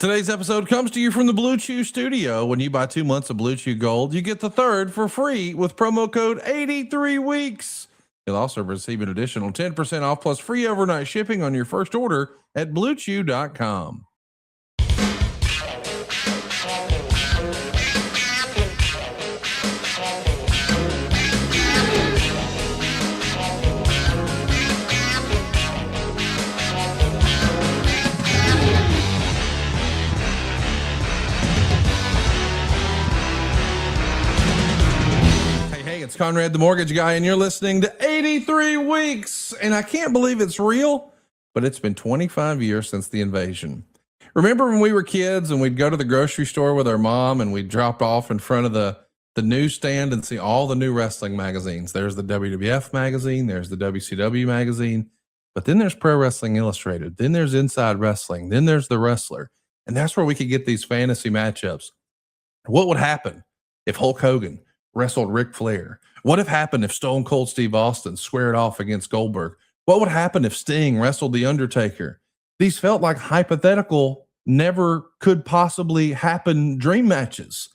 Today's episode comes to you from the Blue Chew Studio. When you buy 2 months of Blue Chew Gold, you get the third for free with promo code 83 weeks. You'll also receive an additional 10% off plus free overnight shipping on your first order at bluechew.com. It's Conrad the Mortgage Guy, and you're listening to 83 Weeks. And I can't believe it's real, but it's been 25 years since the invasion. Remember when we were kids and we'd go to the grocery store with our mom and we'd drop off in front of the newsstand and see all the new wrestling magazines? There's the WWF magazine, there's the WCW magazine, but then there's Pro Wrestling Illustrated, then there's Inside Wrestling, then there's The Wrestler. And that's where we could get these fantasy matchups. What would happen if Hulk Hogan wrestled Ric Flair? What if happened if Stone Cold Steve Austin squared off against Goldberg? What would happen if Sting wrestled The Undertaker? These felt like hypothetical, never could possibly happen dream matches.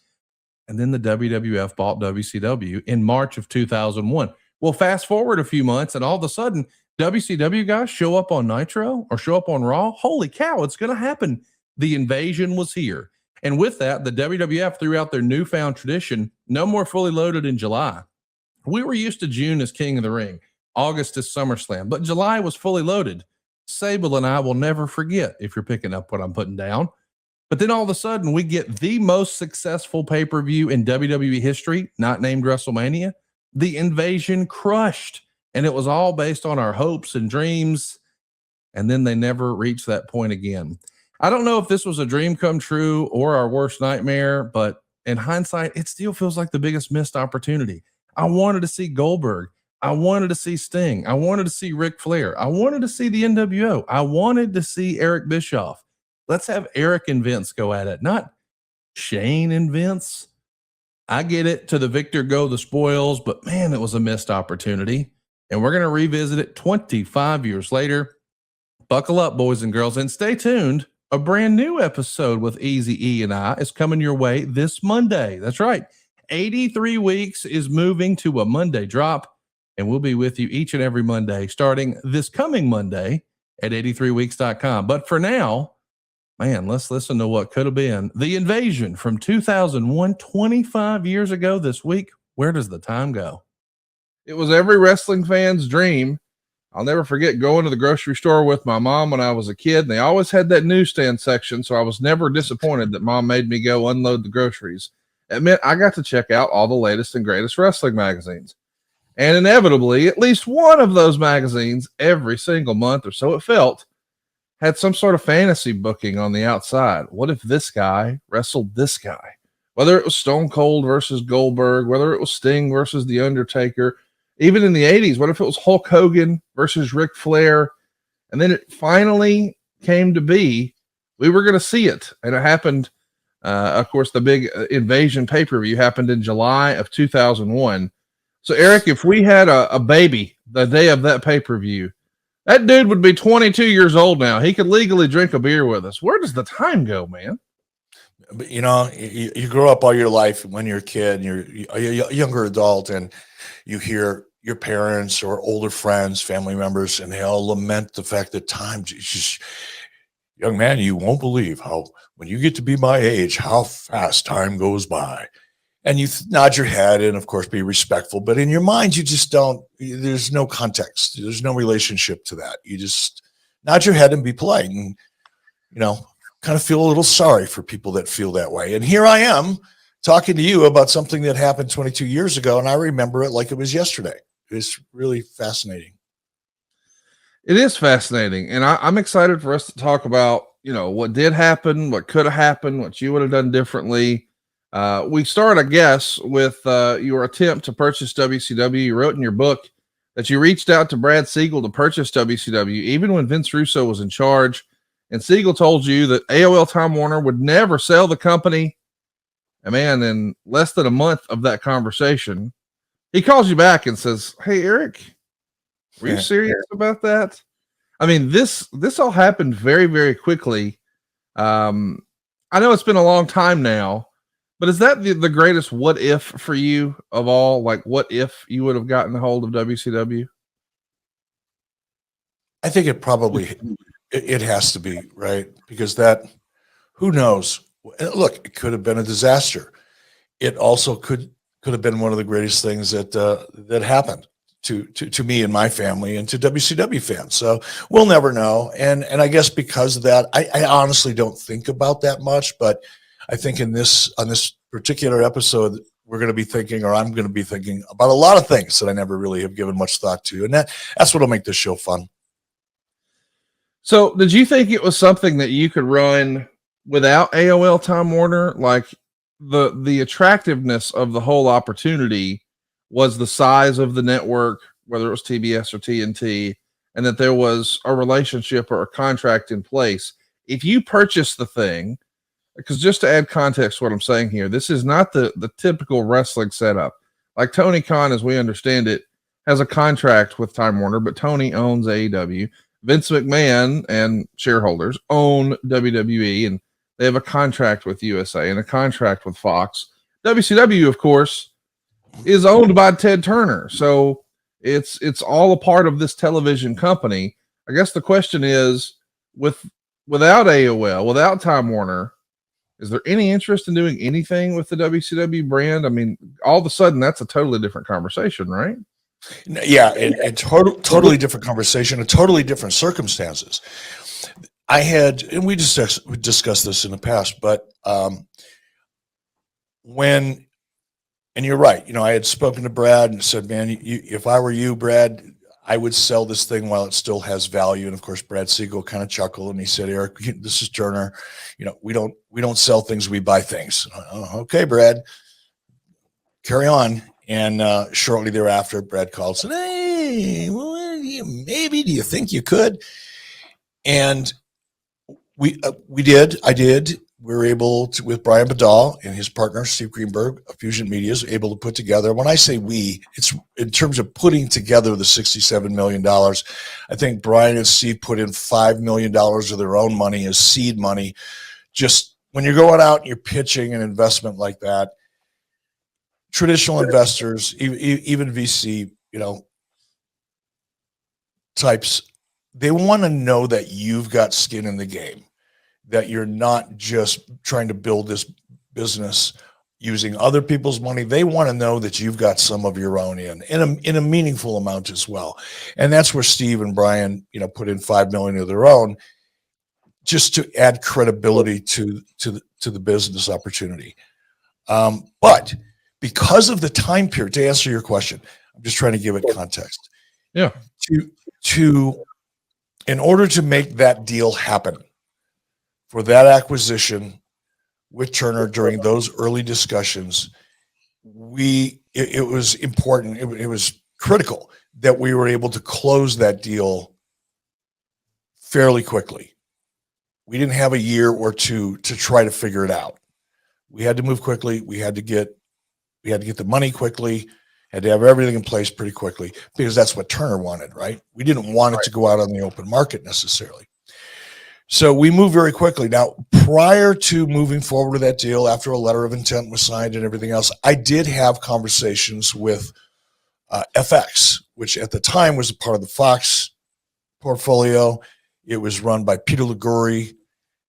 And then the WWF bought WCW in March of 2001. Well, fast forward a few months and all of a sudden, WCW guys show up on Nitro or show up on Raw. Holy cow, it's going to happen. The invasion was here. And with that, the WWF threw out their newfound tradition, no more fully loaded in July. We were used to June as King of the Ring, August as SummerSlam, but July was fully loaded. Sable and I will never forget, if you're picking up what I'm putting down. But then all of a sudden, we get the most successful pay-per-view in WWE history, not named WrestleMania. The invasion crushed, and it was all based on our hopes and dreams, and then they never reached that point again. I don't know if this was a dream come true or our worst nightmare, but in hindsight, it still feels like the biggest missed opportunity. I wanted to see Goldberg. I wanted to see Sting. I wanted to see Ric Flair. I wanted to see the NWO. I wanted to see Eric Bischoff. Let's have Eric and Vince go at it, not Shane and Vince. I get it, to the victor go the spoils, but man, it was a missed opportunity. And we're going to revisit it 25 years later. Buckle up, boys and girls, and stay tuned. A brand new episode with Easy E and I is coming your way this Monday. That's right. 83 Weeks is moving to a Monday drop, and we'll be with you each and every Monday starting this coming Monday at 83weeks.com. But for now, man, let's listen to what could have been the invasion from 2001, 25 years ago this week. Where does the time go? It was every wrestling fan's dream. I'll never forget going to the grocery store with my mom when I was a kid, and they always had that newsstand section, so I was never disappointed that mom made me go unload the groceries. It meant I got to check out all the latest and greatest wrestling magazines. And inevitably, at least one of those magazines every single month, or so it felt, had some sort of fantasy booking on the outside. What if this guy wrestled this guy? Whether it was Stone Cold versus Goldberg, whether it was Sting versus The Undertaker, even in the 80s, what if it was Hulk Hogan versus Ric Flair? And then it finally came to be, we were going to see it. And it happened, of course, the big invasion pay-per-view happened in July of 2001. So, Eric, if we had a baby the day of that pay-per-view, that dude would be 22 years old now. He could legally drink a beer with us. Where does the time go, man? But, you know, you grow up all your life when you're a kid, and you're a younger adult, and you hear your parents or older friends, family members, and they all lament the fact that time just, young man, you won't believe how, when you get to be my age, how fast time goes by. And you nod your head and, of course, be respectful. But in your mind, you just don't, there's no context. There's no relationship to that. You just nod your head and be polite and, you know, kind of feel a little sorry for people that feel that way. And here I am talking to you about something that happened 22 years ago, and I remember it like it was yesterday. It's really fascinating. It is fascinating. And I'm excited for us to talk about, you know, what did happen, what could have happened, what you would have done differently. We start, I guess, with your attempt to purchase WCW. You wrote in your book that you reached out to Brad Siegel to purchase WCW, even when Vince Russo was in charge. And Siegel told you that AOL Time Warner would never sell the company. And man, in less than a month of that conversation, he calls you back and says, "Hey, Eric, were you serious about that?" I mean, this all happened very, very quickly. I know it's been a long time now, but is that the greatest what if for you of all? Like, what if you would have gotten a hold of WCW? I think it probably it has to be, right, because that, who knows? Look, it could have been a disaster. It also could have been one of the greatest things that that happened to me and my family and to WCW fans. So we'll never know. And I guess because of that, I honestly don't think about that much. But I think on this particular episode, we're going to be thinking, or I'm going to be thinking about a lot of things that I never really have given much thought to, and that's what'll make this show fun. So, did you think it was something that you could run without AOL Time Warner? Like the attractiveness of the whole opportunity was the size of the network, whether it was TBS or TNT, and that there was a relationship or a contract in place. If you purchase the thing, because just to add context to what I'm saying here, this is not the typical wrestling setup. Like Tony Khan, as we understand it, has a contract with Time Warner, but Tony owns AEW. Vince McMahon and shareholders own WWE, and they have a contract with USA and a contract with Fox. WCW, of course, is owned by Ted Turner, so it's all a part of this television company. I guess the question is, without AOL, without Time Warner, is there any interest in doing anything with the WCW brand? I mean, all of a sudden, that's a totally different conversation, right? Yeah, and totally different conversation and totally different circumstances. I had, and we discussed this in the past, but when, and you're right, I had spoken to Brad and said, man, if I were you, Brad, I would sell this thing while it still has value. And of course, Brad Siegel kind of chuckled and he said, Eric, this is Turner. We don't sell things, we buy things. Oh, okay, Brad, carry on. And shortly thereafter, Brad called and said, hey, well, maybe, do you think you could? And we did. I did. We were able to, with Brian Badal and his partner, Steve Greenberg of Fusion Media, is able to put together, when I say we, it's in terms of putting together the $67 million. I think Brian and Steve put in $5 million of their own money as seed money. Just when you're going out and you're pitching an investment like that, traditional investors, even VC, types, they want to know that you've got skin in the game, that you're not just trying to build this business using other people's money. They want to know that you've got some of your own in a meaningful amount as well. And that's where Steve and Brian, put in $5 million of their own, just to add credibility to the business opportunity. But because of the time period, to answer your question, I'm just trying to give it context. Yeah. In order to make that deal happen, for that acquisition with Turner during those early discussions, it was important. It was critical that we were able to close that deal fairly quickly. We didn't have a year or two to try to figure it out. We had to move quickly. We had to get the money quickly, had to have everything in place pretty quickly, because that's what Turner wanted, right? We didn't want it to go out on the open market necessarily. So we moved very quickly. Now, prior to moving forward with that deal, after a letter of intent was signed and everything else, I did have conversations with FX, which at the time was a part of the Fox portfolio. It was run by Peter Liguri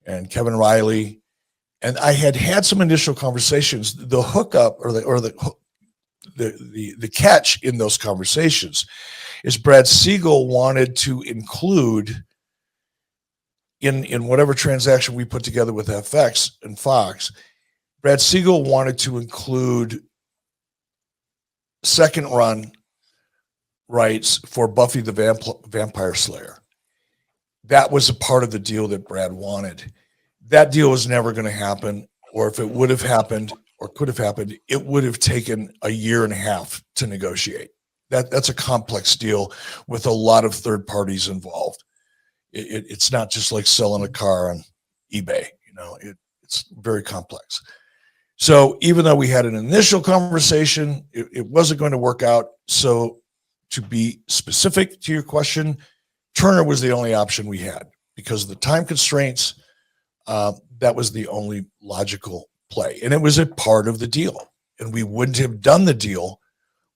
and Kevin Riley. And I had some initial conversations. The hookup or the catch in those conversations is Brad Siegel wanted to include in whatever transaction we put together with FX and Fox. Brad Siegel wanted to include second run rights for Buffy the Vampire Slayer. That was a part of the deal that Brad wanted. That deal was never going to happen, or if it would have happened or could have happened, it would have taken a year and a half to negotiate. That's a complex deal with a lot of third parties involved. It's not just like selling a car on eBay. It's very complex. So even though we had an initial conversation, it wasn't going to work out. So to be specific to your question, Turner was the only option we had because of the time constraints. that was the only logical play. And it was a part of the deal. And we wouldn't have done the deal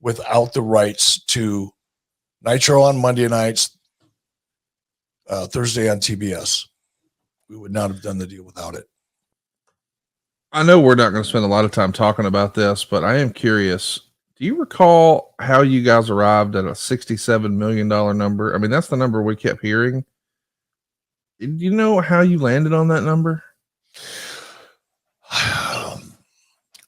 without the rights to Nitro on Monday nights, Thursday on TBS. We would not have done the deal without it. I know we're not going to spend a lot of time talking about this, but I am curious. Do you recall how you guys arrived at a $67 million number? I mean, that's the number we kept hearing. Do you know how you landed on that number?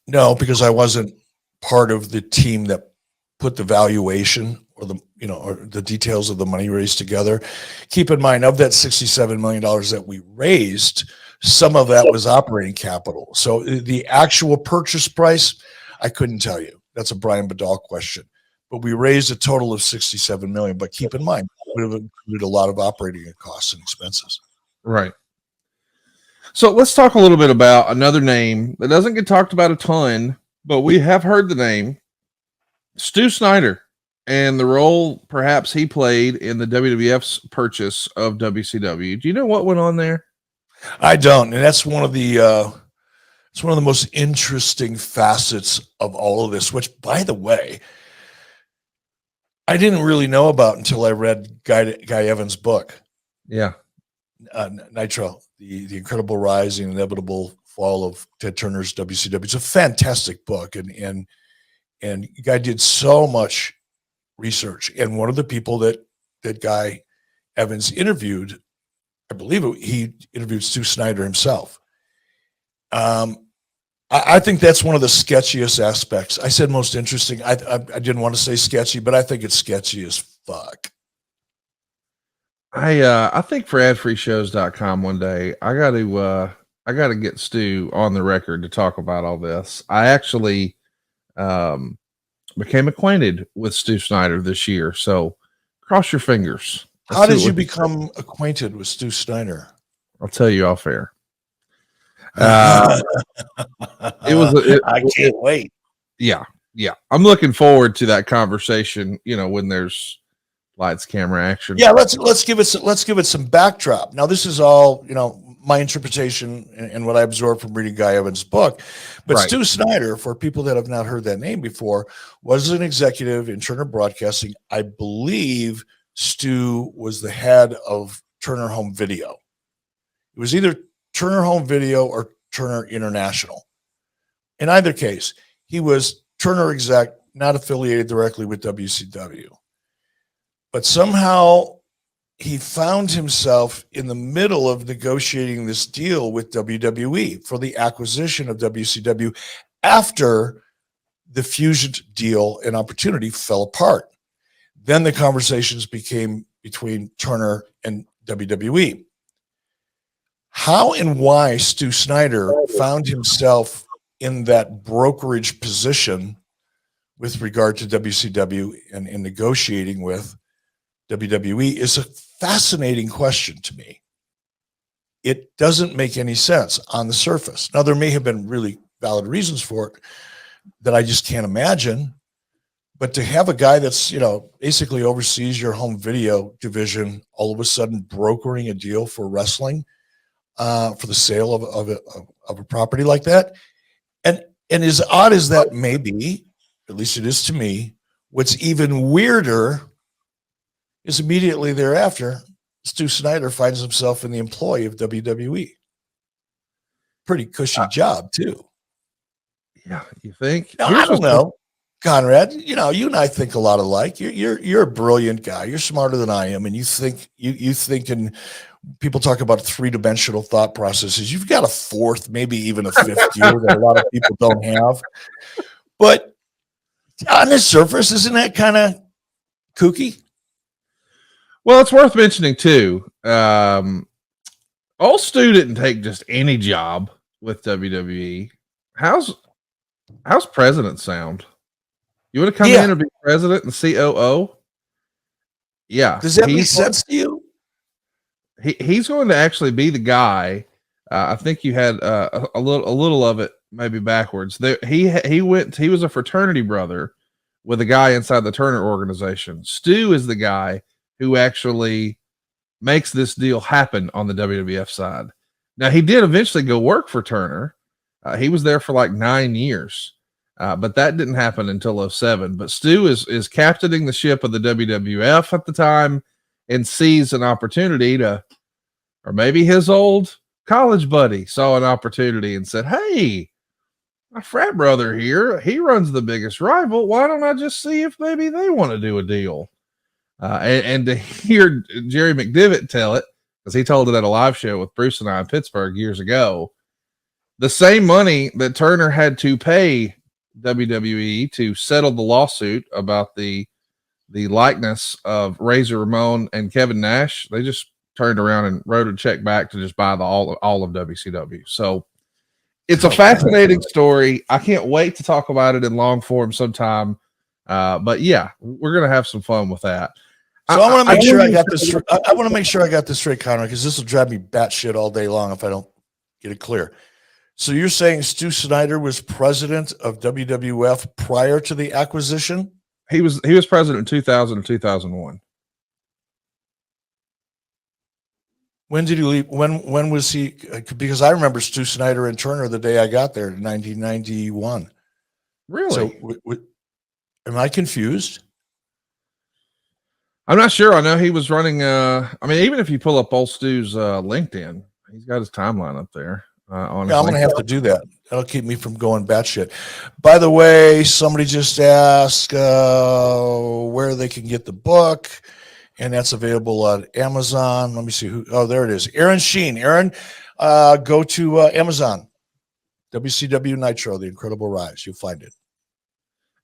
No, because I wasn't part of the team that put the valuation or the details of the money raised together. Keep in mind, of that $67 million that we raised, some of that was operating capital. So the actual purchase price, I couldn't tell you. That's a Brian Badal question. But we raised a total of $67 million. But keep in mind, we have included a lot of operating costs and expenses. Right. So let's talk a little bit about another name that doesn't get talked about a ton, but we have heard the name, Stu Snyder, and the role perhaps he played in the WWF's purchase of WCW. Do you know what went on there? I don't, and that's one of the most interesting facets of all of this. Which, by the way, I didn't really know about until I read Guy Evans' book. Yeah. Nitro, the incredible rise and inevitable fall of Ted Turner's WCW. It's a fantastic book, and Guy did so much research. And one of the people that Guy Evans interviewed, I believe he interviewed Stu Snyder himself. I think that's one of the sketchiest aspects. I said most interesting. I didn't want to say sketchy, but I think it's sketchy as fuck. I think for adfreeshows.com one day, I got to get Stu on the record to talk about all this. I actually became acquainted with Stu Snyder this year. So cross your fingers. How did you become acquainted with Stu Snyder? I'll tell you off air. I can't wait. Yeah. I'm looking forward to that conversation, when there's lights, camera, action. Yeah, let's give it some backdrop. Now, this is all, my interpretation and what I absorbed from reading Guy Evans' book. But right. Stu Snyder, for people that have not heard that name before, was an executive in Turner Broadcasting. I believe Stu was the head of Turner Home Video. It was either Turner Home Video or Turner International. In either case, he was Turner exec, not affiliated directly with WCW. But somehow he found himself in the middle of negotiating this deal with WWE for the acquisition of WCW after the Fusion deal and opportunity fell apart. Then the conversations became between Turner and WWE. How and why Stu Snyder found himself in that brokerage position with regard to WCW and negotiating with WWE is a fascinating question to me. It doesn't make any sense on the surface. Now, there may have been really valid reasons for it that I just can't imagine. But to have a guy that's, basically oversees your home video division, all of a sudden brokering a deal for wrestling, for the sale of a property like that. And as odd as that may be, at least it is to me, what's even weirder is immediately thereafter, Stu Snyder finds himself in the employ of WWE. Pretty cushy job, too. Yeah, you think? Now, I don't know, Conrad. You and I think a lot alike. You're a brilliant guy. You're smarter than I am, and you think in. People talk about three-dimensional thought processes. You've got a fourth, maybe even a fifth gear that a lot of people don't have. But on the surface, isn't that kind of kooky? Well, it's worth mentioning too. Old Stu didn't take just any job with WWE. How's president sound? You want to come in and be president and COO? Yeah. Does that make sense to you? He's going to actually be the guy. I think you had a little of it maybe backwards. He was a fraternity brother with a guy inside the Turner organization. Stu is the guy who actually makes this deal happen on the WWF side. Now, he did eventually go work for Turner. He was there for like 9 years, but that didn't happen until '07. But Stu is captaining the ship of the WWF at the time and sees an opportunity to, or maybe his old college buddy saw an opportunity and said, "Hey, my frat brother here, he runs the biggest rival. Why don't I just see if maybe they want to do a deal?" And to hear Jerry McDevitt tell it, because he told it at a live show with Bruce and I in Pittsburgh years ago, the same money that Turner had to pay WWE to settle the lawsuit about the likeness of Razor Ramon and Kevin Nash, they just turned around and wrote a check back to just buy all of WCW. So it's a fascinating story. I can't wait to talk about it in long form sometime. But yeah, we're gonna have some fun with that. So I want to make sure I got this. I want to make sure I got this straight, Conrad, because this will drive me batshit all day long if I don't get it clear. So you're saying Stu Snyder was president of WWF prior to the acquisition? He was president in 2000 and 2001. When did he leave? When was he? Because I remember Stu Snyder and Turner the day I got there in 1991. Really? So am I confused? I'm not sure. I know he was running. I mean, even if you pull up old Stu's LinkedIn, he's got his timeline up there. Yeah, I'm going to have to do that. That'll keep me from going batshit. By the way, somebody just asked where they can get the book, and that's available on Amazon. Let me see who. Oh, there it is. Aaron Sheen. Aaron, go to Amazon. WCW Nitro: The Incredible Rise. You'll find it.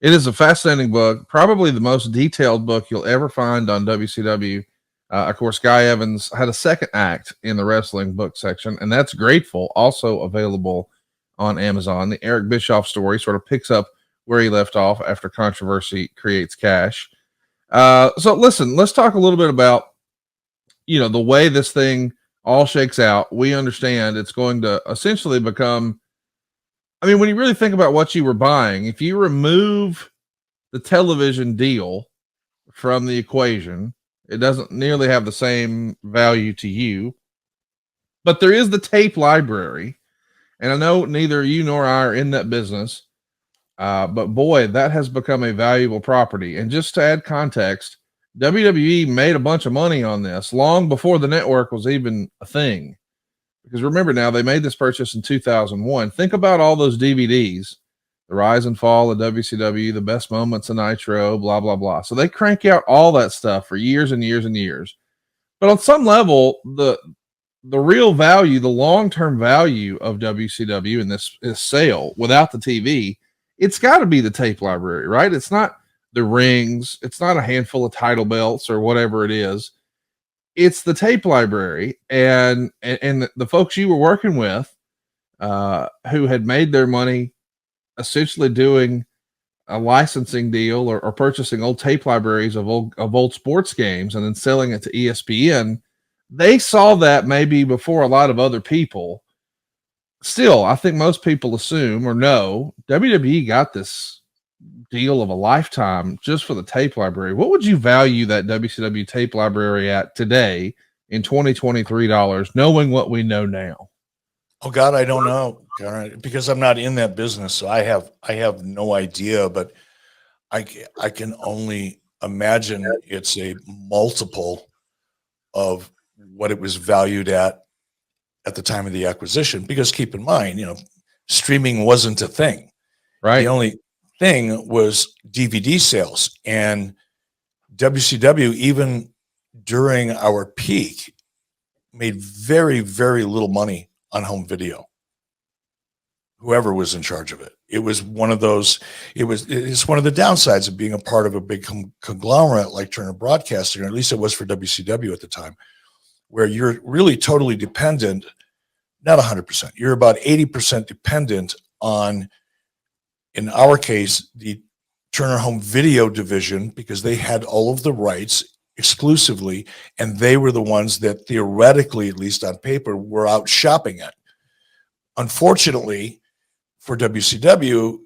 It is a fascinating book, probably the most detailed book you'll ever find on WCW. Of course, Guy Evans had a second act in the wrestling book section, and that's Grateful, also available on Amazon. The Eric Bischoff story sort of picks up where he left off after controversy creates cash. So listen, let's talk a little bit about, the way this thing all shakes out. We understand it's going to essentially become, I mean, when you really think about what you were buying, if you remove the television deal from the equation, it doesn't nearly have the same value to you. But there is the tape library. And I know neither you nor I are in that business. But boy, that has become a valuable property. And just to add context, WWE made a bunch of money on this long before the network was even a thing. Because remember now, they made this purchase in 2001. Think about all those DVDs, the rise and fall of WCW, the best moments of Nitro, blah, blah, blah. So they crank out all that stuff for years and years and years. But on some level, the real value, the long-term value of WCW in this sale without the TV, it's got to be the tape library, right? It's not the rings. It's not a handful of title belts or whatever it is. It's the tape library, and the folks you were working with, who had made their money essentially doing a licensing deal or purchasing old tape libraries of old sports games and then selling it to ESPN. They saw that maybe before a lot of other people. Still, I think most people assume or know WWE got this deal of a lifetime just for the tape library. What would you value that WCW tape library at today in 2023 dollars, knowing what we know now? Oh God, I don't know, because I'm not in that business, so I have no idea. But I can only imagine it's a multiple of what it was valued at the time of the acquisition. Because keep in mind, streaming wasn't a thing, right? The only thing was DVD sales, and WCW, even during our peak, made very, very little money on home video. Whoever was in charge of it. It was one of those, it's one of the downsides of being a part of a big conglomerate like Turner Broadcasting, or at least it was for WCW at the time, where you're really totally dependent, not 100%, you're about 80% dependent on, in our case, the Turner Home Video division, because they had all of the rights exclusively, and they were the ones that theoretically, at least on paper, were out shopping it. Unfortunately, for WCW,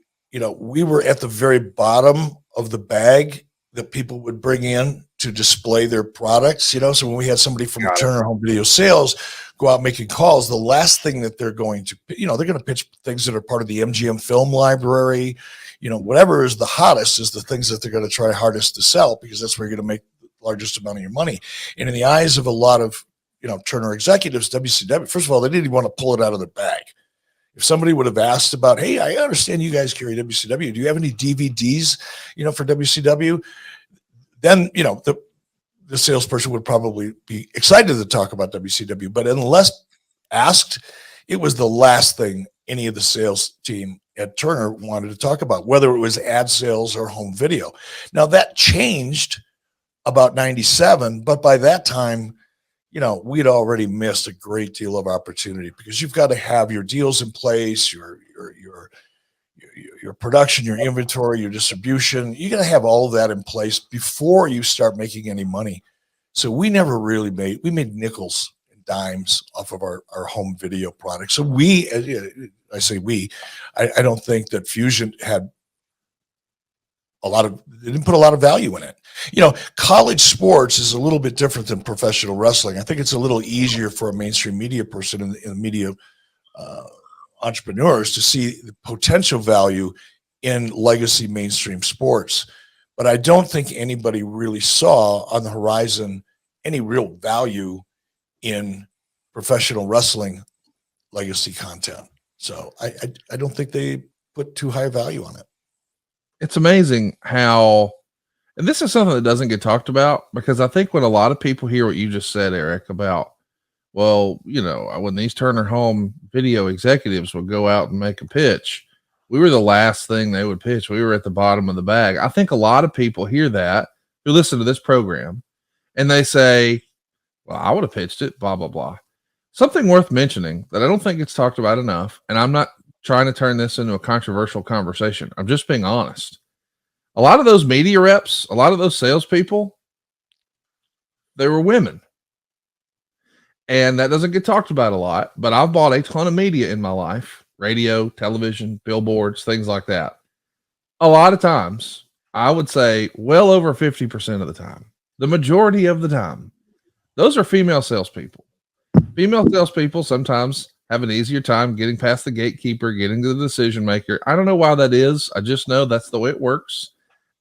we were at the very bottom of the bag that people would bring in to display their products, you know. So when we had somebody from Got it. Turner Home Video Sales go out making calls, the last thing that they're going to, you know, they're going to pitch things that are part of the MGM film library, you know, whatever is the hottest is the things that they're going to try hardest to sell, because that's where you're going to make the largest amount of your money. And in the eyes of a lot of, you know, Turner executives, WCW, first of all, they didn't even want to pull it out of their bag. If somebody would have asked about, hey, I understand you guys carry WCW. Do you have any DVDs, you know, for WCW? Then, you know, the salesperson would probably be excited to talk about WCW. But unless asked, it was the last thing any of the sales team at Turner wanted to talk about, whether it was ad sales or home video. Now, that changed about 97, but by that time, you know, we'd already missed a great deal of opportunity, because you've got to have your deals in place, your production, your inventory, your distribution. You got to have all of that in place before you start making any money. So we never really we made nickels and dimes off of our home video products. So I say I don't think that Fusion had they didn't put a lot of value in it. You know, college sports is a little bit different than professional wrestling. I think it's a little easier for a mainstream media person in the media entrepreneurs to see the potential value in legacy mainstream sports. But I don't think anybody really saw on the horizon any real value in professional wrestling legacy content. So I don't think they put too high value on it. It's amazing how, and this is something that doesn't get talked about, because I think when a lot of people hear what you just said, Eric, about, well, you know, when these Turner Home video executives would go out and make a pitch, we were the last thing they would pitch. We were at the bottom of the bag. I think a lot of people hear that who listen to this program and they say, well, I would have pitched it, blah, blah, blah. Something worth mentioning that I don't think it's talked about enough, and I'm not trying to turn this into a controversial conversation. I'm just being honest. A lot of those media reps, a lot of those salespeople, they were women. And that doesn't get talked about a lot, but I've bought a ton of media in my life, radio, television, billboards, things like that. A lot of times, I would say well over 50% of the time, the majority of the time, those are female salespeople. Female salespeople sometimes have an easier time getting past the gatekeeper, getting to the decision maker. I don't know why that is. I just know that's the way it works.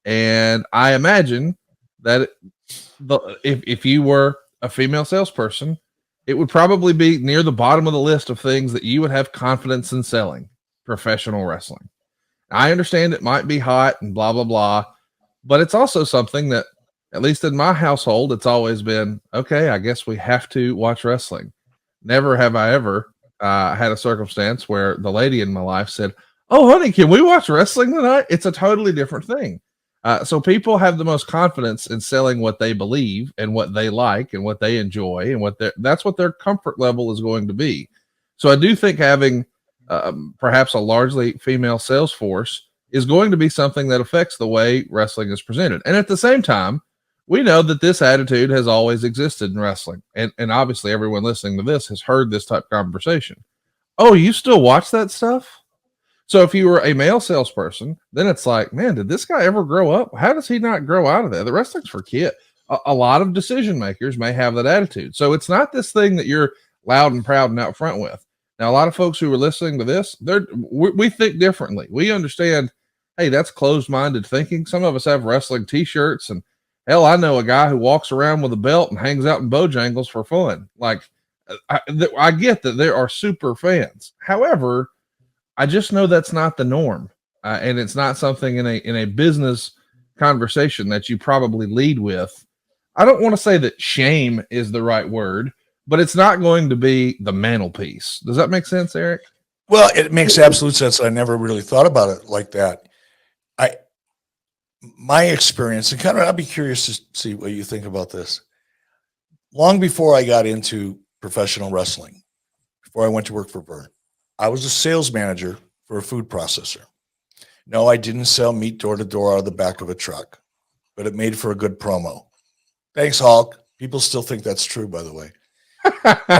And I imagine that if you were a female salesperson, it would probably be near the bottom of the list of things that you would have confidence in selling: professional wrestling. I understand it might be hot and blah, blah, blah, but it's also something that, at least in my household, it's always been, okay, I guess we have to watch wrestling. Never have I ever had a circumstance where the lady in my life said, oh, honey, can we watch wrestling tonight? It's a totally different thing. So people have the most confidence in selling what they believe and what they like and what they enjoy, and that's what their comfort level is going to be. So I do think having perhaps a largely female sales force is going to be something that affects the way wrestling is presented. And at the same time, we know that this attitude has always existed in wrestling. And obviously everyone listening to this has heard this type of conversation. Oh, you still watch that stuff? So if you were a male salesperson, then it's like, man, did this guy ever grow up? How does he not grow out of that? The wrestling's for kids. A lot of decision makers may have that attitude. So it's not this thing that you're loud and proud and out front with. Now, a lot of folks who are listening to this, we think differently. We understand, hey, that's closed-minded thinking. Some of us have wrestling t-shirts, and hell, I know a guy who walks around with a belt and hangs out in Bojangles for fun. Like, I get that there are super fans. However, I just know that's not the norm, and it's not something in a business conversation that you probably lead with. I don't want to say that shame is the right word, but it's not going to be the mantelpiece. Does that make sense, Eric? Well, it makes absolute sense. I never really thought about it like that. My experience, and Conrad, I'd be curious to see what you think about this. Long before I got into professional wrestling, before I went to work for Vern, I was a sales manager for a food processor. No, I didn't sell meat door to door out of the back of a truck, but it made for a good promo. Thanks, Hulk. People still think that's true, by the way. I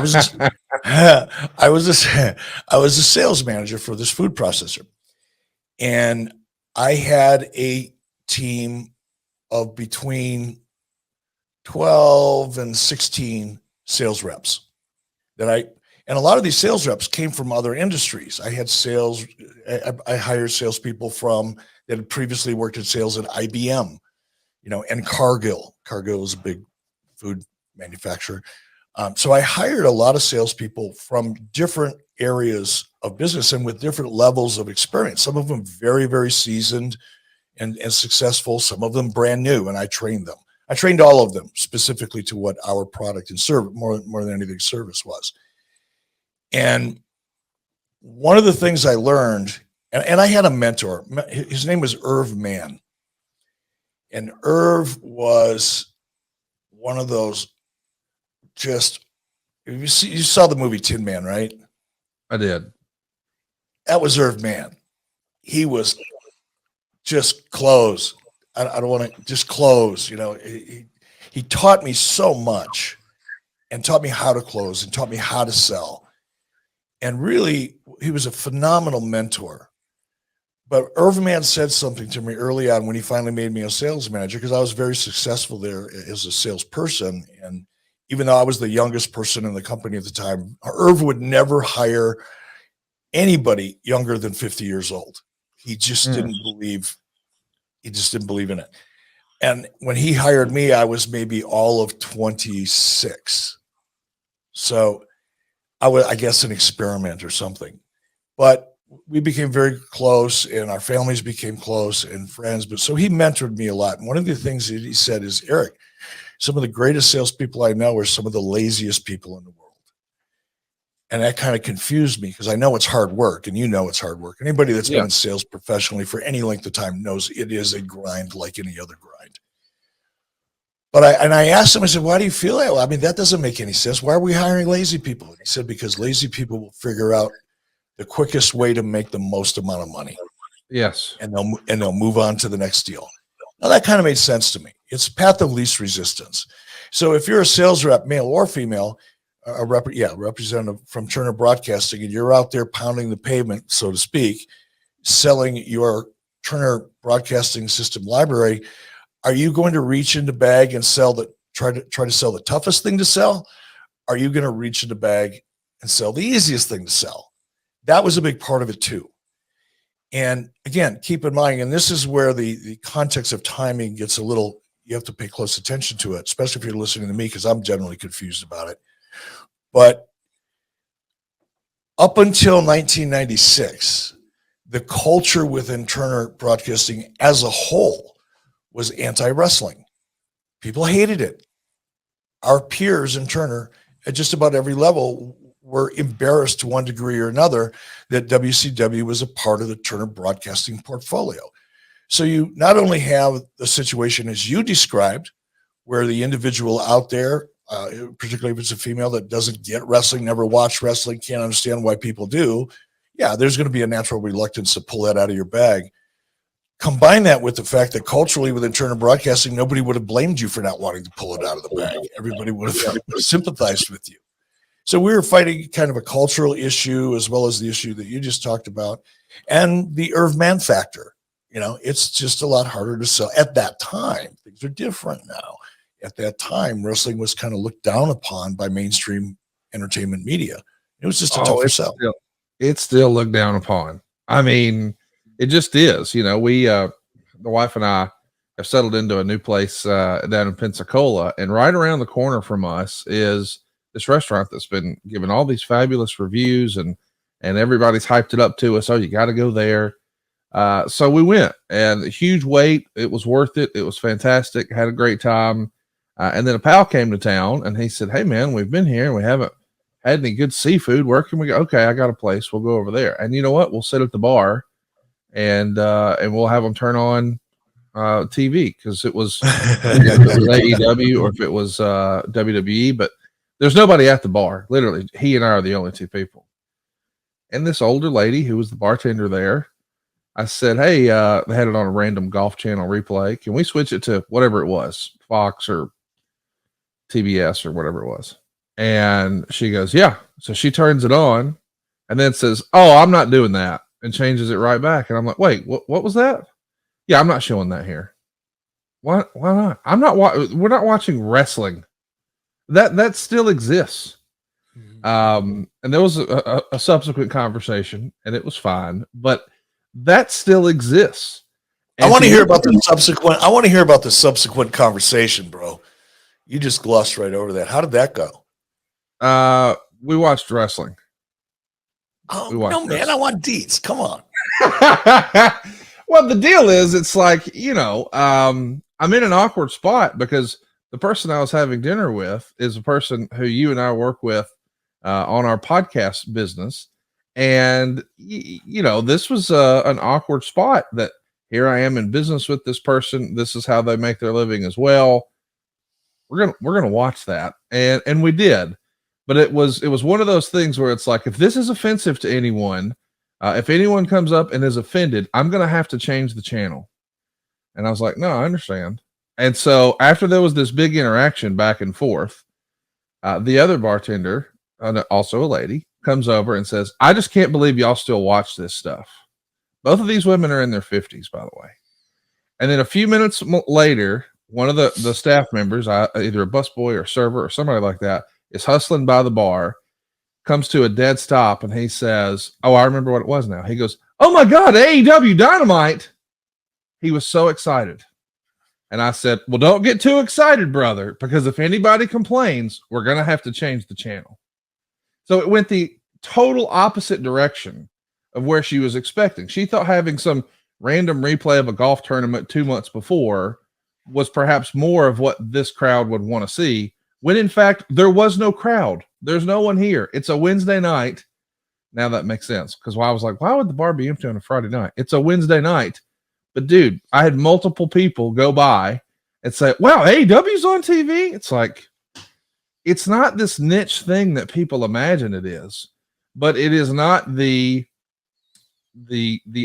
was a sales manager for this food processor, and I had a team of between 12 and 16 sales reps and a lot of these sales reps came from other industries. I had I hired salespeople that had previously worked in sales at IBM, and Cargill. Cargill is a big food manufacturer. So I hired a lot of salespeople from different areas of business and with different levels of experience. Some of them very, very seasoned and successful. Some of them brand new, and I trained them. I trained all of them specifically to what our product and service, more than anything, service was. And one of the things I learned, and I had a mentor, his name was Irv Mann. And Irv was one of those you saw the movie Tin Man, right? I did. That was Irv Mann. He was just close. I don't want to just close, he taught me so much and taught me how to close and taught me how to sell. And really, he was a phenomenal mentor. But Irv Mann said something to me early on when he finally made me a sales manager, because I was very successful there as a salesperson. And even though I was the youngest person in the company at the time, Irv would never hire anybody younger than 50 years old. He just didn't believe in it. And when he hired me, I was maybe all of 26. So I was, I guess, an experiment or something. But we became very close, and our families became close and friends. But so he mentored me a lot. And one of the things that he said is, Eric, some of the greatest salespeople I know are some of the laziest people in the world. And that kind of confused me, because I know it's hard work, and it's hard work. Anybody that's been in sales professionally for any length of time knows it is a grind like any other grind. But I asked him, I said, why do you feel that? Well, I mean, that doesn't make any sense. Why are we hiring lazy people? And he said, because lazy people will figure out the quickest way to make the most amount of money. Yes. And they'll move on to the next deal. Now that kind of made sense to me. It's path of least resistance. So if you're a sales rep, male or female, representative from Turner Broadcasting, and you're out there pounding the pavement, so to speak, selling your Turner Broadcasting System library, are you going to reach into bag and try to sell the toughest thing to sell? Are you going to reach into bag and sell the easiest thing to sell? That was a big part of it too. And again, keep in mind, and this is where the context of timing gets you have to pay close attention to it, especially if you're listening to me, because I'm generally confused about it. But up until 1996, the culture within Turner Broadcasting as a whole was anti-wrestling. People hated it. Our peers in Turner at just about every level were embarrassed to one degree or another that WCW was a part of the Turner Broadcasting portfolio. So you not only have the situation as you described, where the individual out there, particularly if it's a female that doesn't get wrestling, never watched wrestling, can't understand why people do, there's going to be a natural reluctance to pull that out of your bag. Combine that with the fact that culturally within Turner Broadcasting, nobody would have blamed you for not wanting to pull it out of the bag. Everybody would have sympathized with you. So we were fighting kind of a cultural issue, as well as the issue that you just talked about, and the Irv Mann factor. It's just a lot harder to sell at that time. Things are different now. At that time, wrestling was kind of looked down upon by mainstream entertainment media. It was just a tougher sell. It's still looked down upon. I mean, it just is. The wife and I have settled into a new place down in Pensacola, and right around the corner from us is this restaurant that's been given all these fabulous reviews, and everybody's hyped it up to us. Oh, you got to go there. So we went, and a huge wait. It was worth it. It was fantastic. Had a great time. And then a pal came to town, and he said, hey man, we've been here and we haven't had any good seafood. Where can we go? Okay, I got a place. We'll go over there. And you know what? We'll sit at the bar and we'll have them turn on TV, because it was AEW or if it was WWE, but there's nobody at the bar. Literally, he and I are the only two people. And this older lady who was the bartender there, I said, hey, they had it on a random Golf Channel replay. Can we switch it to whatever it was, Fox or TBS or whatever it was? And she goes, yeah. So she turns it on and then says, oh, I'm not doing that, and changes it right back. And I'm like, wait, what was that? Yeah, I'm not showing that here. Why not? We're not watching wrestling. That still exists. And there was a subsequent conversation, and it was fine, but that still exists. And I want to hear about the subsequent. I want to hear about the subsequent conversation, bro. You just glossed right over that. How did that go? We watched wrestling. Oh no, man! I want deets. Come on. Well, the deal is, it's like, I'm in an awkward spot because the person I was having dinner with is a person who you and I work with on our podcast business. And, this was an awkward spot that here I am in business with this person. This is how they make their living as well. We're going to watch that. And we did, but it was one of those things where it's like, if this is offensive to anyone, if anyone comes up and is offended, I'm going to have to change the channel. And I was like, no, I understand. And so after there was this big interaction back and forth, the other bartender, also a lady, comes over and says, I just can't believe y'all still watch this stuff. Both of these women are in their 50s, by the way. And then a few minutes later, one of the staff members, either a busboy or server or somebody like that, is hustling by the bar, comes to a dead stop, and he says, oh, I remember what it was now. He goes, oh my God, AEW Dynamite. He was so excited. And I said, well, don't get too excited, brother, because if anybody complains, we're going to have to change the channel. So it went the total opposite direction of where she was expecting. She thought having some random replay of a golf tournament 2 months before was perhaps more of what this crowd would want to see, when in fact there was no crowd. There's no one here. It's a Wednesday night. Now that makes sense, because I was like, why would the bar be empty on a Friday night? It's a Wednesday night. But dude, I had multiple people go by and say, wow, AEW's on TV. It's like, it's not this niche thing that people imagine it is, but it is not the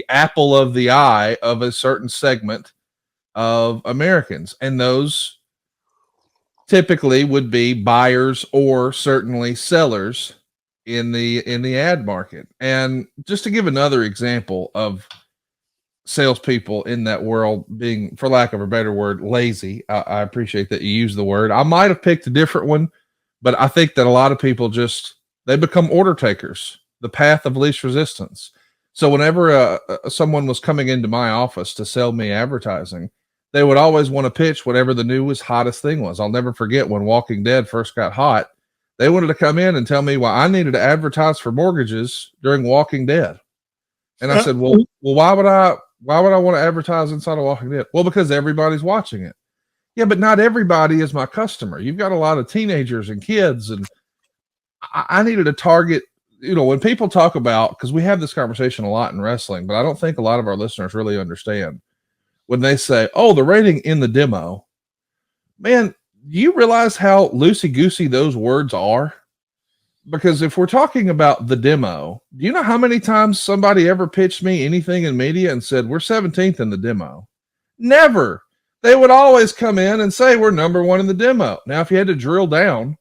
apple of the eye of a certain segment of Americans. And those typically would be buyers or certainly sellers in the ad market. And just to give another example of salespeople in that world being, for lack of a better word, lazy. I appreciate that you use the word. I might have picked a different one, but I think that a lot of people they become order takers, the path of least resistance. So whenever someone was coming into my office to sell me advertising, they would always want to pitch whatever the newest, hottest thing was. I'll never forget when Walking Dead first got hot. They wanted to come in and tell me why I needed to advertise for mortgages during Walking Dead. And I said, well, why would I want to advertise inside of Walking Dead? Well, because everybody's watching it. Yeah, but not everybody is my customer. You've got a lot of teenagers and kids, and I needed to target, when people talk about, because we have this conversation a lot in wrestling, but I don't think a lot of our listeners really understand when they say, oh, the rating in the demo. Man, do you realize how loosey-goosey those words are? Because if we're talking about the demo, do you know how many times somebody ever pitched me anything in media and said, we're 17th in the demo? Never. They would always come in and say, we're number one in the demo. Now, if you had to drill down,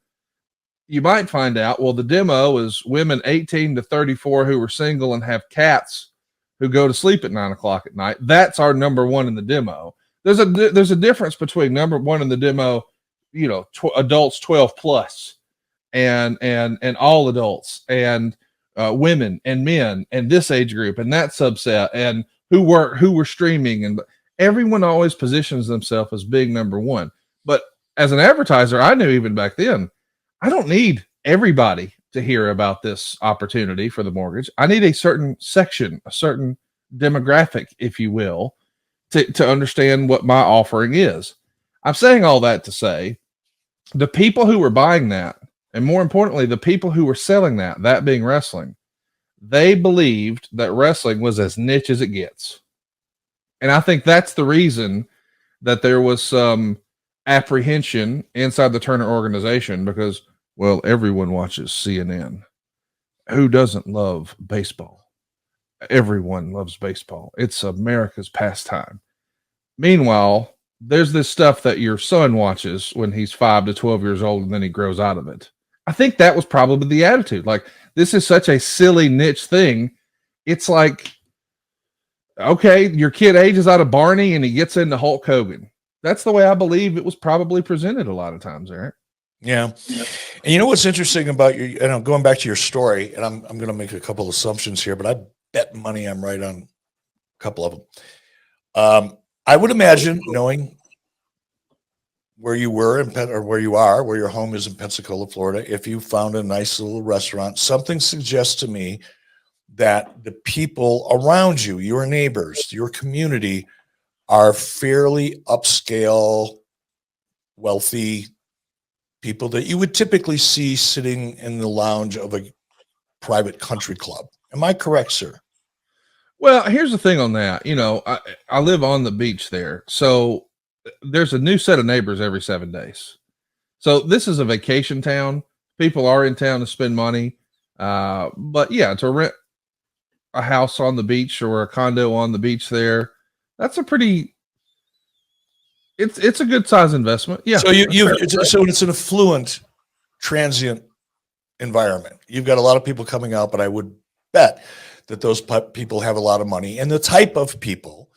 you might find out, well, the demo is women 18 to 34 who are single and have cats who go to sleep at 9 o'clock at night. That's our number one in the demo. There's a difference between number one in the demo, adults 12 plus and all adults and women and men and this age group and that subset and who were streaming, and everyone always positions themselves as being number one. But as an advertiser, I knew even back then, I don't need everybody to hear about this opportunity for the mortgage. I need a certain section, a certain demographic, if you will, to understand what my offering is. I'm saying all that to say the people who were buying that, and more importantly, the people who were selling that being wrestling, they believed that wrestling was as niche as it gets. And I think that's the reason that there was some apprehension inside the Turner organization because, well, everyone watches CNN. Who doesn't love baseball? Everyone loves baseball. It's America's pastime. Meanwhile, there's this stuff that your son watches when he's 5 to 12 years old and then he grows out of it. I think that was probably the attitude. Like, this is such a silly niche thing. It's like, okay, your kid ages out of Barney and he gets into Hulk Hogan. That's the way I believe it was probably presented a lot of times, Eric. Yeah. And you know what's interesting about your, and I'm going back to your story, and I'm going to make a couple of assumptions here, but I bet money I'm right on a couple of them. I would imagine, knowing where you were or where you are, where your home is in Pensacola, Florida, if you found a nice little restaurant, something suggests to me that the people around you, your neighbors, your community, are fairly upscale, wealthy people that you would typically see sitting in the lounge of a private country club. Am I correct, sir? Well, here's the thing on that. You know, I live on the beach there. So there's a new set of neighbors every 7 days. So this is a vacation town. People are in town to spend money. But yeah, to rent a house on the beach or a condo on the beach there, that's a pretty, it's a good size investment. Yeah. So it's an affluent, transient environment. You've got a lot of people coming out, but I would bet that those people have a lot of money. And the type of people,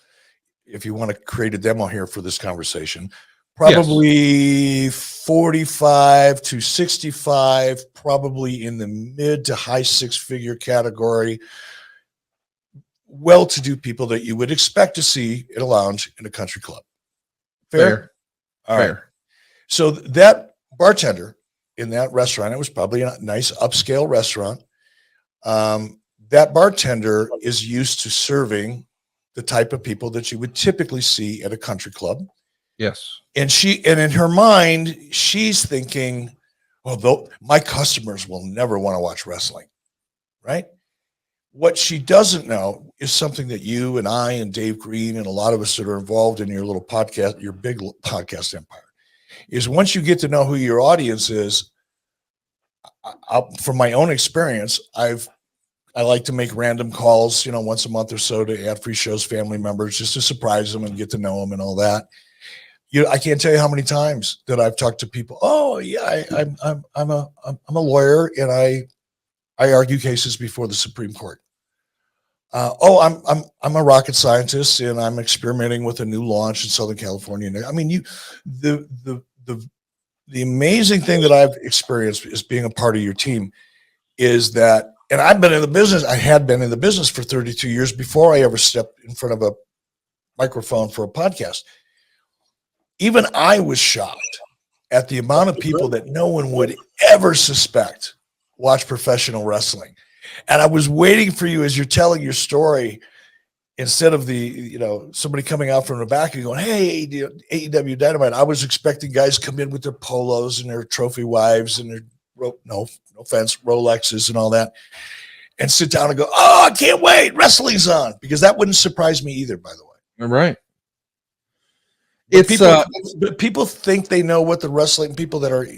if you want to create a demo here for this conversation, probably 45 to 65, probably in the mid to high six-figure category, well-to-do people that you would expect to see at a lounge in a country club. Fair? All right. So that bartender in that restaurant, it was probably a nice upscale restaurant. That bartender is used to serving the type of people that you would typically see at a country club. Yes. And in her mind, she's thinking, well, my customers will never want to watch wrestling, right? What she doesn't know is something that you and I and Dave Green and a lot of us that are involved in your little podcast, your big podcast empire, is once you get to know who your audience is, from my own experience, I like to make random calls, once a month or so to ad free shows, family members, just to surprise them and get to know them and all that. I can't tell you how many times that I've talked to people. Oh yeah, I'm a lawyer and I argue cases before the Supreme Court. I'm a rocket scientist and I'm experimenting with a new launch in Southern California. I mean, the amazing thing that I've experienced is being a part of your team is that, and I had been in the business for 32 years before I ever stepped in front of a microphone for a podcast. Even I was shocked at the amount of people that no one would ever suspect watch professional wrestling. And I was waiting for you as you're telling your story, instead of somebody coming out from the back and going, hey, AEW Dynamite. I was expecting guys come in with their polos and their trophy wives and their, no offense, Rolexes and all that, and sit down and go, oh, I can't wait, wrestling's on, because that wouldn't surprise me either, by the way. All right. But people think they know what the wrestling, people that are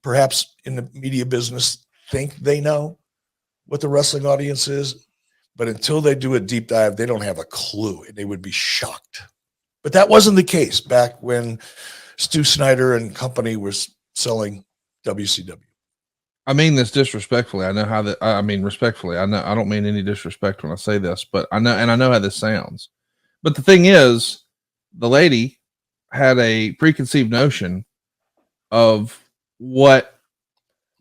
perhaps in the media business think they know what the wrestling audience is, but until they do a deep dive, they don't have a clue, and they would be shocked. But that wasn't the case back when Stu Snyder and company was selling WCW. I mean this disrespectfully. Respectfully. I know I don't mean any disrespect when I say this, but I know how this sounds. But the thing is, the lady had a preconceived notion of what,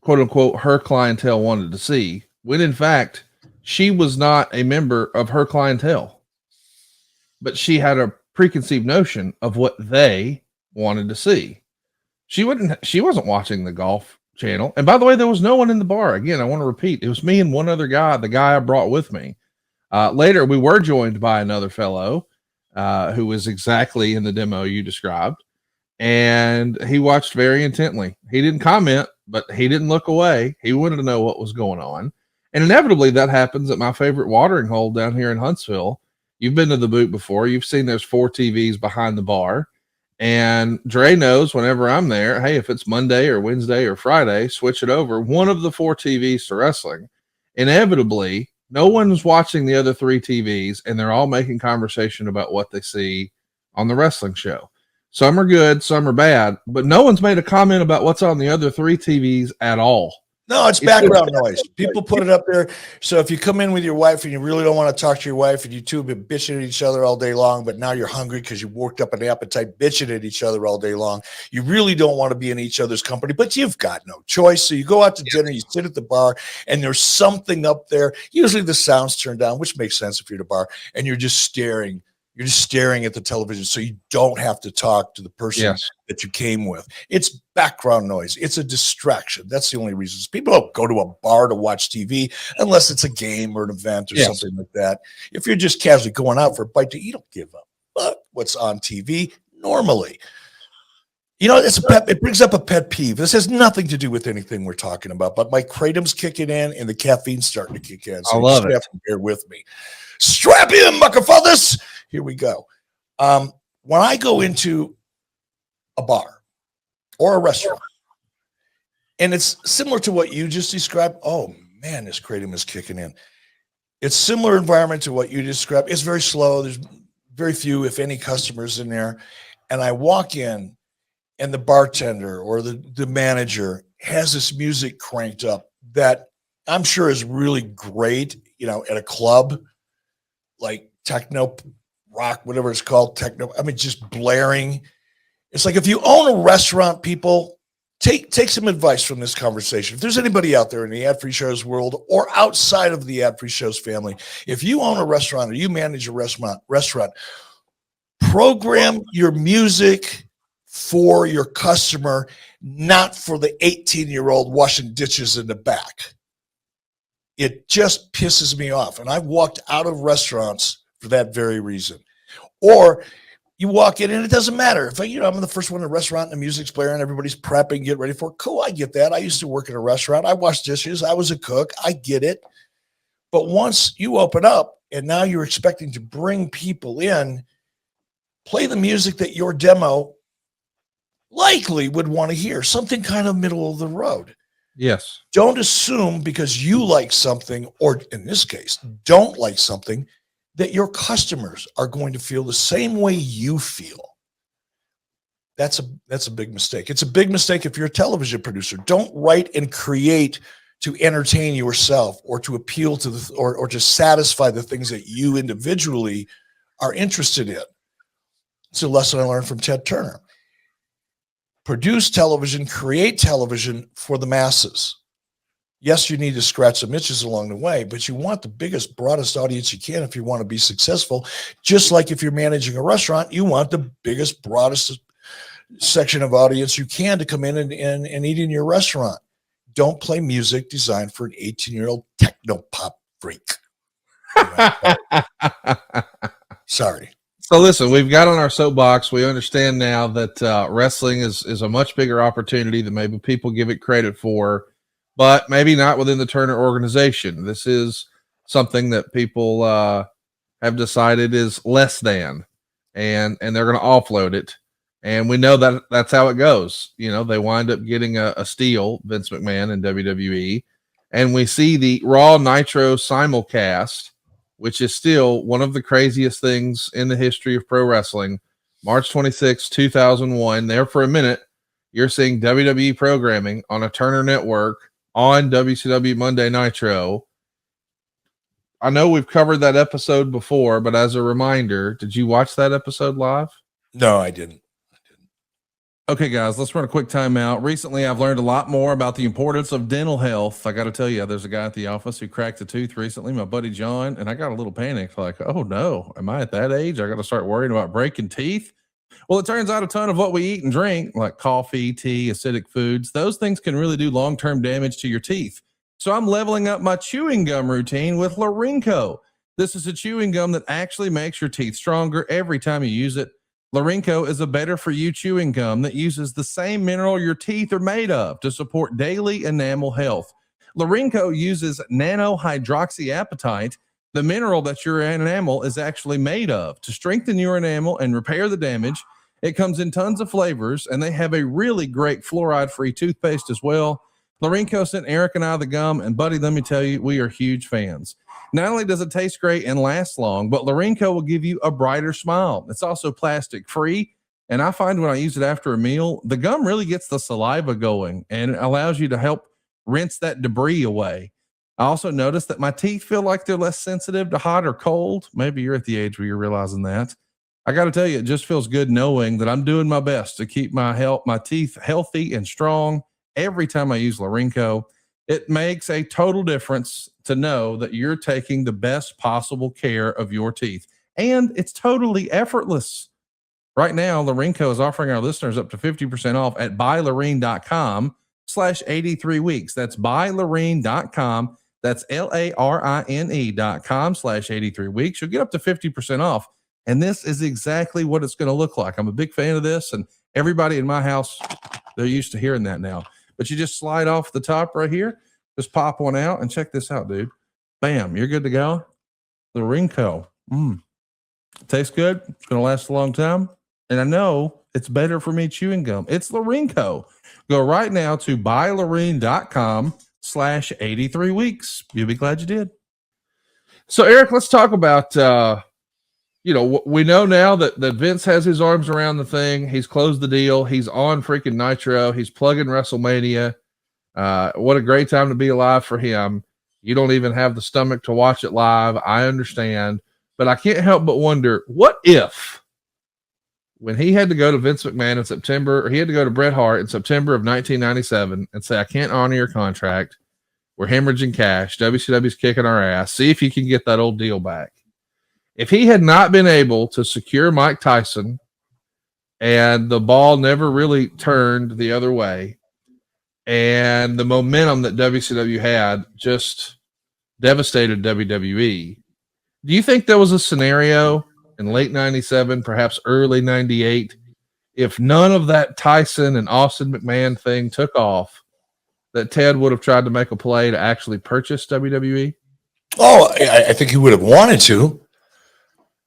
quote unquote, her clientele wanted to see, when in fact she was not a member of her clientele, but she had a preconceived notion of what they wanted to see. She wasn't watching the golf channel. And by the way, there was no one in the bar. Again, I want to repeat, it was me and one other guy, the guy I brought with me. Later, we were joined by another fellow who was exactly in the demo you described. And he watched very intently. He didn't comment, but he didn't look away. He wanted to know what was going on. And inevitably that happens at my favorite watering hole down here in Huntsville. You've been to the Boot before. You've seen there's 4 TVs behind the bar. And Dre knows whenever I'm there, hey, if it's Monday or Wednesday or Friday, switch it over. One of the 4 TVs to wrestling. Inevitably, no one's watching the other 3 TVs, and they're all making conversation about what they see on the wrestling show. Some are good, some are bad, but no one's made a comment about what's on the other 3 TVs at all. No, it's background noise. People put it up there. So if you come in with your wife and you really don't want to talk to your wife and you two have been bitching at each other all day long, but now you're hungry because you worked up an appetite bitching at each other all day long. You really don't want to be in each other's company, but you've got no choice. So you go out to dinner, you sit at the bar, and there's something up there. Usually the sound's turned down, which makes sense if you're at a bar, and you're just staring. You're just staring at the television, so you don't have to talk to the person that you came with. It's background noise. It's a distraction. That's the only reason. People don't go to a bar to watch TV unless it's a game or an event or something like that. If you're just casually going out for a bite to eat, you don't give a fuck what's on TV normally. You know, it brings up a pet peeve. This has nothing to do with anything we're talking about, but my kratom's kicking in and the caffeine's starting to kick in. So I love it. Have to bear with me. Strap in, muckafathers. Here we go. When I go into a bar or a restaurant, and it's similar to what you just described. Oh man, this kratom is kicking in. It's similar environment to what you described. It's very slow. There's very few, if any, customers in there. And I walk in, and the bartender or the manager has this music cranked up that I'm sure is really great, you know, at a club, like techno rock, whatever it's called, techno. I mean, just blaring. It's like if you own a restaurant, people, take some advice from this conversation. If there's anybody out there in the ad-free shows world or outside of the ad-free shows family, if you own a restaurant or you manage a restaurant, program your music for your customer, not for the 18-year-old washing dishes in the back. It just pisses me off. And I've walked out of restaurants for that very reason. Or you walk in and it doesn't matter. If I'm the first one in a restaurant and the music's blaring, everybody's prepping, get ready for it. Cool, I get that. I used to work in a restaurant. I washed dishes. I was a cook. I get it. But once you open up and now you're expecting to bring people in, play the music that your demo likely would want to hear, something kind of middle of the road. Yes. Don't assume because you like something, or in this case, don't like something, that your customers are going to feel the same way you feel. That's a big mistake. It's a big mistake if you're a television producer. Don't write and create to entertain yourself or to appeal to or to satisfy the things that you individually are interested in. It's a lesson I learned from Ted Turner. Produce television, create television for the masses. Yes, you need to scratch some itches along the way, but you want the biggest, broadest audience you can if you want to be successful. Just like if you're managing a restaurant, you want the biggest, broadest section of audience you can to come in and eat in your restaurant. Don't play music designed for an 18-year-old techno pop freak. Sorry. So listen, we've got on our soapbox. We understand now that wrestling is a much bigger opportunity than maybe people give it credit for, but maybe not within the Turner organization. This is something that people have decided is less than, and they're going to offload it. And we know that that's how it goes. You know, they wind up getting a steal, Vince McMahon in WWE, and we see the Raw Nitro simulcast, which is still one of the craziest things in the history of pro wrestling. March 26, 2001. There for a minute, you're seeing WWE programming on a Turner network on WCW Monday Nitro. I know we've covered that episode before, but as a reminder, did you watch that episode live? No, I didn't. Okay, guys, let's run a quick timeout. Recently, I've learned a lot more about the importance of dental health. I got to tell you, there's a guy at the office who cracked a tooth recently, my buddy John, and I got a little panicked, like, oh no, am I at that age? I got to start worrying about breaking teeth. Well, it turns out a ton of what we eat and drink, like coffee, tea, acidic foods, those things can really do long-term damage to your teeth. So I'm leveling up my chewing gum routine with Larinco. This is a chewing gum that actually makes your teeth stronger every time you use it. Larinco is a better for you chewing gum that uses the same mineral your teeth are made of to support daily enamel health. Larinco uses nanohydroxyapatite, the mineral that your enamel is actually made of, to strengthen your enamel and repair the damage. It comes in tons of flavors, and they have a really great fluoride-free toothpaste as well. Larinco sent Eric and I the gum, and buddy, let me tell you, we are huge fans. Not only does it taste great and last long, but Larinco will give you a brighter smile. It's also plastic free. And I find when I use it after a meal, the gum really gets the saliva going and it allows you to help rinse that debris away. I also noticed that my teeth feel like they're less sensitive to hot or cold. Maybe you're at the age where you're realizing that. I got to tell you, it just feels good knowing that I'm doing my best to keep my teeth healthy and strong every time I use Larinco. It makes a total difference to know that you're taking the best possible care of your teeth, and it's totally effortless. Right now, Larinco is offering our listeners up to 50% off at buylarine.com/83 weeks. That's buylarine.com. That's LARINE.com/83 weeks. You'll get up to 50% off. And this is exactly what it's going to look like. I'm a big fan of this, and everybody in my house, they're used to hearing that now. But you just slide off the top right here, just pop one out, and check this out, dude. Bam, you're good to go. Larinco. Tastes good. It's going to last a long time. And I know it's better for me chewing gum. It's Larinco. Go right now to buylarine.com/83 weeks. You'll be glad you did. So, Eric, let's talk about, we know now that Vince has his arms around the thing. He's closed the deal. He's on freaking Nitro. He's plugging WrestleMania. What a great time to be alive for him. You don't even have the stomach to watch it live. I understand. But I can't help but wonder, what if when he had to go to Vince McMahon in September, or he had to go to Bret Hart in September of 1997 and say, I can't honor your contract. We're hemorrhaging cash. WCW's kicking our ass. See if you can get that old deal back. If he had not been able to secure Mike Tyson and the ball never really turned the other way, and the momentum that WCW had just devastated WWE, do you think there was a scenario in late 97, perhaps early 98, if none of that Tyson and Austin McMahon thing took off, that Ted would have tried to make a play to actually purchase WWE? Oh, I think he would have wanted to.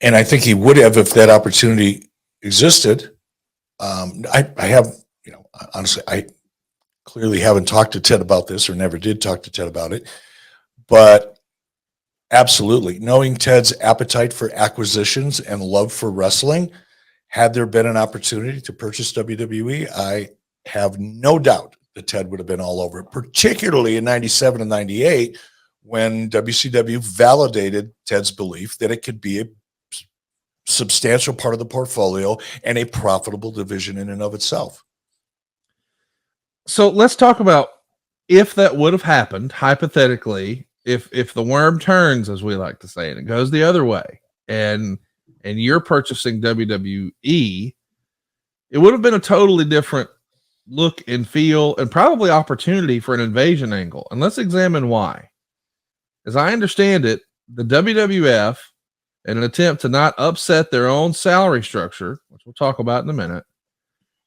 And I think he would have if that opportunity existed. I have, honestly, I clearly haven't talked to Ted about this, or never did talk to Ted about it. But absolutely, knowing Ted's appetite for acquisitions and love for wrestling, had there been an opportunity to purchase WWE, I have no doubt that Ted would have been all over it, particularly in 97 and 98, when WCW validated Ted's belief that it could be a substantial part of the portfolio and a profitable division in and of itself. So let's talk about if that would have happened, hypothetically, if the worm turns, as we like to say, and it goes the other way, and you're purchasing WWE, it would have been a totally different look and feel, and probably opportunity for an invasion angle. And let's examine why. As I understand it, the WWF, in an attempt to not upset their own salary structure, which we'll talk about in a minute,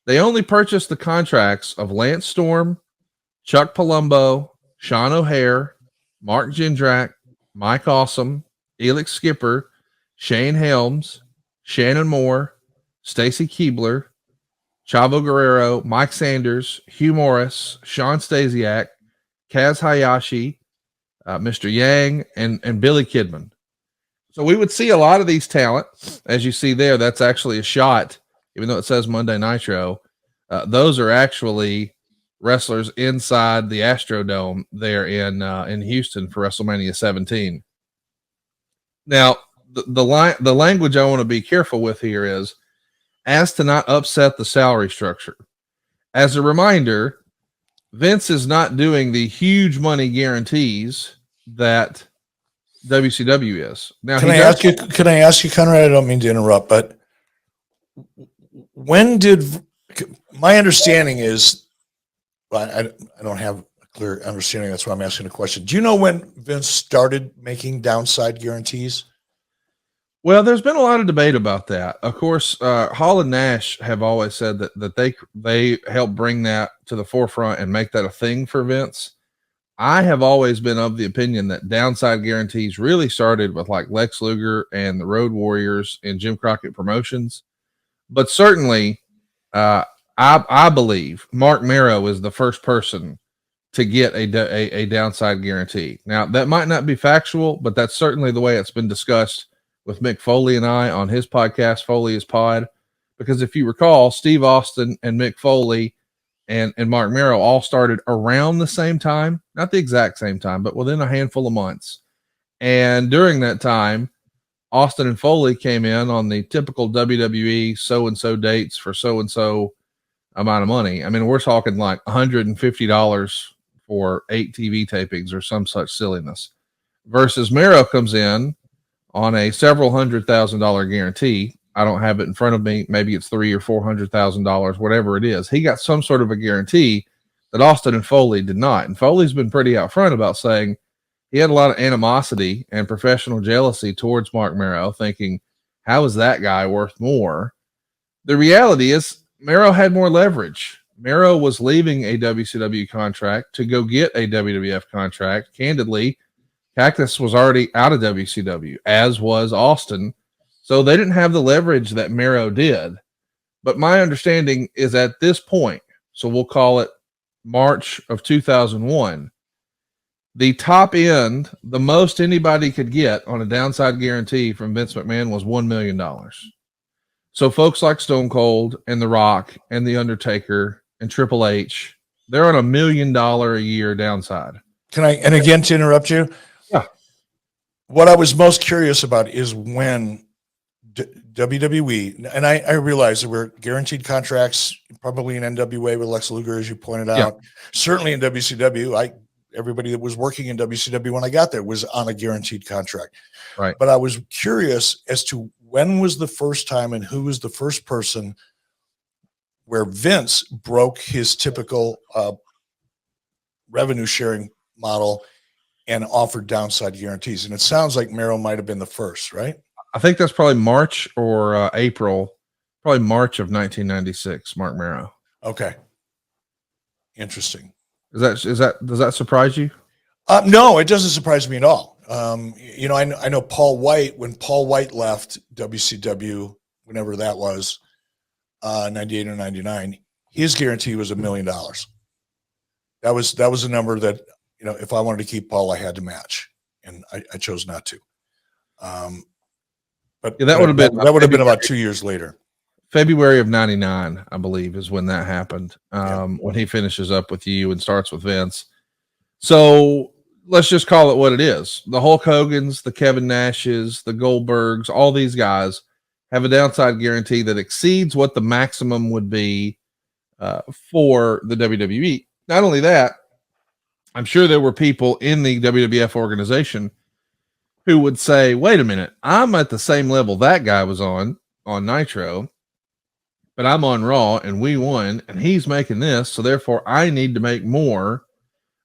they only purchased the contracts of Lance Storm, Chuck Palumbo, Sean O'Hare, Mark Jindrak, Mike Awesome, Elix Skipper, Shane Helms, Shannon Moore, Stacy Keebler, Chavo Guerrero, Mike Sanders, Hugh Morris, Sean Stasiak, Kaz Hayashi, Mr. Yang, and Billy Kidman. So we would see a lot of these talent, as you see there. That's actually a shot, even though it says Monday Nitro. Those are actually wrestlers inside the Astrodome there in Houston for WrestleMania 17. Now, the language I want to be careful with here is as to not upset the salary structure. As a reminder, Vince is not doing the huge money guarantees that WCW is. Now, Can I ask you, Conrad? I don't mean to interrupt, but when did my understanding is, I don't have a clear understanding. That's why I'm asking the question. Do you know when Vince started making downside guarantees? Well, there's been a lot of debate about that. Of course, Hall and Nash have always said that they helped bring that to the forefront and make that a thing for Vince. I have always been of the opinion that downside guarantees really started with like Lex Luger and the Road Warriors and Jim Crockett Promotions. But certainly, I believe Mark Merrow is the first person to get a downside guarantee. Now, that might not be factual, but that's certainly the way it's been discussed with Mick Foley and I on his podcast, Foley is Pod. Because if you recall, Steve Austin and Mick Foley and Mark Mero all started around the same time, not the exact same time, but within a handful of months. And during that time, Austin and Foley came in on the typical WWE so-and-so dates for so-and-so amount of money. I mean, we're talking like $150 for 8 TV tapings or some such silliness, versus Mero comes in on a several $100,000 guarantee. I don't have it in front of me. Maybe it's $300,000 or $400,000, whatever it is. He got some sort of a guarantee that Austin and Foley did not. And Foley's been pretty upfront about saying he had a lot of animosity and professional jealousy towards Mark Mero, thinking, how is that guy worth more? The reality is Mero had more leverage. Mero was leaving a WCW contract to go get a WWF contract. Candidly, Cactus was already out of WCW, as was Austin. So they didn't have the leverage that Mero did. But my understanding is at this point, so we'll call it March of 2001, the top end, the most anybody could get on a downside guarantee from Vince McMahon was $1 million. So folks like Stone Cold and The Rock and The Undertaker and Triple H, they're on $1 million a year downside. Can I, and again, to interrupt you? Yeah. What I was most curious about is when WWE, and I realize there were guaranteed contracts, probably in NWA with Lex Luger, as you pointed out, certainly in WCW. Everybody that was working in WCW when I got there was on a guaranteed contract. Right. But I was curious as to when was the first time and who was the first person where Vince broke his typical revenue sharing model and offered downside guarantees. And it sounds like Mero might have been the first, right? I think that's probably March or April, probably March of 1996, Mark Mero. Okay. Interesting. Does that surprise you? No, it doesn't surprise me at all. I know Paul White, when Paul White left WCW, whenever that was, 98 or 99, his guarantee was $1 million. That was a number that, if I wanted to keep Paul, I had to match, and I chose not to. But that would have been about 2 years later. February of 99, I believe, is when that happened. When he finishes up with you and starts with Vince. So let's just call it what it is. The Hulk Hogan's, the Kevin Nash's, the Goldbergs, all these guys have a downside guarantee that exceeds what the maximum would be for the WWE. Not only that, I'm sure there were people in the WWF organization who would say, wait a minute, I'm at the same level that guy was on Nitro, but I'm on Raw and we won and he's making this. So therefore I need to make more.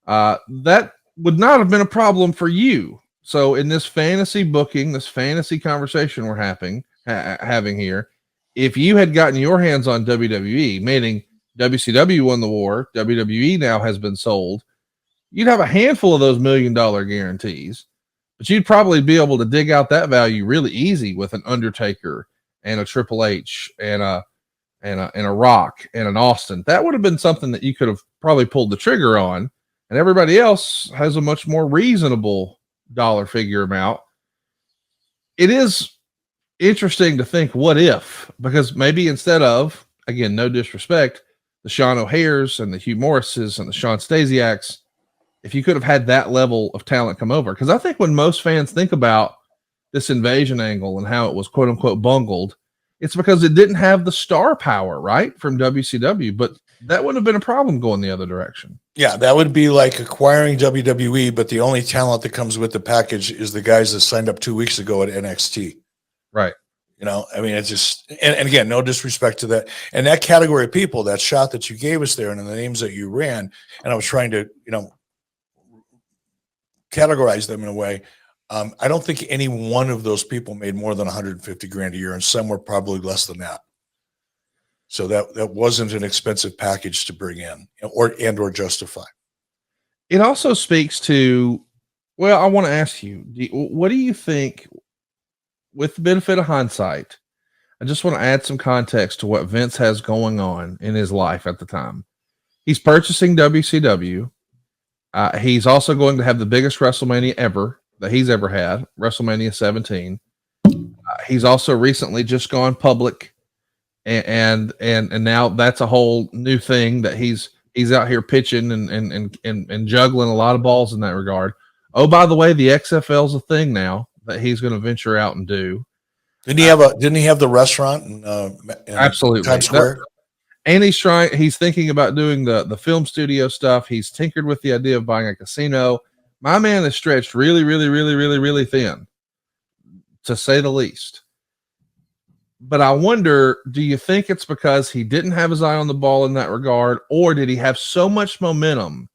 That would not have been a problem for you. So in this fantasy booking, this fantasy conversation we're having here, if you had gotten your hands on WWE, meaning WCW won the war, WWE now has been sold, you'd have a handful of those $1 million guarantees, but you'd probably be able to dig out that value really easy with an Undertaker and a Triple H and a Rock and an Austin. That would have been something that you could have probably pulled the trigger on, and everybody else has a much more reasonable dollar figure amount. It is interesting to think, what if, because maybe instead of, again, no disrespect, the Sean O'Hares and the Hugh Morrises and the Sean Stasiaks, if you could have had that level of talent come over. Because I think when most fans think about this invasion angle and how it was quote unquote bungled, it's because it didn't have the star power, right, from WCW. But that wouldn't have been a problem going the other direction. Yeah, that would be like acquiring WWE, but the only talent that comes with the package is the guys that signed up 2 weeks ago at NXT. Right. I mean, it's just, and again, no disrespect to that. And that category of people, that shot that you gave us there and the names that you ran, and I was trying to, categorize them in a way. I don't think any one of those people made more than 150 grand a year, and some were probably less than that. So that wasn't an expensive package to bring in or justify. It also speaks to, well, I want to ask you, what do you think, with the benefit of hindsight? I just want to add some context to what Vince has going on in his life at the time. He's purchasing WCW. He's also going to have the biggest WrestleMania ever that he's ever had, WrestleMania 17. He's also recently just gone public and now that's a whole new thing that he's out here pitching and juggling a lot of balls in that regard. Oh, by the way, the XFL's a thing now that he's going to venture out and do. Didn't he have the restaurant in Absolutely. Times Square? And he's thinking about doing the film studio stuff. He's tinkered with the idea of buying a casino. My man is stretched really, really, really, really, really thin, to say the least. But I wonder, do you think it's because he didn't have his eye on the ball in that regard, or did he have so much momentum?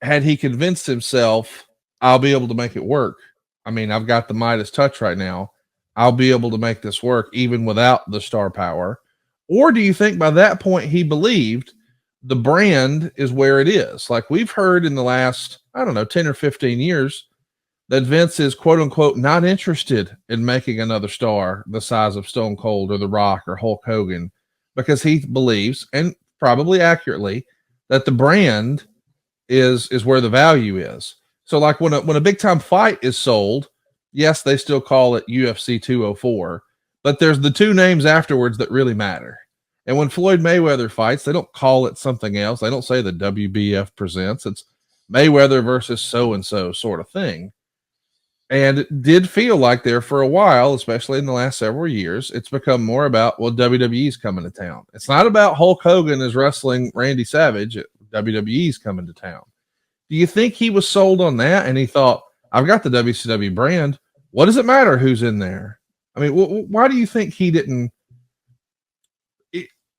Had he convinced himself, I'll be able to make it work? I mean, I've got the Midas touch right now. I'll be able to make this work even without the star power. Or do you think by that point he believed the brand is where it is? Like we've heard in the last, 10 or 15 years, that Vince is quote unquote not interested in making another star the size of Stone Cold or The Rock or Hulk Hogan, because he believes, and probably accurately, that the brand is where the value is. So like when a big time fight is sold, yes, they still call it UFC 204, but there's the two names afterwards that really matter. And when Floyd Mayweather fights, they don't call it something else. They don't say the WBF presents. It's Mayweather versus so-and-so sort of thing. And it did feel like there for a while, especially in the last several years, it's become more about, well, WWE's coming to town. It's not about Hulk Hogan is wrestling Randy Savage. WWE's coming to town. Do you think he was sold on that? And he thought, I've got the WCW brand. What does it matter who's in there? I mean, why do you think he didn't?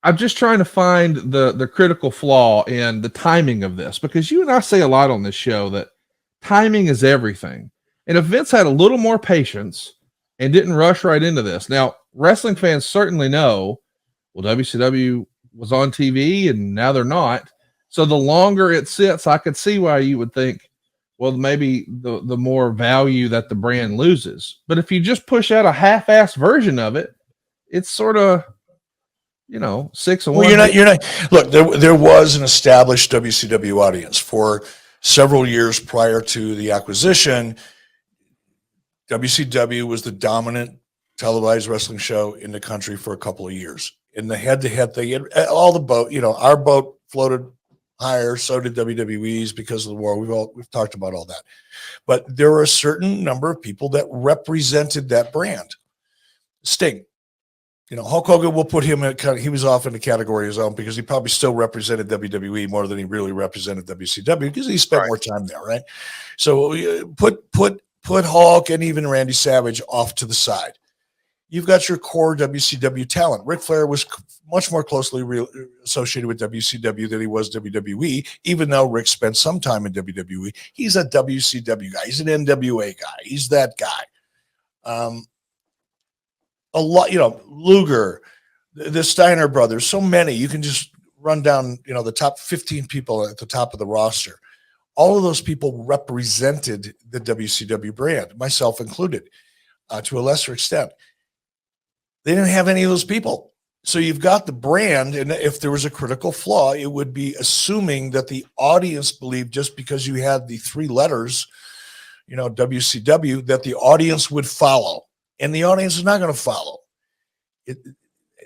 I'm just trying to find the critical flaw in the timing of this, because you and I say a lot on this show that timing is everything. And if Vince had a little more patience and didn't rush right into this, now wrestling fans certainly know, well, WCW was on TV and now they're not. So the longer it sits, I could see why you would think, well, maybe the more value that the brand loses. But if you just push out a half-assed version of it, it's sort of, 6 and 1. Well, you're not. Look, there was an established WCW audience for several years prior to the acquisition. WCW was the dominant televised wrestling show in the country for a couple of years. In the head-to-head thing, all the boat, our boat floated higher. So did WWE's because of the war. We've talked about all that, but there were a certain number of people that represented that brand. Sting, Hulk Hogan, we'll put him in he was off in the category of his own because he probably still represented WWE more than he really represented WCW because he spent more time there, right? So put Hulk and even Randy Savage off to the side. You've got your core WCW talent. Ric Flair was much more closely associated with WCW than he was WWE, even though Rick spent some time in WWE. He's a WCW guy. He's an NWA guy. He's that guy. A lot, Luger, the Steiner brothers, so many. You can just run down, the top 15 people at the top of the roster. All of those people represented the WCW brand, myself included, to a lesser extent. They didn't have any of those people. So you've got the brand, and if there was a critical flaw, it would be assuming that the audience believed just because you had the three letters, WCW, that the audience would follow. And the audience is not going to follow.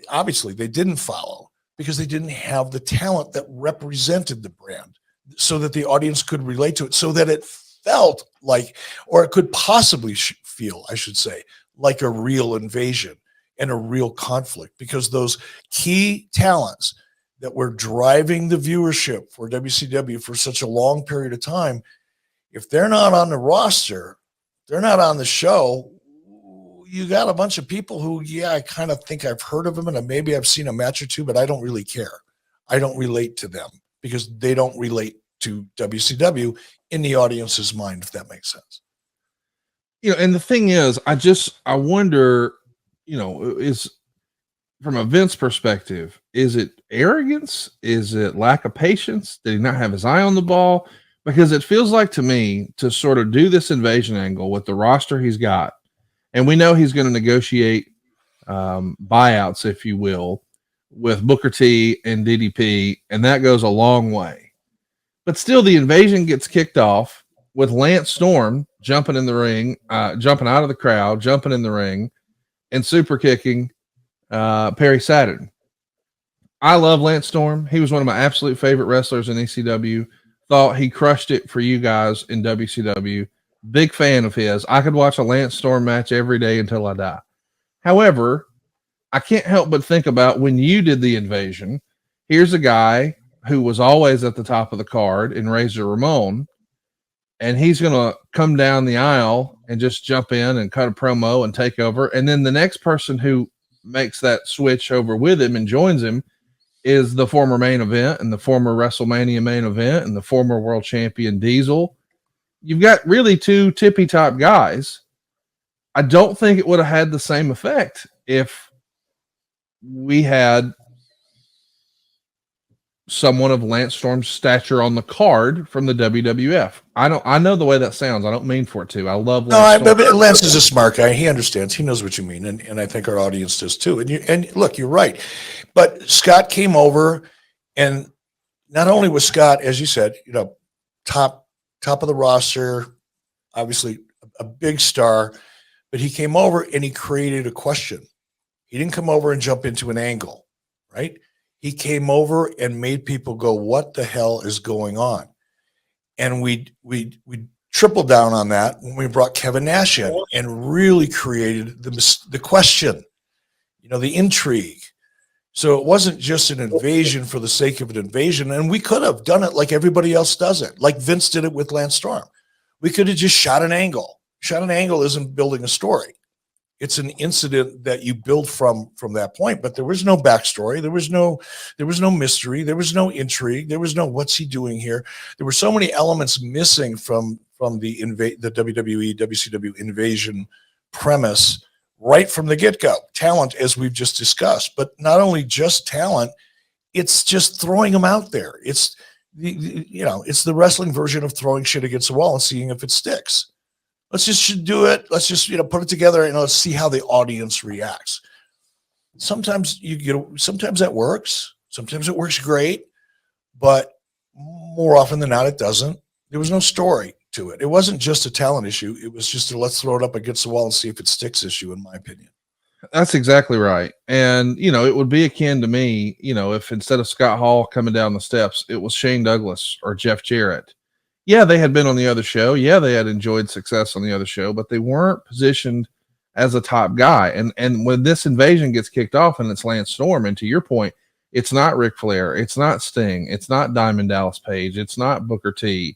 Obviously, they didn't follow because they didn't have the talent that represented the brand so that the audience could relate to it, so that it felt like, or it could possibly feel, I should say, like a real invasion and a real conflict, because those key talents that were driving the viewership for WCW for such a long period of time, if they're not on the roster, they're not on the show, you got a bunch of people who, I kind of think I've heard of them and maybe I've seen a match or two, but I don't really care. I don't relate to them because they don't relate to WCW in the audience's mind, if that makes sense. And the thing is, I wonder, is from a Vince perspective, is it arrogance? Is it lack of patience? Did he not have his eye on the ball? Because it feels like to me to sort of do this invasion angle with the roster he's got, and we know he's going to negotiate buyouts, if you will, with Booker T and DDP, and that goes a long way. But still, the invasion gets kicked off with Lance Storm jumping in the ring, jumping out of the crowd, jumping in the ring, and super kicking Perry Saturn. I love Lance Storm. He was one of my absolute favorite wrestlers in ECW. Thought he crushed it for you guys in WCW. Big fan of his. I could watch a Lance Storm match every day until I die. However, I can't help but think about when you did the invasion. Here's a guy who was always at the top of the card in Razor Ramon, and he's going to come down the aisle and just jump in and cut a promo and take over. And then the next person who makes that switch over with him and joins him is the former main event and the former WrestleMania main event and the former world champion Diesel. You've got really two tippy top guys. I don't think it would have had the same effect if we had someone of Lance Storm's stature on the card from the WWF. I know the way that sounds. I don't mean for it to. I love Lance. No, but Lance is a smart guy. He understands. He knows what you mean, and I think our audience does too. And look, you're right. But Scott came over, and not only was Scott, as you said, top of the roster, obviously a big star, but he came over and he created a question. He didn't come over and jump into an angle, right? He came over and made people go, what the hell is going on? And we tripled down on that when we brought Kevin Nash in and really created the question, the intrigue. So it wasn't just an invasion for the sake of an invasion. And we could have done it like everybody else does it, like Vince did it with Lance Storm. We could have just shot an angle. Shot an angle isn't building a story. It's an incident that you build from that point, but there was no backstory. There was no mystery. There was no intrigue. There was no, what's he doing here? There were so many elements missing from the WWE, WCW invasion premise right from the get-go. Talent, as we've just discussed, but not only just talent, it's just throwing them out there. It's it's the wrestling version of throwing shit against the wall and seeing if it sticks. Let's just do it. Let's just put it together and let's see how the audience reacts. Sometimes sometimes that works. Sometimes it works great, but more often than not, it doesn't. There was no story to it. It wasn't just a talent issue. It was just a let's throw it up against the wall and see if it sticks issue, in my opinion. That's exactly right. And, it would be akin to me, if instead of Scott Hall coming down the steps, it was Shane Douglas or Jeff Jarrett. Yeah, they had been on the other show. Yeah, they had enjoyed success on the other show, but they weren't positioned as a top guy. And when this invasion gets kicked off and it's Lance Storm, and to your point, it's not Ric Flair, it's not Sting, it's not Diamond Dallas Page, it's not Booker T.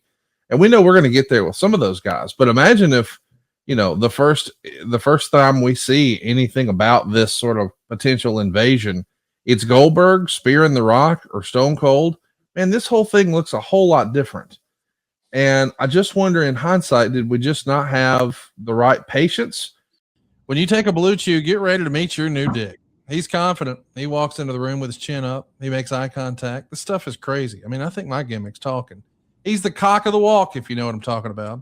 And we know we're going to get there with some of those guys. But imagine if, the first time we see anything about this sort of potential invasion, it's Goldberg spearing The Rock or Stone Cold. Man, this whole thing looks a whole lot different. And I just wonder, in hindsight, did we just not have the right patience? When you take a Blue Chew, get ready to meet your new dick. He's confident. He walks into the room with his chin up. He makes eye contact. This stuff is crazy. I mean, I think my gimmick's talking. He's the cock of the walk, if you know what I'm talking about.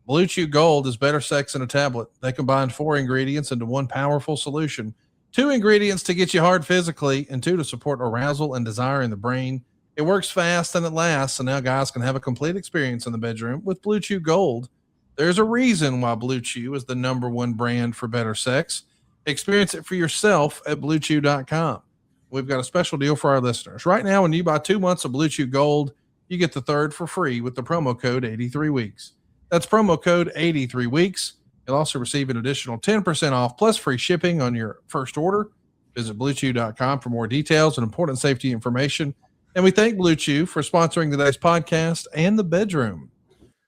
Blue Chew Gold is better sex in a tablet. They combine 4 ingredients into one powerful solution. 2 ingredients to get you hard physically and 2 to support arousal and desire in the brain. It works fast and it lasts, so now guys can have a complete experience in the bedroom with Blue Chew Gold. There's a reason why Blue Chew is the #1 brand for better sex. Experience it for yourself at BlueChew.com. We've got a special deal for our listeners. Right now, when you buy 2 months of Blue Chew Gold, you get the 3rd for free with the promo code 83weeks. That's promo code 83weeks. You'll also receive an additional 10% off plus free shipping on your first order. Visit BlueChew.com for more details and important safety information. And we thank Blue Chew for sponsoring today's podcast and the bedroom.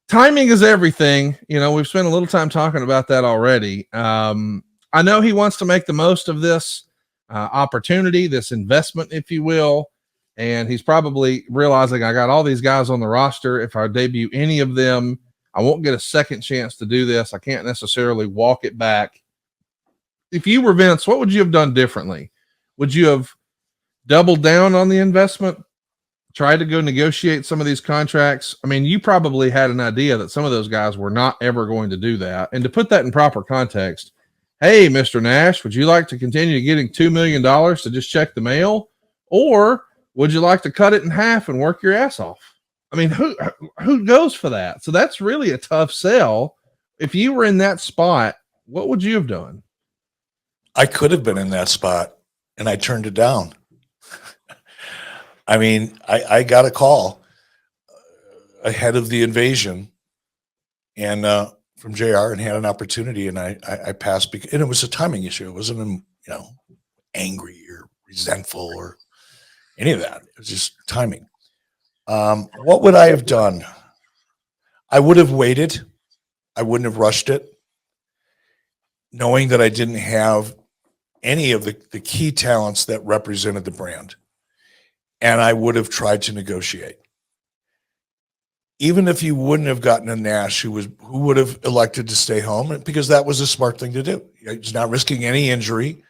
Timing is everything. We've spent a little time talking about that already. I know he wants to make the most of this opportunity, this investment, if you will. And he's probably realizing I got all these guys on the roster. If I debut any of them, I won't get a second chance to do this. I can't necessarily walk it back. If you were Vince, what would you have done differently? Would you have doubled down on the investment? Tried to go negotiate some of these contracts? I mean, you probably had an idea that some of those guys were not ever going to do that. And to put that in proper context, hey, Mr. Nash, would you like to continue getting $2 million to just check the mail? Or would you like to cut it in half and work your ass off? I mean, who goes for that? So that's really a tough sell. If you were in that spot, what would you have done? I could have been in that spot. and I turned it down. I mean, I got a call ahead of the invasion and from JR, and had an opportunity, and I passed, and it was a timing issue. It wasn't, angry or resentful or any of that. It was just timing. What would I have done? I would have waited. I wouldn't have rushed it, knowing that I didn't have any of the key talents that represented the brand. And I would have tried to negotiate. Even if you wouldn't have gotten a Nash who would have elected to stay home, because that was a smart thing to do. He's not risking any injury.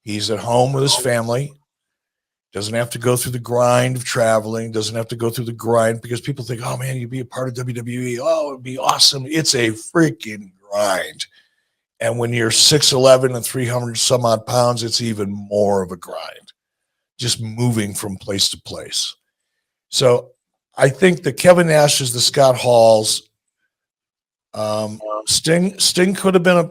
He's at home with his family. Doesn't have to go through the grind of traveling. Doesn't have to go through the grind, because people think, oh man, you'd be a part of WWE. Oh, it'd be awesome. It's a freaking grind. And when you're 6'11" and 300 some odd pounds, it's even more of a grind, just moving from place to place. So I think the Kevin Nash's, the Scott Halls, Sting could have been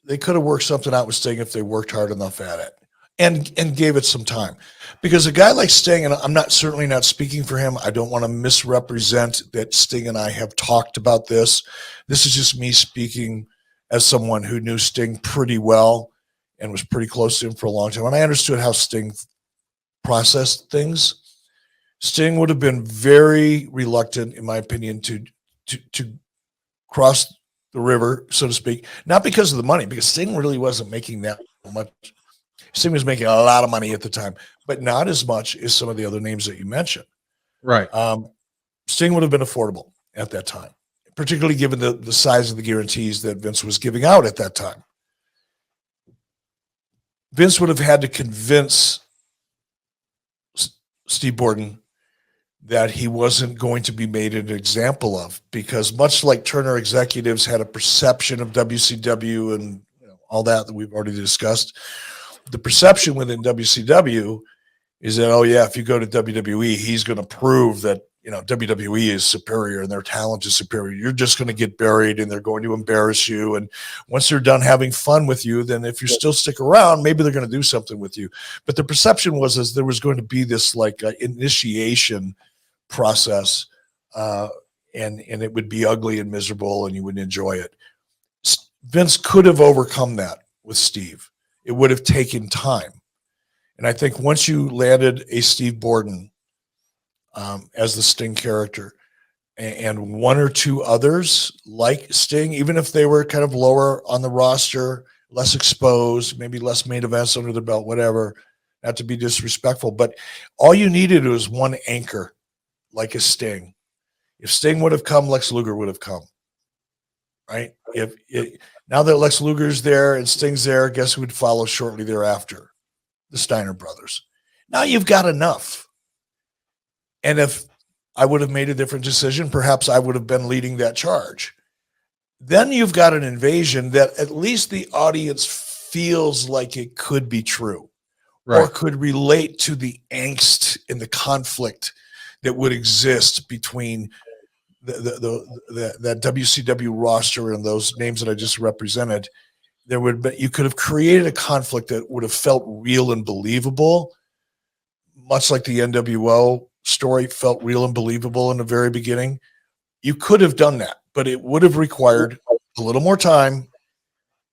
they could have worked something out with Sting if they worked hard enough at it and gave it some time. Because a guy like Sting, and I'm certainly not speaking for him, I don't want to misrepresent that Sting and I have talked about this. This is just me speaking as someone who knew Sting pretty well and was pretty close to him for a long time. And I understood how Sting processed things. Sting would have been very reluctant, in my opinion, to cross the river, so to speak, not because of the money, because Sting really wasn't making that much. Sting was making a lot of money at the time, but not as much as some of the other names that you mentioned. Right. Sting would have been affordable at that time, particularly given the size of the guarantees that Vince was giving out at that time. Vince would have had to convince Steve Borden that he wasn't going to be made an example of, because much like Turner executives had a perception of WCW and all that we've already discussed, the perception within WCW is that, oh yeah, if you go to WWE, he's going to prove that WWE is superior and their talent is superior. You're just going to get buried and they're going to embarrass you. And once they're done having fun with you, then if you still stick around, maybe they're going to do something with you. But the perception was there was going to be this initiation process, and it would be ugly and miserable and you wouldn't enjoy it. Vince could have overcome that with Steve. It would have taken time. And I think once you landed a Steve Borden as the Sting character, and one or two others like Sting, even if they were kind of lower on the roster, less exposed, maybe less main events under the belt, whatever, not to be disrespectful, but all you needed was one anchor like a Sting. If Sting would have come, Lex Luger would have come, right? Now that Lex Luger's there and Sting's there, guess who would follow shortly thereafter? The Steiner brothers. Now you've got enough. And if I would have made a different decision, perhaps I would have been leading that charge. Then you've got an invasion that at least the audience feels like it could be true, right, or could relate to the angst and the conflict that would exist between that WCW roster and those names that I just represented. You could have created a conflict that would have felt real and believable, much like the NWO story felt real and believable in the very beginning. You could have done that, but it would have required a little more time,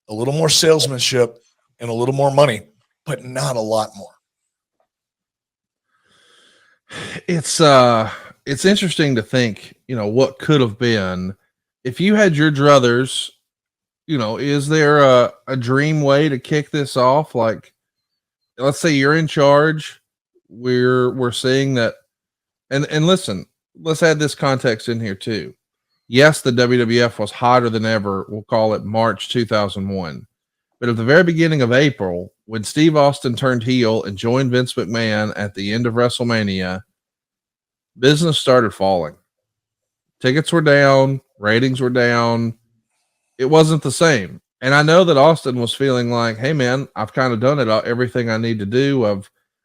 a little more salesmanship, and a little more money, but not a lot more. It's interesting to think, what could have been if you had your druthers. Is there a dream way to kick this off? Like, let's say you're in charge. We're seeing that. And listen, let's add this context in here too. Yes, the WWF was hotter than ever. We'll call it March 2001. But at the very beginning of April, when Steve Austin turned heel and joined Vince McMahon at the end of WrestleMania, business started falling. Tickets were down, ratings were down. It wasn't the same. And I know that Austin was feeling like, hey man, I've kind of done everything I need to do.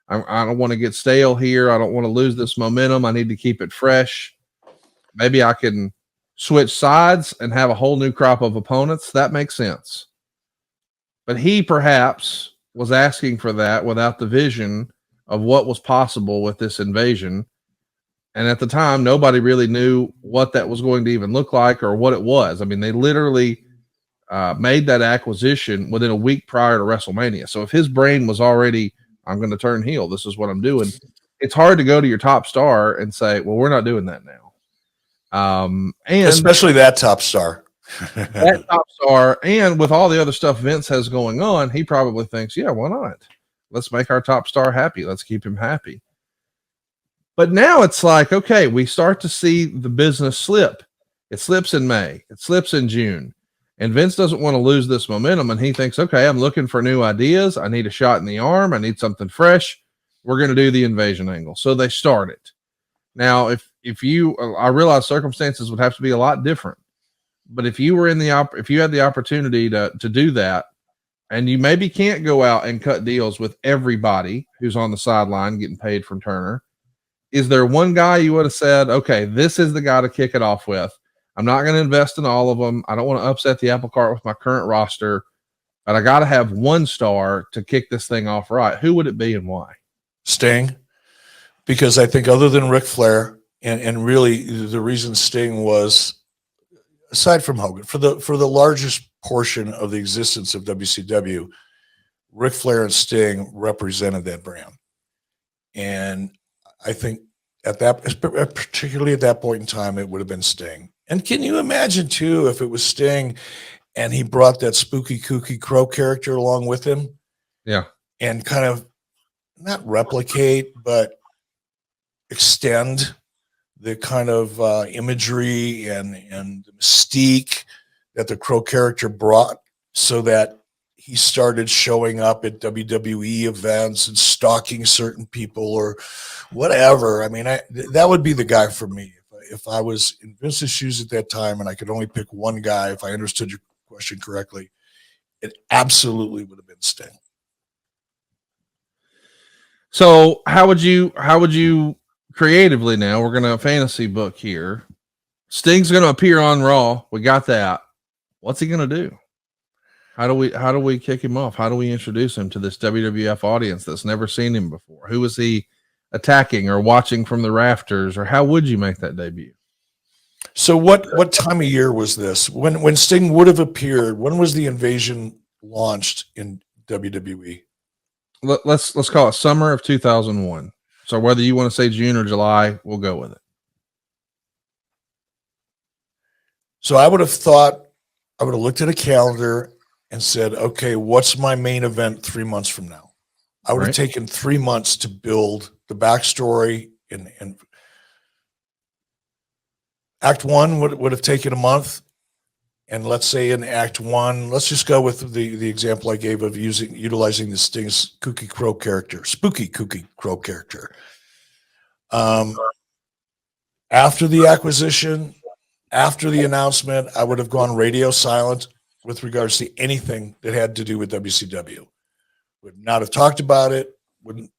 I don't want to get stale here. I don't want to lose this momentum. I need to keep it fresh. Maybe I can switch sides and have a whole new crop of opponents. That makes sense. But he perhaps was asking for that without the vision of what was possible with this invasion. And at the time, nobody really knew what that was going to even look like or what it was. I mean, they literally made that acquisition within a week prior to WrestleMania. So if his brain was already, I'm going to turn heel, this is what I'm doing, it's hard to go to your top star and say, well, we're not doing that now. And especially that top star. That top star, and with all the other stuff Vince has going on, he probably thinks, yeah, why not? Let's make our top star happy. Let's keep him happy. But now it's like, okay, we start to see the business slip. It slips in May. It slips in June. And Vince doesn't want to lose this momentum. And he thinks, okay, I'm looking for new ideas. I need a shot in the arm. I need something fresh. We're going to do the invasion angle. So they start it. Now, I realize circumstances would have to be a lot different. But if you were if you had the opportunity to do that, and you maybe can't go out and cut deals with everybody who's on the sideline getting paid from Turner, is there one guy you would have said, okay, this is the guy to kick it off with? I'm not going to invest in all of them. I don't want to upset the apple cart with my current roster, but I got to have one star to kick this thing off right. Who would it be and why? Sting, because I think other than Ric Flair, and really the reason Sting was, aside from Hogan, for the largest portion of the existence of WCW, Ric Flair and Sting represented that brand. And I think particularly at that point in time, it would have been Sting. And can you imagine too, if it was Sting and he brought that spooky, kooky Crow character along with him? Yeah. And kind of not replicate, but extend the kind of imagery and mystique that the Crow character brought, so that he started showing up at WWE events and stalking certain people or whatever. I mean, that would be the guy for me. If I was in Vince's shoes at that time and I could only pick one guy, if I understood your question correctly, it absolutely would have been Sting. So how would you creatively, now we're going to fantasy book here. Sting's going to appear on Raw. We got that. What's he going to do? How do we kick him off? How do we introduce him to this WWF audience that's never seen him before? Who is he attacking or watching from the rafters, or how would you make that debut? So what time of year was this? When Sting would have appeared, when was the invasion launched in WWE? Let's call it summer of 2001. So whether you want to say June or July, we'll go with it. So I would have looked at a calendar and said, okay, what's my main event 3 months from now? I would have taken 3 months to build the backstory, and Act 1 would have taken a month. And let's say in Act 1, let's just go with the example I gave of utilizing the Sting's spooky Crow character. After the acquisition, after the announcement, I would have gone radio silent with regards to anything that had to do with WCW. Would not have talked about it, wouldn't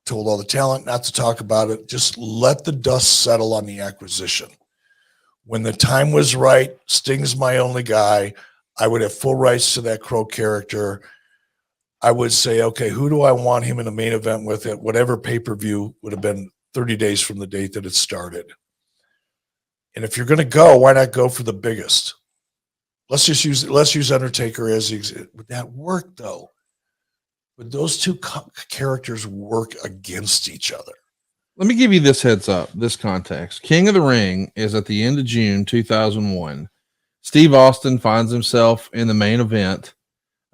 told all the talent not to talk about it, just let the dust settle on the acquisition. When the time was right, Sting's my only guy. I would have full rights to that Crow character. I would say, okay, who do I want him in the main event with at whatever pay-per-view would have been 30 days from the date that it started. And if you're going to go, why not go for the biggest? Let's use Undertaker as the example. Would that work though? Would those two characters work against each other? Let me give you this heads up, this context. King of the Ring is at the end of June 2001. Steve Austin finds himself in the main event.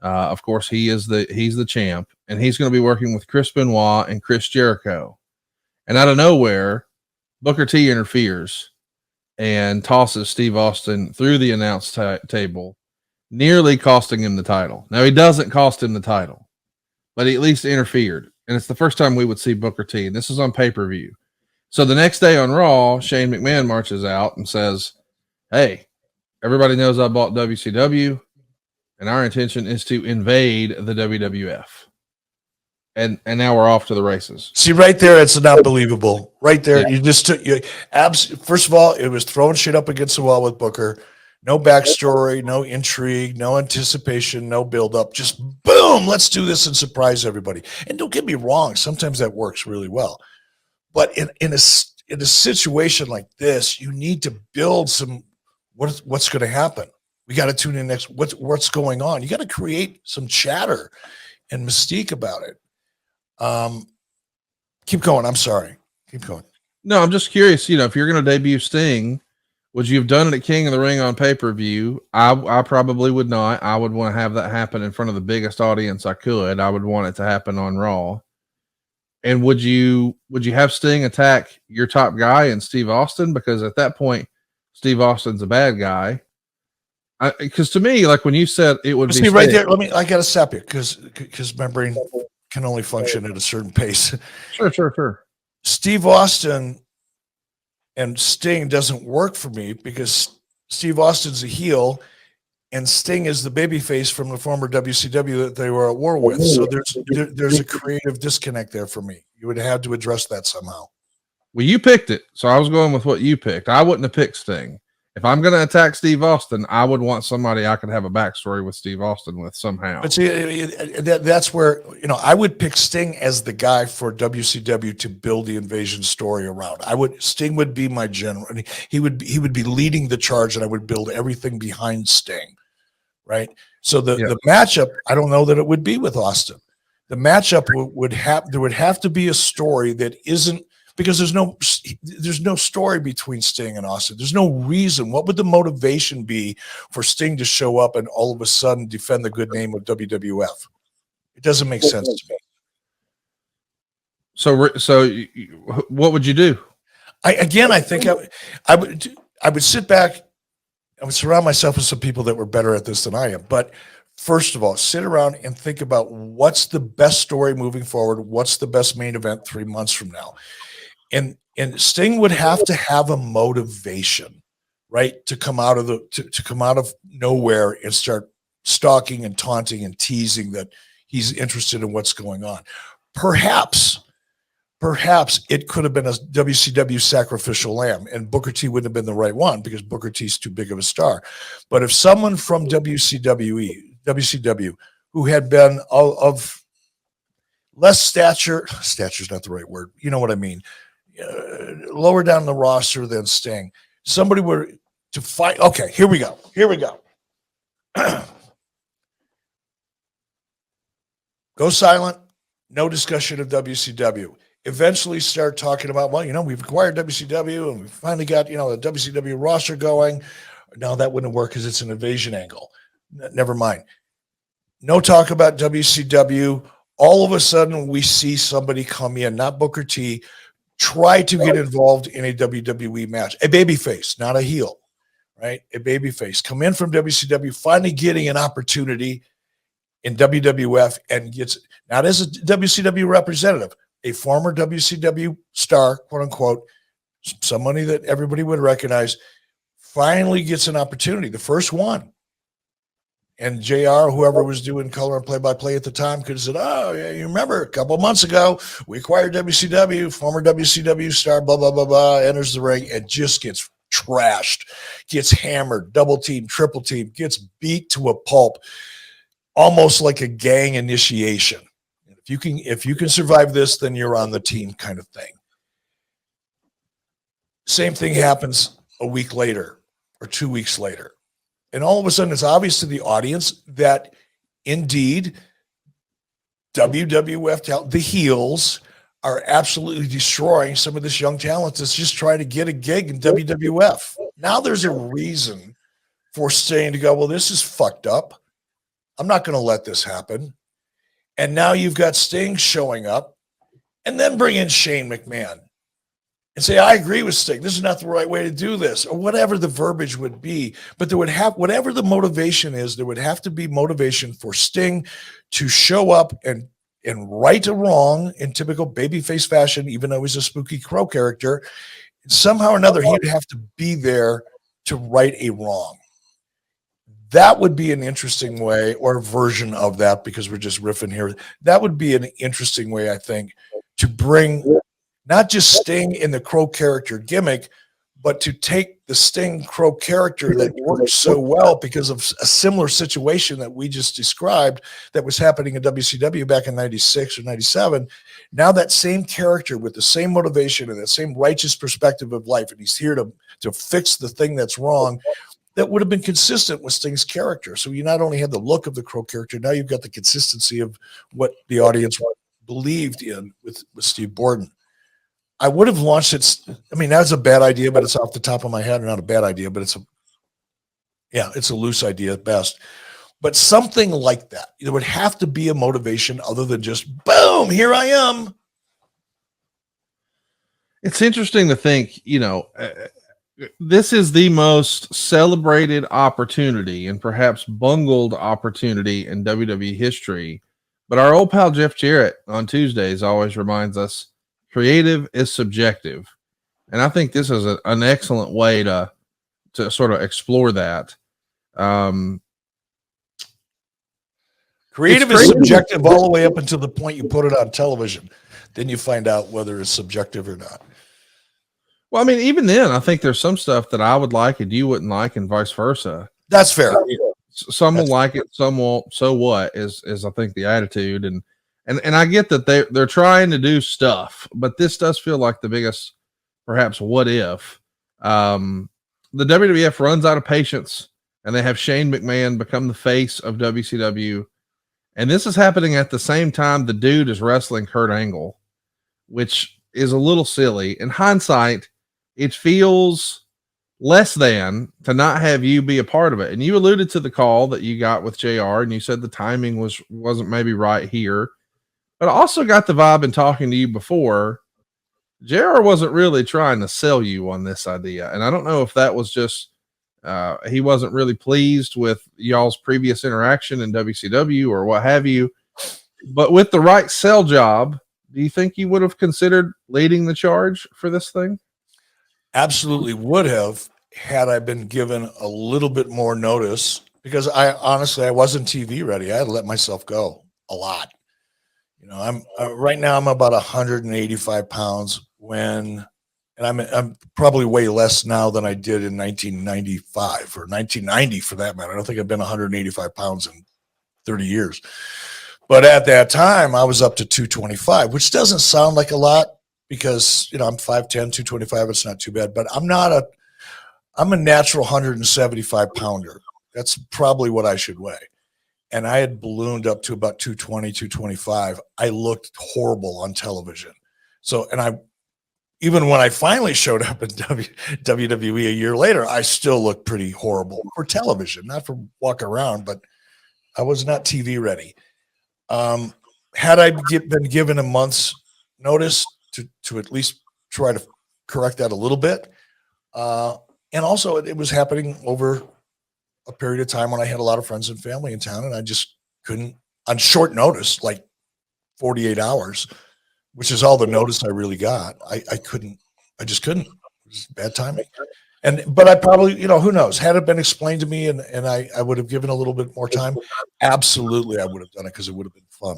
Of course, he's the champ, and he's going to be working with Chris Benoit and Chris Jericho. And out of nowhere, Booker T interferes and tosses Steve Austin through the announce table, nearly costing him the title. Now, he doesn't cost him the title, but he at least interfered. And it's the first time we would see Booker T. And this is on pay-per-view. So the next day on Raw, Shane McMahon marches out and says, hey, everybody knows I bought WCW, and our intention is to invade the WWF. And now we're off to the races. See, right there, it's unbelievable. Right there, yeah. You just took first of all, it was throwing shit up against the wall with Booker. No backstory, no intrigue, no anticipation, no build-up. Just boom, let's do this and surprise everybody. And don't get me wrong, sometimes that works really well. But in a situation like this, you need to build some what's going to happen. We got to tune in next. What's going on? You got to create some chatter and mystique about it. Keep going. I'm sorry. Keep going. No, I'm just curious. If you're going to debut Sting, would you have done it at King of the Ring on pay-per-view? I probably would not. I would want to have that happen in front of the biggest audience I could. I would want it to happen on Raw. And would you have Sting attack your top guy and Steve Austin? Because at that point, Steve Austin's a bad guy. Because to me, like when you said it would be Sting, right there. I got to stop you because my brain can only function at a certain pace. Sure. Steve Austin and Sting doesn't work for me because Steve Austin's a heel and Sting is the babyface from the former WCW that they were at war with. So there's a creative disconnect there for me. You would have to address that somehow. Well, you picked it, so I was going with what you picked. I wouldn't have picked Sting. If I'm going to attack Steve Austin, I would want somebody I could have a backstory with Steve Austin with somehow. But see, that's where, I would pick Sting as the guy for WCW to build the invasion story around. Sting would be my general. He would be leading the charge, and I would build everything behind Sting, right? So the matchup, I don't know that it would be with Austin. The matchup there would have to be a story that isn't, because there's no story between Sting and Austin. There's no reason. What would the motivation be for Sting to show up and all of a sudden defend the good name of WWF? It doesn't make sense to me. So what would you do? I think I would sit back. I would surround myself with some people that were better at this than I am. But first of all, sit around and think about what's the best story moving forward. What's the best main event 3 months from now? And Sting would have to have a motivation, right, to come out of nowhere and start stalking and taunting and teasing that he's interested in what's going on. Perhaps it could have been a WCW sacrificial lamb, and Booker T wouldn't have been the right one because Booker T's too big of a star. But if someone from WCW who had been of less stature's not the right word. You know what I mean? Lower down the roster than Sting. Somebody were to fight. Okay, here we go. Go silent. No discussion of WCW. Eventually start talking about, we've acquired WCW and we finally got, the WCW roster going. No, that wouldn't work because it's an invasion angle. Never mind. No talk about WCW. All of a sudden we see somebody come in, not Booker T, try to get involved in a WWE match. A babyface, not a heel, right? A babyface. Come in from WCW, finally getting an opportunity in WWF and gets, not as a WCW representative, a former WCW star, quote unquote, somebody that everybody would recognize, finally gets an opportunity, the first one. And JR, whoever was doing color and play-by-play at the time, could have said, oh, yeah, you remember a couple of months ago, we acquired WCW, former WCW star, blah, blah, blah, blah, enters the ring and just gets trashed, gets hammered, double team, triple team, gets beat to a pulp, almost like a gang initiation. If you can survive this, then you're on the team kind of thing. Same thing happens a week later or 2 weeks later. And all of a sudden, it's obvious to the audience that indeed WWF, the heels, are absolutely destroying some of this young talent that's just trying to get a gig in WWF. Now there's a reason for Sting to go, well, this is fucked up. I'm not going to let this happen. And now you've got Sting showing up, and then bring in Shane McMahon and say, I agree with Sting. This is not the right way to do this, or whatever the verbiage would be. But there would have, whatever the motivation is, there would have to be motivation for Sting to show up and right a wrong in typical babyface fashion, even though he's a spooky crow character. Somehow or another, he would have to be there to right a wrong. That would be an interesting way, or a version of that, because we're just riffing here. That would be an interesting way, I think, to bring not just Sting in the crow character gimmick, But to take the Sting Crow character that worked so well because of a similar situation that we just described that was happening in WCW back in 96 or 97, now that same character with the same motivation and the same righteous perspective of life, and he's here to fix the thing that's wrong, that would have been consistent with Sting's character. So you not only had the look of the Crow character, now you've got the consistency of what the audience believed in with Steve Borden. I would have launched it. I mean, that's a bad idea, but it's off the top of my head. Not a bad idea, but it's a loose idea at best. But something like that. There would have to be a motivation other than just, boom, here I am. It's interesting to think, this is the most celebrated opportunity and perhaps bungled opportunity in WWE history. But our old pal Jeff Jarrett on Tuesdays always reminds us, creative is subjective. And I think this is an excellent way to sort of explore that. Creative is subjective all the way up until the point you put it on television. Then you find out whether it's subjective or not. Well, I mean, even then, I think there's some stuff that I would like and you wouldn't like, and vice versa. That's fair. Some will like it, some won't. So what is I think the attitude, and I get that they're trying to do stuff, but this does feel like the biggest, perhaps, what if. The WWF runs out of patience, and they have Shane McMahon become the face of WCW, and this is happening at the same time the dude is wrestling Kurt Angle, which is a little silly. In hindsight, it feels less than to not have you be a part of it. And you alluded to the call that you got with JR, and you said the timing wasn't maybe right here. But I also got the vibe in talking to you before, JR wasn't really trying to sell you on this idea. And I don't know if that was just, he wasn't really pleased with y'all's previous interaction in WCW or what have you. But with the right sell job, do you think you would have considered leading the charge for this thing? Absolutely would have, had I been given a little bit more notice, because I wasn't TV ready. I had to let myself go a lot. I'm right now I'm about 185 pounds and I'm probably way less now than I did in 1995 or 1990 for that matter. I don't think I've been 185 pounds in 30 years. But at that time I was up to 225, which doesn't sound like a lot because, I'm 5'10", 225. It's not too bad, but I'm a natural 175 pounder. That's probably what I should weigh. And I had ballooned up to about 220, 225. I looked horrible on television. So, even when I finally showed up in WWE a year later, I still looked pretty horrible for television, not for walking around, but I was not TV ready. Had I been given a month's notice to at least try to correct that a little bit. And also it was happening over a period of time when I had a lot of friends and family in town, and I just couldn't, on short notice, like 48 hours, which is all the notice I really got. I just couldn't. It was bad timing. But I probably, who knows, had it been explained to me and I would have given a little bit more time. Absolutely. I would have done it because it would have been fun.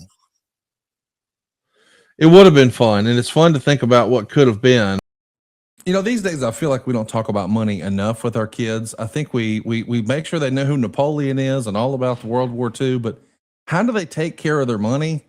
It would have been fun. And it's fun to think about what could have been. These days I feel like we don't talk about money enough with our kids. I think we make sure they know who Napoleon is and all about the World War II, but how do they take care of their money?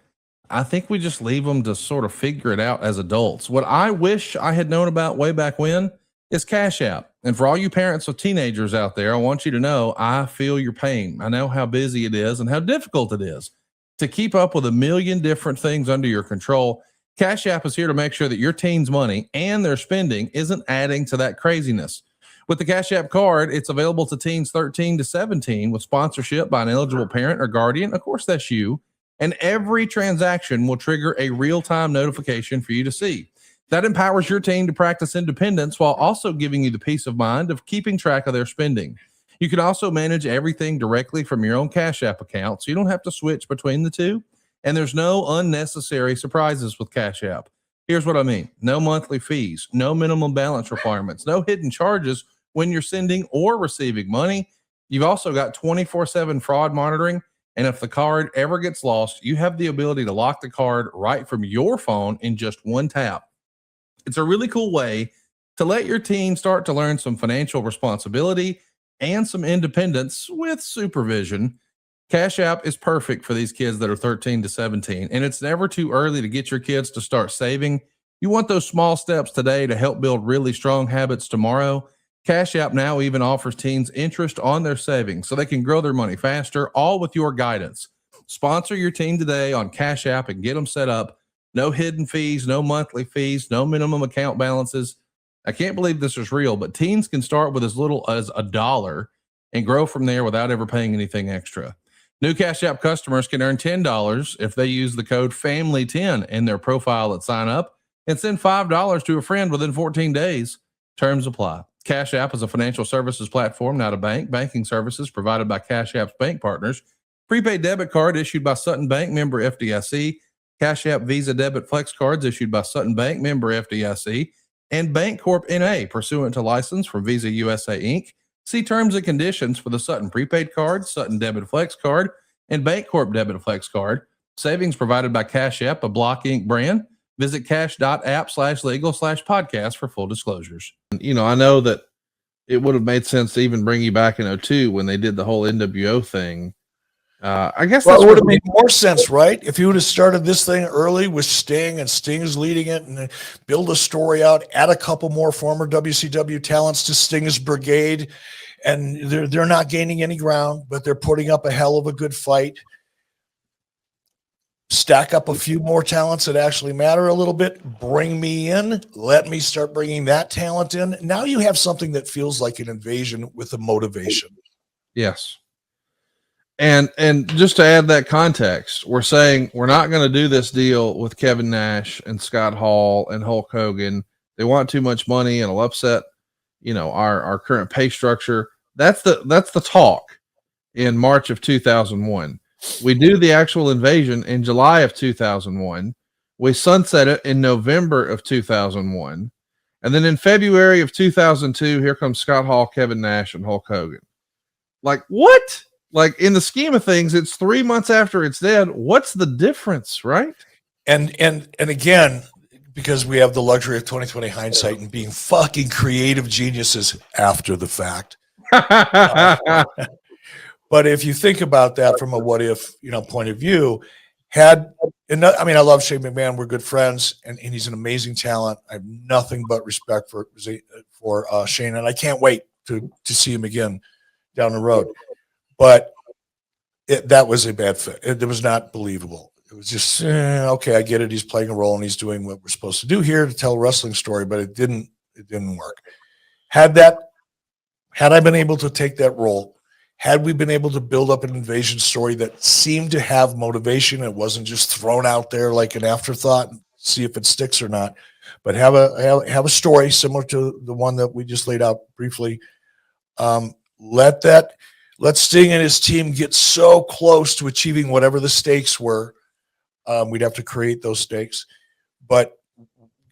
I think we just leave them to sort of figure it out as adults. What I wish I had known about way back when is Cash App. And for all you parents of teenagers out there, I want you to know I feel your pain. I know how busy it is and how difficult it is to keep up with a million different things under your control. Cash App is here to make sure that your teen's money and their spending isn't adding to that craziness. With the Cash App card, it's available to teens 13 to 17 with sponsorship by an eligible parent or guardian. Of course, that's you. And every transaction will trigger a real-time notification for you to see. That empowers your teen to practice independence while also giving you the peace of mind of keeping track of their spending. You can also manage everything directly from your own Cash App account, so you don't have to switch between the two. And there's no unnecessary surprises with Cash App. Here's what I mean. No monthly fees, no minimum balance requirements, no hidden charges when you're sending or receiving money. You've also got 24/7 fraud monitoring. And if the card ever gets lost, you have the ability to lock the card right from your phone in just one tap. It's a really cool way to let your teen start to learn some financial responsibility and some independence with supervision. Cash App is perfect for these kids that are 13 to 17, and it's never too early to get your kids to start saving. You want those small steps today to help build really strong habits tomorrow. Cash App now even offers teens interest on their savings so they can grow their money faster, all with your guidance. Sponsor your teen today on Cash App and get them set up. No hidden fees, no monthly fees, no minimum account balances. I can't believe this is real, but teens can start with as little as $1 and grow from there without ever paying anything extra. New Cash App customers can earn $10 if they use the code FAMILY10 in their profile at sign up and send $5 to a friend within 14 days. Terms apply. Cash App is a financial services platform, not a bank. Banking services provided by Cash App's bank partners. Prepaid debit card issued by Sutton Bank, member FDIC. Cash App Visa Debit Flex cards issued by Sutton Bank, member FDIC. And Bank Corp NA, pursuant to license from Visa USA Inc. See terms and conditions for the Sutton prepaid card, Sutton Debit Flex card, and Bank Corp Debit Flex card. Savings provided by Cash App, a Block Inc. brand. Visit cash.app/legal/podcast for full disclosures. You know, I know that it would have made sense to even bring you back in 02 when they did the whole NWO thing. I guess it would have made more sense, right? If you would have started this thing early with Sting and Sting's leading it and build a story out, add a couple more former WCW talents to Sting's brigade, and they're not gaining any ground, but they're putting up a hell of a good fight. Stack up a few more talents that actually matter a little bit. Bring me in. Let me start bringing that talent in. Now you have something that feels like an invasion with a motivation. Yes. And just to add that context, we're saying we're not going to do this deal with Kevin Nash and Scott Hall and Hulk Hogan. They want too much money and it'll upset, our current pay structure. That's the talk in March of 2001. We do the actual invasion in July of 2001. We sunset it in November of 2001. And then in February of 2002, here comes Scott Hall, Kevin Nash, and Hulk Hogan. Like, what? Like, in the scheme of things, it's 3 months after it's dead. What's the difference, right? And again, because we have the luxury of 2020 hindsight and being fucking creative geniuses after the fact. But if you think about that from a what if, point of view, I love Shane McMahon. We're good friends, and he's an amazing talent. I have nothing but respect for Shane, and I can't wait to see him again down the road. But that was a bad fit. It was not believable. It was just, okay, I get it. He's playing a role and he's doing what we're supposed to do here to tell a wrestling story, but it didn't work. Had I been able to take that role, had we been able to build up an invasion story that seemed to have motivation, it wasn't just thrown out there like an afterthought and see if it sticks or not, but have a story similar to the one that we just laid out briefly. Let Sting and his team get so close to achieving whatever the stakes were. We'd have to create those stakes, but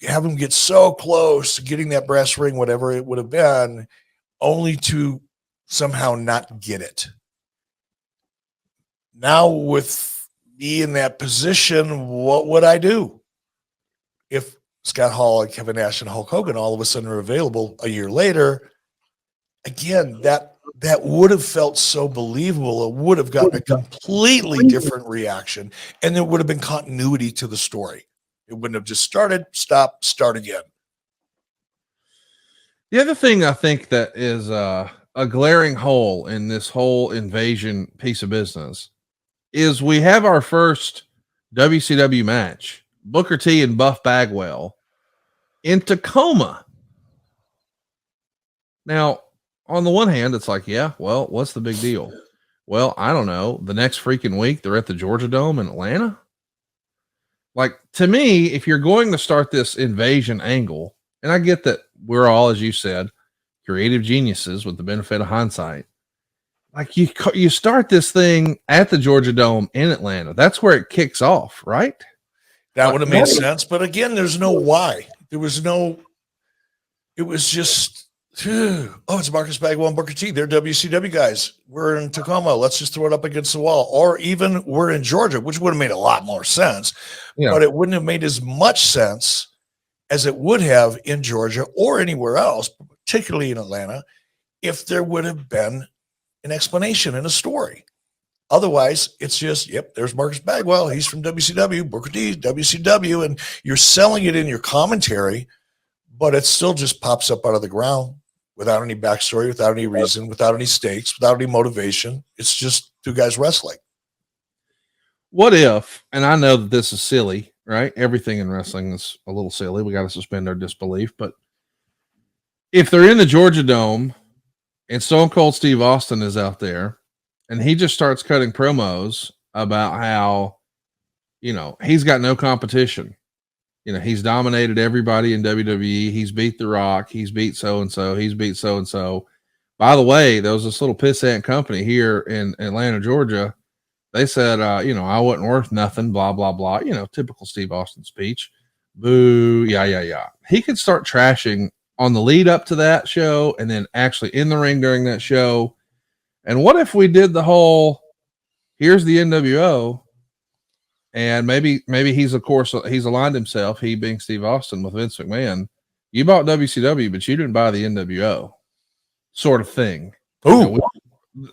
have them get so close to getting that brass ring, whatever it would have been, only to somehow not get it. Now, with me in that position, what would I do if Scott Hall and Kevin Nash and Hulk Hogan all of a sudden are available a year later? Again, that would have felt so believable. It would have gotten a completely different reaction, and there would have been continuity to the story. It wouldn't have just started, stop, start again. The other thing I think that is a glaring hole in this whole invasion piece of business is we have our first WCW match, Booker T and Buff Bagwell, in Tacoma. Now, on the one hand, it's like, yeah, well, what's the big deal? Well, I don't know. The next freaking week, they're at the Georgia Dome in Atlanta. Like, to me, if you're going to start this invasion angle, and I get that we're all, as you said, creative geniuses with the benefit of hindsight. Like, you start this thing at the Georgia Dome in Atlanta. That's where it kicks off, right? That would have made sense. But again, there's no why. It was just, it's Marcus Bagwell and Booker T. They're WCW guys. We're in Tacoma. Let's just throw it up against the wall. Or even we're in Georgia, which would have made a lot more sense. Yeah. But it wouldn't have made as much sense as it would have in Georgia or anywhere else, particularly in Atlanta, if there would have been an explanation and a story. Otherwise, it's just, yep, there's Marcus Bagwell. He's from WCW, Booker T, WCW, and you're selling it in your commentary, but it still just pops up out of the ground without any backstory, without any reason, without any stakes, without any motivation. It's just two guys wrestling. What if, and I know that this is silly, right? Everything in wrestling is a little silly. We got to suspend our disbelief. But if they're in the Georgia Dome and Stone Cold Steve Austin is out there and he just starts cutting promos about how, he's got no competition. He's dominated everybody in WWE. He's beat The Rock. He's beat so-and-so. He's beat so-and-so. By the way, there was this little pissant company here in Atlanta, Georgia. They said, I wasn't worth nothing, blah, blah, blah. Typical Steve Austin speech. Boo, yeah. He could start trashing on the lead up to that show and then actually in the ring during that show. And what if we did the whole, here's the NWO, and maybe he's, of course, he's aligned himself, he being Steve Austin, with Vince McMahon. You bought WCW, but you didn't buy the NWO sort of thing. Ooh.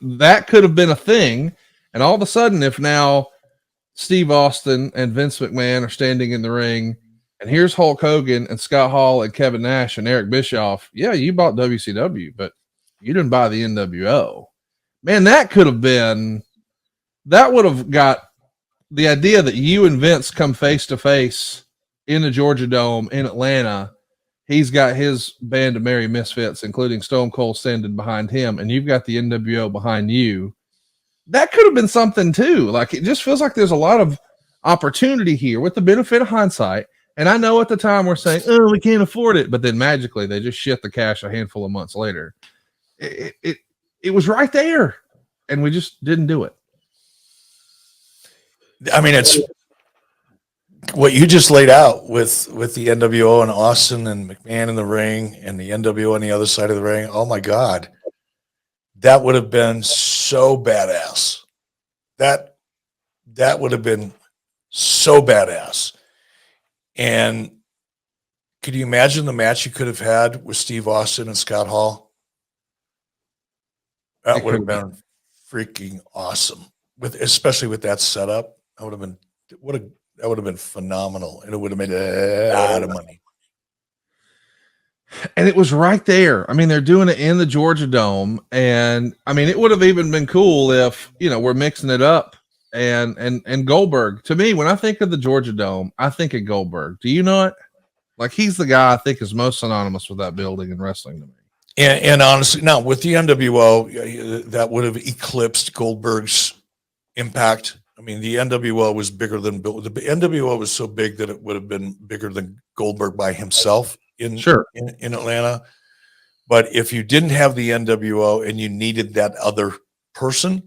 That could have been a thing. And all of a sudden, if now Steve Austin and Vince McMahon are standing in the ring, and here's Hulk Hogan and Scott Hall and Kevin Nash and Eric Bischoff, yeah, you bought WCW, but you didn't buy the NWO. Man, that would have got the idea that you and Vince come face to face in the Georgia Dome in Atlanta. He's got his band of merry misfits, including Stone Cold standing behind him, and you've got the NWO behind you. That could have been something too. Like, it just feels like there's a lot of opportunity here with the benefit of hindsight. And I know at the time we're saying, oh, we can't afford it. But then magically they just shit the cash a handful of months later. It was right there and we just didn't do it. I mean, it's what you just laid out with the NWO and Austin and McMahon in the ring and the NWO on the other side of the ring. Oh my God. That would have been so badass. That would have been so badass. And could you imagine the match you could have had with Steve Austin and Scott Hall? That would have been freaking awesome. Especially with that setup. That would have been phenomenal, and it would have made a lot of money. And it was right there. I mean, they're doing it in the Georgia Dome, and I mean, it would have even been cool if we're mixing it up. And Goldberg, to me, when I think of the Georgia Dome, I think of Goldberg. Do you not? Like, he's the guy I think is most synonymous with that building and wrestling to me. And honestly, now with the NWO, that would have eclipsed Goldberg's impact. I mean, the NWO was bigger than Bill. The NWO was so big that it would have been bigger than Goldberg by himself in Atlanta. But if you didn't have the NWO and you needed that other person,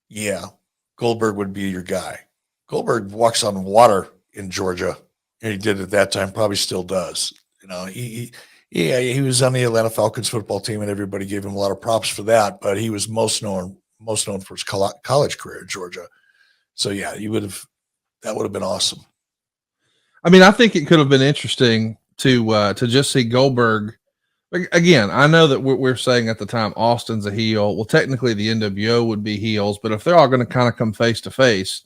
yeah, Goldberg would be your guy. Goldberg walks on water in Georgia, and he did at that time, probably still does. He was on the Atlanta Falcons football team, and everybody gave him a lot of props for that. But he was most known for his college career in Georgia. So yeah, that would have been awesome. I mean, I think it could have been interesting to just see Goldberg. Again, I know that we're saying at the time Austin's a heel. Well, technically the NWO would be heels, but if they're all going to kind of come face to face,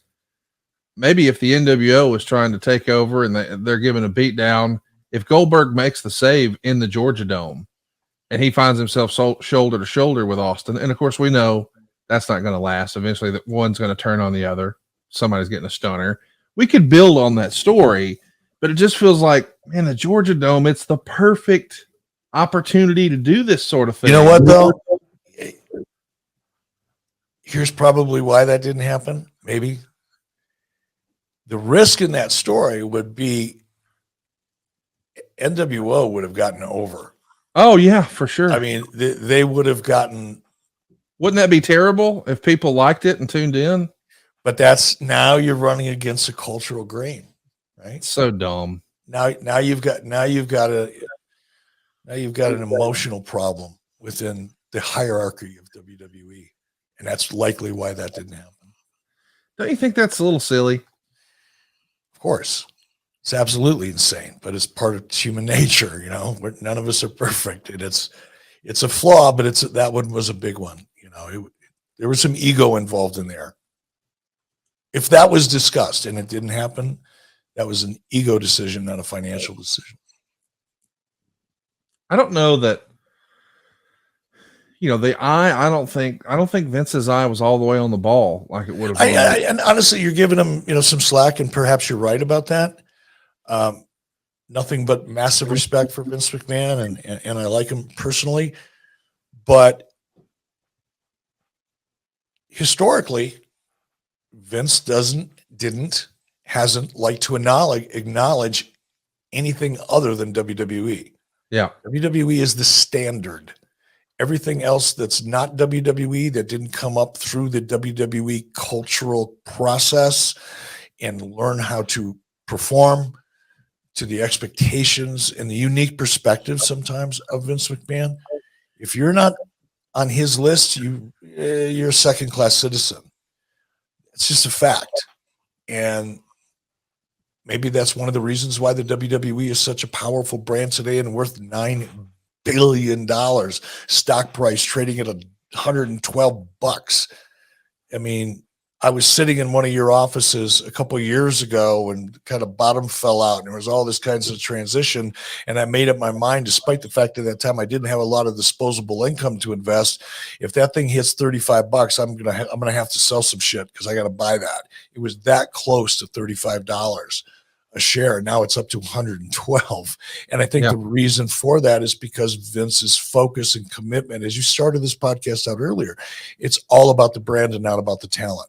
maybe if the NWO was trying to take over and they're giving a beat down, if Goldberg makes the save in the Georgia Dome and he finds himself shoulder to shoulder with Austin, and of course we know that's not going to last. Eventually that one's going to turn on the other. Somebody's getting a stunner. We could build on that story, but it just feels like, man, the Georgia Dome, it's the perfect opportunity to do this sort of thing. You know what, though? Here's probably why that didn't happen. Maybe the risk in that story would be NWO would have gotten over. Oh yeah, for sure. I mean, they would have gotten. Wouldn't that be terrible if people liked it and tuned in? But that's now you're running against a cultural grain, right? So dumb. Now you've got an emotional problem within the hierarchy of WWE, and that's likely why that didn't happen. Don't you think that's a little silly? Of course, It's absolutely insane, but it's part of human nature. You know, none of us are perfect, and it's a flaw, but that one was a big one. You know, there was some ego involved in there. If that was discussed and it didn't happen, that was an ego decision, not a financial decision. I don't know that, you know, the eye, I don't think Vince's eye was all the way on the ball like it would have been. And honestly, you're giving him, you know, some slack, and perhaps you're right about that. Nothing but massive respect for Vince McMahon, and I like him personally, but historically, Vince hasn't liked to acknowledge anything other than WWE. Yeah. WWE is the standard. Everything else that's not WWE, that didn't come up through the WWE cultural process and learn how to perform to the expectations and the unique perspective sometimes of Vince McMahon. If you're not on his list, you're a second-class citizen. It's just a fact. And maybe that's one of the reasons why the WWE is such a powerful brand today and worth $9 billion, stock price trading at $112. I mean, I was sitting in one of your offices a couple of years ago and kind of bottom fell out, and there was all this kinds of transition. And I made up my mind, despite the fact that at that time I didn't have a lot of disposable income to invest. If that thing hits $35, I'm gonna have to sell some shit because I got to buy that. It was that close to $35 a share. Now it's up to 112. And I think the reason for that is because Vince's focus and commitment, as you started this podcast out earlier, it's all about the brand and not about the talent.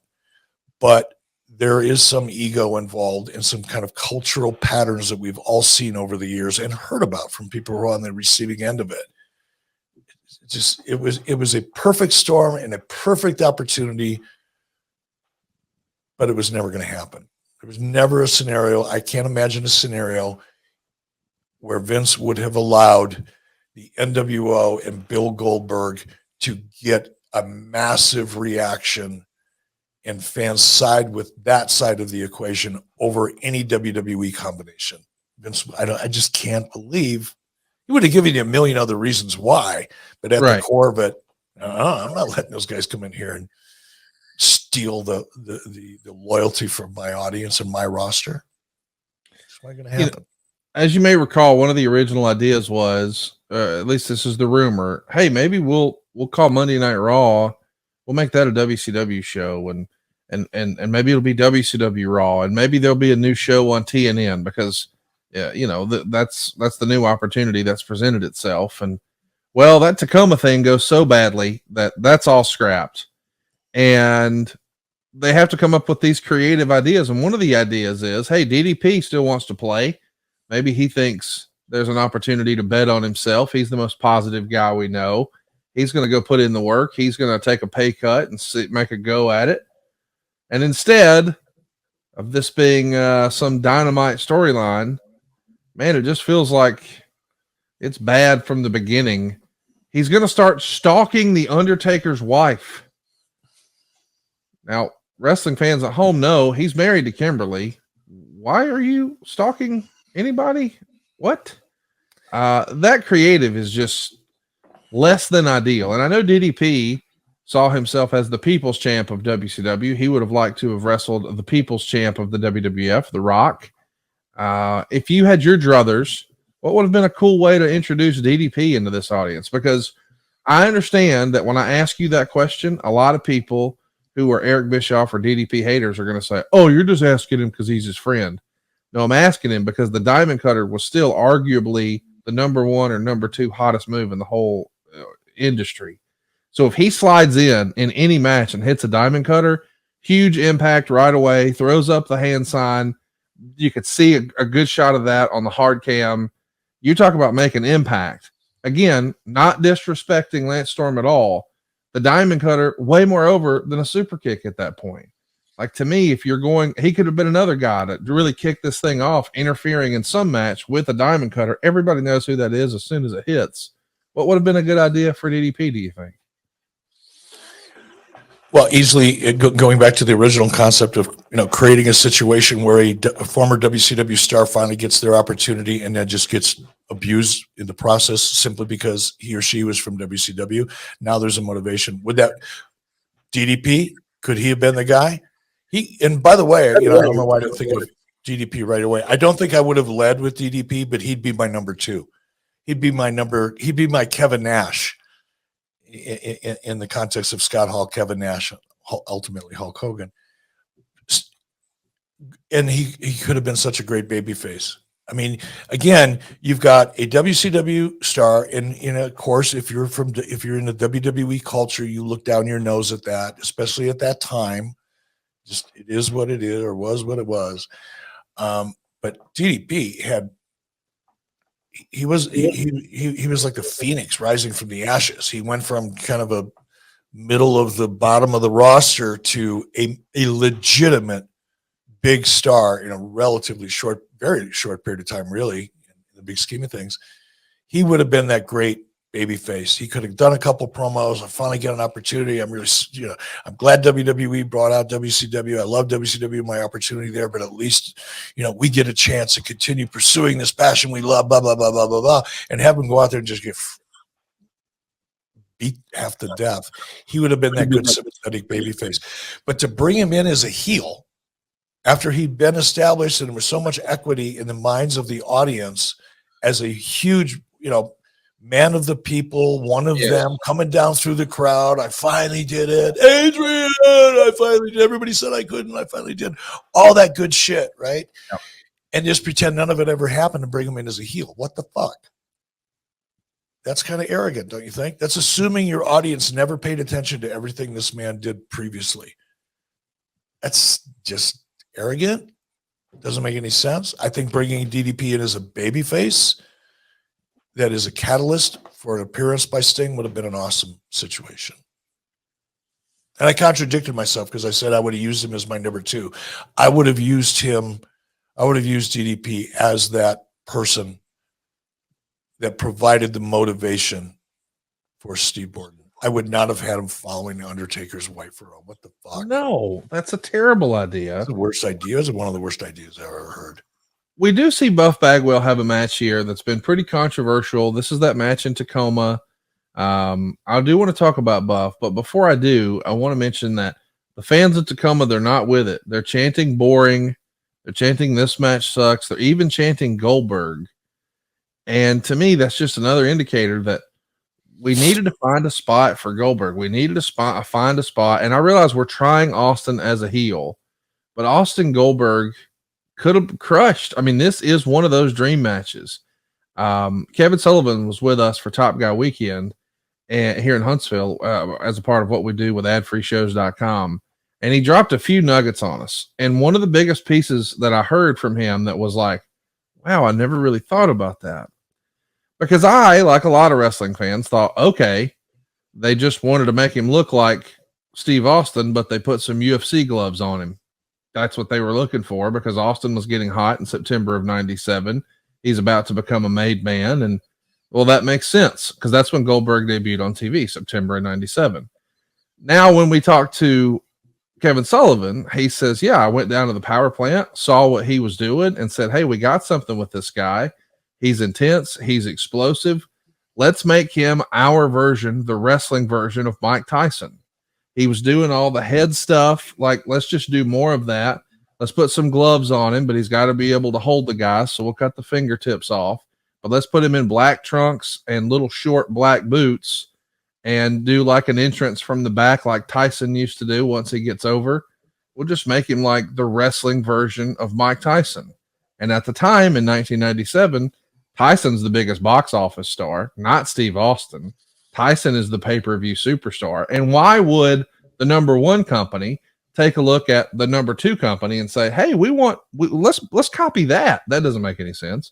But there is some ego involved and some kind of cultural patterns that we've all seen over the years and heard about from people who are on the receiving end of it. It was a perfect storm and a perfect opportunity, but it was never going to happen. There was never a scenario. I can't imagine a scenario where Vince would have allowed the NWO and Bill Goldberg to get a massive reaction and fans side with that side of the equation over any WWE combination. Vince, I just can't believe he would have given you a million other reasons why, but at the core of it, I'm not letting those guys come in here and steal the loyalty from my audience and my roster. It's not going to happen. You know, as you may recall, one of the original ideas was, at least this is the rumor, hey, maybe we'll call Monday Night Raw. We'll make that a WCW show, and maybe it'll be WCW Raw, and maybe there'll be a new show on TNN because, you know, that's the new opportunity that's presented itself. And well, that Tacoma thing goes so badly that that's all scrapped, and they have to come up with these creative ideas. And one of the ideas is, hey, DDP still wants to play. Maybe he thinks there's an opportunity to bet on himself. He's the most positive guy we know. He's going to go put in the work. He's going to take a pay cut and make a go at it. And instead of this being some dynamite storyline, man, it just feels like it's bad from the beginning. He's going to start stalking the Undertaker's wife. Now, wrestling fans at home know he's married to Kimberly. Why are you stalking anybody? What? That creative is just less than ideal. And I know DDP saw himself as the people's champ of WCW. He would have liked to have wrestled the people's champ of the WWF, The Rock. If you had your druthers, what would have been a cool way to introduce DDP into this audience? Because I understand that when I ask you that question, a lot of people who are Eric Bischoff or DDP haters are going to say, oh, you're just asking him because he's his friend. No, I'm asking him because the Diamond Cutter was still arguably the number one or number two hottest move in the whole industry. So if he slides in any match and hits a Diamond Cutter, huge impact right away, throws up the hand sign. You could see a good shot of that on the hard cam. You talk about making impact. Again, not disrespecting Lance Storm at all. The Diamond Cutter, way more over than a super kick at that point. Like, to me, if you're going, he could have been another guy to really kick this thing off, interfering in some match with a Diamond Cutter. Everybody knows who that is as soon as it hits. What would have been a good idea for DDP, do you think? Well, easily going back to the original concept of, creating a situation where a former WCW star finally gets their opportunity and then just gets abused in the process simply because he or she was from WCW. Now there's a motivation. Would that DDP, could he have been the guy? And by the way, I don't know why I didn't think of DDP right away. I don't think I would have led with DDP, but he'd be my number two. He'd be my Kevin Nash in the context of Scott Hall, Kevin Nash, ultimately Hulk Hogan. And he could have been such a great babyface. I mean, again, you've got a WCW star, and of course, if you're in the WWE culture, you look down your nose at that, especially at that time. Just it is what it is, or was what it was. But DDP had. He was like the phoenix rising from the ashes. He went from kind of a middle of the bottom of the roster to a legitimate big star in a relatively very short period of time, really, in the big scheme of things. He would have been that great baby face. He could have done a couple promos. I finally get an opportunity. I'm really, I'm glad WWE brought out WCW. I love WCW, my opportunity there, but at least, we get a chance to continue pursuing this passion we love, blah, blah, blah, blah, blah, blah, and have him go out there and just get beat half to death. He would have been that good sympathetic baby face. But to bring him in as a heel after he'd been established and there was so much equity in the minds of the audience as a huge, man of the people, one of them coming down through the crowd. I finally did it. Adrian, I finally did. Everybody said I couldn't. I finally did. All that good shit, right? Yep. And just pretend none of it ever happened and bring him in as a heel. What the fuck? That's kind of arrogant, don't you think? That's assuming your audience never paid attention to everything this man did previously. That's just arrogant. Doesn't make any sense. I think bringing DDP in as a babyface that is a catalyst for an appearance by Sting would have been an awesome situation. And I contradicted myself because I said I would have used him as my number two. I would have used DDP as that person that provided the motivation for Steve Borden. I would not have had him following the Undertaker's wife for what the fuck? No, that's a terrible idea. That's the worst idea. It's one of the worst ideas I've ever heard. We do see Buff Bagwell have a match here that's been pretty controversial. This is that match in Tacoma. I do want to talk about Buff, but before I do, I want to mention that the fans of Tacoma, they're not with it. They're chanting boring. They're chanting this match sucks. They're even chanting Goldberg. And to me, that's just another indicator that we needed to find a spot for Goldberg. We needed to find a spot. And I realize we're trying Austin as a heel, but Austin Goldberg could have crushed. I mean, this is one of those dream matches. Kevin Sullivan was with us for Top Guy Weekend and here in Huntsville as a part of what we do with adfreeshows.com. And he dropped a few nuggets on us. And one of the biggest pieces that I heard from him that was like, wow, I never really thought about that. Because I, like a lot of wrestling fans, thought, okay, they just wanted to make him look like Steve Austin, but they put some UFC gloves on him. That's what they were looking for because Austin was getting hot in September of 97. He's about to become a made man. And well, that makes sense because that's when Goldberg debuted on TV, September of 97. Now, when we talk to Kevin Sullivan, he says, yeah, I went down to the power plant, saw what he was doing and said, hey, we got something with this guy. He's intense. He's explosive. Let's make him our version, the wrestling version of Mike Tyson. He was doing all the head stuff. Like, let's just do more of that. Let's put some gloves on him, but he's got to be able to hold the guy. So we'll cut the fingertips off, but let's put him in black trunks and little short black boots and do like an entrance from the back, like Tyson used to do once he gets over. We'll just make him like the wrestling version of Mike Tyson. And at the time in 1997, Tyson's the biggest box office star, not Steve Austin. Tyson is the pay-per-view superstar. And why would the number one company take a look at the number two company and say, hey, let's copy that? That doesn't make any sense.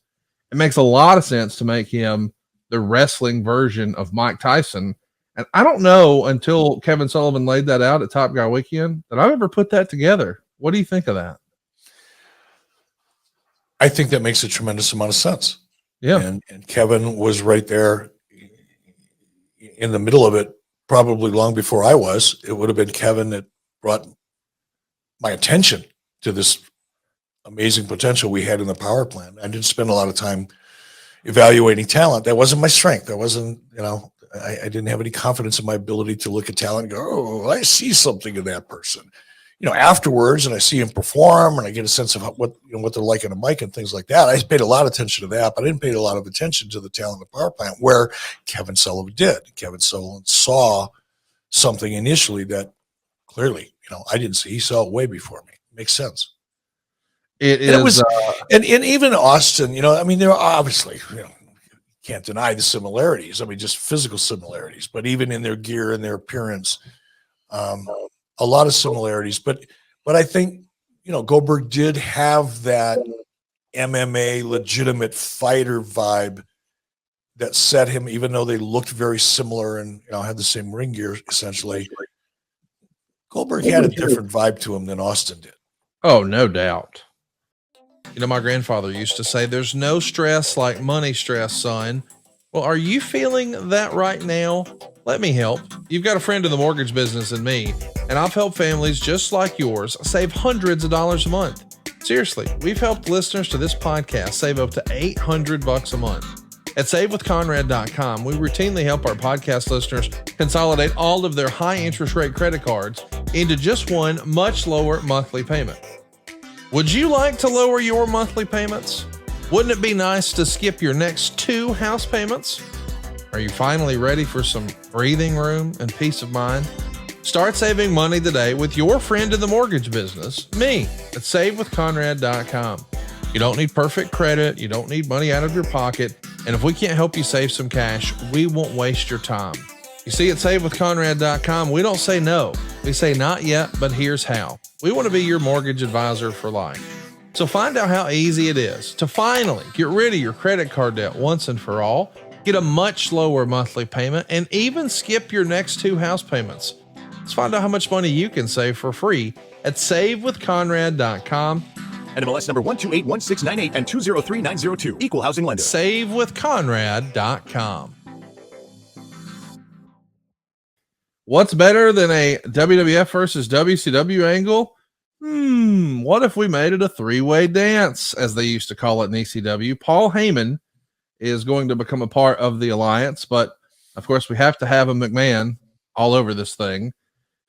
It makes a lot of sense to make him the wrestling version of Mike Tyson. And I don't know until Kevin Sullivan laid that out at Top Guy Weekend that I've ever put that together. What do you think of that? I think that makes a tremendous amount of sense. Yeah. And Kevin was right there in the middle of it probably long before I was. It would have been Kevin that brought my attention to this amazing potential we had in the power plant. I didn't spend a lot of time evaluating talent. That wasn't my strength. That wasn't, I didn't have any confidence in my ability to look at talent and go, oh, I see something in that person. Afterwards, and I see him perform, and I get a sense of what they're like on a mic and things like that. I paid a lot of attention to that, but I didn't pay a lot of attention to the talent of the power plant, where Kevin Sullivan did. Kevin Sullivan saw something initially that clearly, I didn't see. He saw it way before me. Makes sense. It was, and even Austin, there are obviously, can't deny the similarities. Just physical similarities, but even in their gear and their appearance, a lot of similarities. But I think, Goldberg did have that MMA legitimate fighter vibe that set him, even though they looked very similar and, had the same ring gear essentially. Goldberg had a different vibe to him than Austin did. Oh, no doubt. My grandfather used to say, there's no stress like money stress, son. Well, are you feeling that right now? Let me help. You've got a friend in the mortgage business in me, and I've helped families just like yours save hundreds of dollars a month. Seriously, we've helped listeners to this podcast save up to $800 a month. At savewithconrad.com, we routinely help our podcast listeners consolidate all of their high interest rate credit cards into just one much lower monthly payment. Would you like to lower your monthly payments? Wouldn't it be nice to skip your next 2 house payments? Are you finally ready for some breathing room and peace of mind? Start saving money today with your friend in the mortgage business, me, at savewithconrad.com. You don't need perfect credit. You don't need money out of your pocket. And if we can't help you save some cash, we won't waste your time. You see, at savewithconrad.com, we don't say no. We say not yet, but here's how. We want to be your mortgage advisor for life. So find out how easy it is to finally get rid of your credit card debt once and for all, get a much lower monthly payment, and even skip your next 2 house payments. Let's find out how much money you can save for free at savewithconrad.com. NMLS number 1281698 and 203902. Equal housing lender. Savewithconrad.com. What's better than a WWF versus WCW angle? What if we made it a 3-way dance, as they used to call it in ECW? Paul Heyman is going to become a part of the alliance, but of course we have to have a McMahon all over this thing.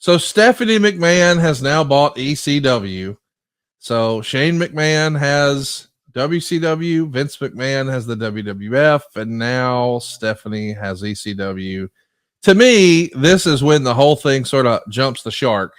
So Stephanie McMahon has now bought ECW. So Shane McMahon has WCW, Vince McMahon has the WWF, and now Stephanie has ECW. To me, this is when the whole thing sort of jumps the shark.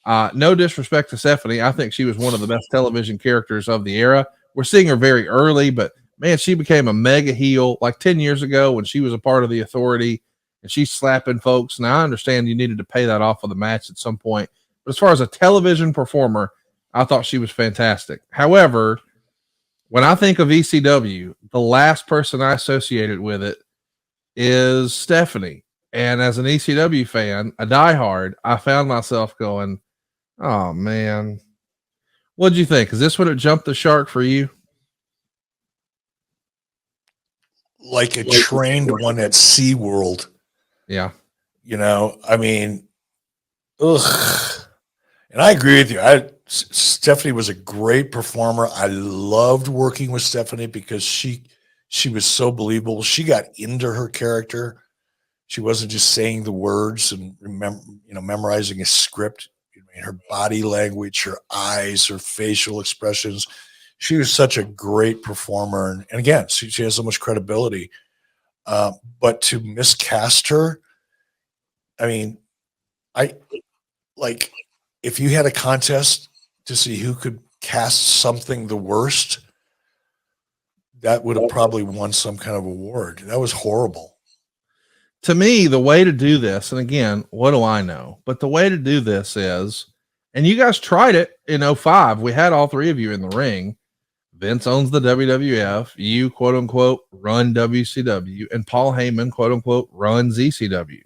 No disrespect to Stephanie. I think she was one of the best television characters of the era. We're seeing her very early, but man, she became a mega heel like 10 years ago when she was a part of the Authority and she's slapping folks. Now I understand you needed to pay that off of the match at some point, but as far as a television performer, I thought she was fantastic. However, when I think of ECW, the last person I associated with it is Stephanie. And as an ECW fan, a diehard, I found myself going, oh man, what'd you think? Is this when it jumped the shark for you? Like a trained one at SeaWorld. Yeah. Ugh. And I agree with you. Stephanie was a great performer. I loved working with Stephanie because she was so believable. She got into her character. She wasn't just saying the words and memorizing a script. Her body language, her eyes, her facial expressions. She was such a great performer. And again, she has so much credibility. But to miscast her, if you had a contest to see who could cast something the worst, that would have probably won some kind of award. That was horrible. To me, the way to do this, and again, what do I know? But the way to do this is, and you guys tried it in 05. We had all 3 of you in the ring. Vince owns the WWF. You, quote unquote, run WCW. And Paul Heyman, quote unquote, runs ECW.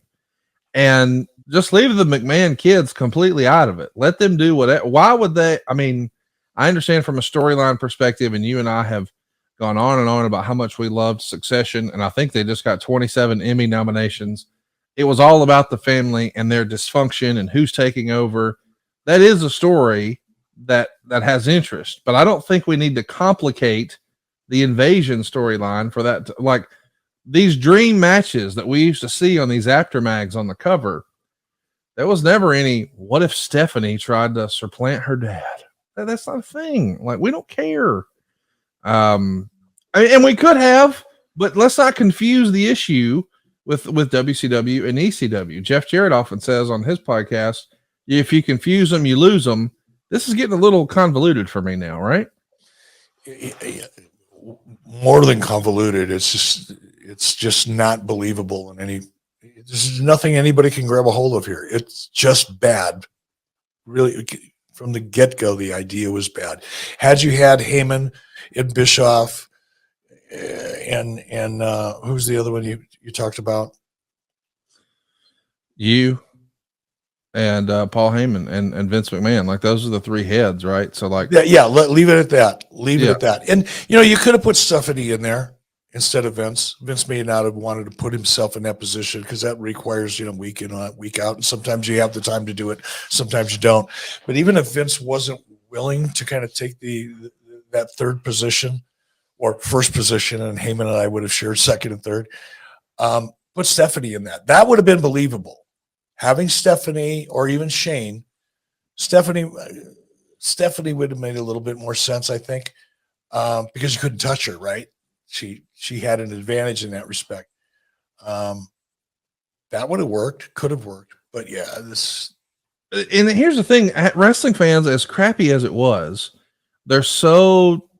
And just leave the McMahon kids completely out of it. Let them do whatever. Why would they? I understand from a storyline perspective, and you and I have gone on and on about how much we loved Succession, and I think they just got 27 Emmy nominations. it was all about the family and their dysfunction and who's taking over. That is a story that has interest, but I don't think we need to complicate the invasion storyline for that. Like these dream matches that we used to see on these aftermags on the cover, there was never any, what if Stephanie tried to supplant her dad? That's not a thing. Like, we don't care. And we could have, but let's not confuse the issue with WCW and ECW. Jeff Jarrett often says on his podcast, if you confuse them, you lose them. This is getting a little convoluted for me now, right? More than convoluted. It's just not believable in any. There's nothing anybody can grab a hold of here. It's just bad. Really, from the get-go, the idea was bad. Had you had Heyman and Bischoff and who's the other one you talked about? You and Paul Heyman and Vince McMahon. Like, those are the three heads, right? So, like, leave it at that. Leave it at that. And you could have put Stephanie in there instead of Vince. Vince may not have wanted to put himself in that position because that requires, week in, week out. And sometimes you have the time to do it. Sometimes you don't. But even if Vince wasn't willing to kind of take that third position or first position, and Heyman and I would have shared second and third, put Stephanie in that. That would have been believable. Having Stephanie or even Shane, Stephanie would have made a little bit more sense, I think, because you couldn't touch her, right? She had an advantage in that respect. That would have worked, could have worked, but yeah, this. And here's the thing: wrestling fans, as crappy as it was, they're so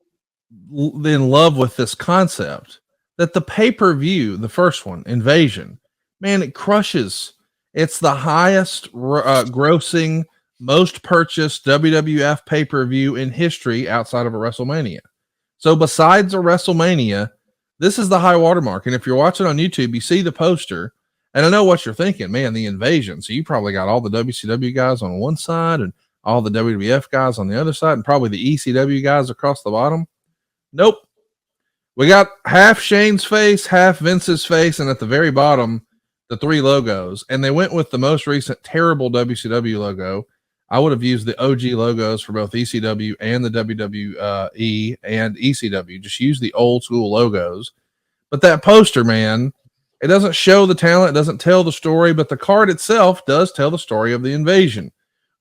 in love with this concept that the pay-per-view, the first one, Invasion, man, it crushes. It's the highest grossing, most purchased WWF pay-per-view in history outside of a WrestleMania. So besides a WrestleMania, this is the high watermark. And if you're watching on YouTube, you see the poster, and I know what you're thinking, man, the Invasion. So you probably got all the WCW guys on one side and all the WWF guys on the other side, and probably the ECW guys across the bottom. Nope. We got half Shane's face, half Vince's face, and at the very bottom, the three logos. And they went with the most recent terrible WCW logo. I would have used the OG logos for both ECW and the WWE and ECW. Just use the old school logos. But that poster, man, it doesn't show the talent. It doesn't tell the story, but the card itself does tell the story of the Invasion.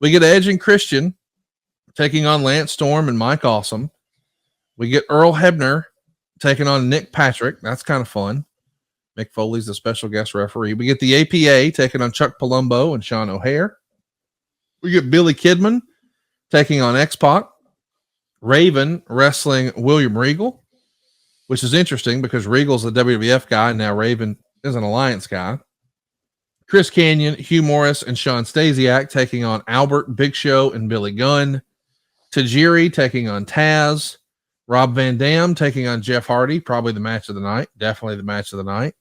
We get Edge and Christian taking on Lance Storm and Mike Awesome. We get Earl Hebner taking on Nick Patrick. That's kind of fun. Mick Foley's the special guest referee. We get the APA taking on Chuck Palumbo and Sean O'Hare. We get Billy Kidman taking on X-Pac. Raven wrestling William Regal, which is interesting because Regal's a WWF guy, and now Raven is an Alliance guy. Chris Kanyon, Hugh Morris, and Sean Stasiak taking on Albert, Big Show, and Billy Gunn. Tajiri taking on Taz. Rob Van Dam taking on Jeff Hardy, probably the match of the night. Definitely the match of the night.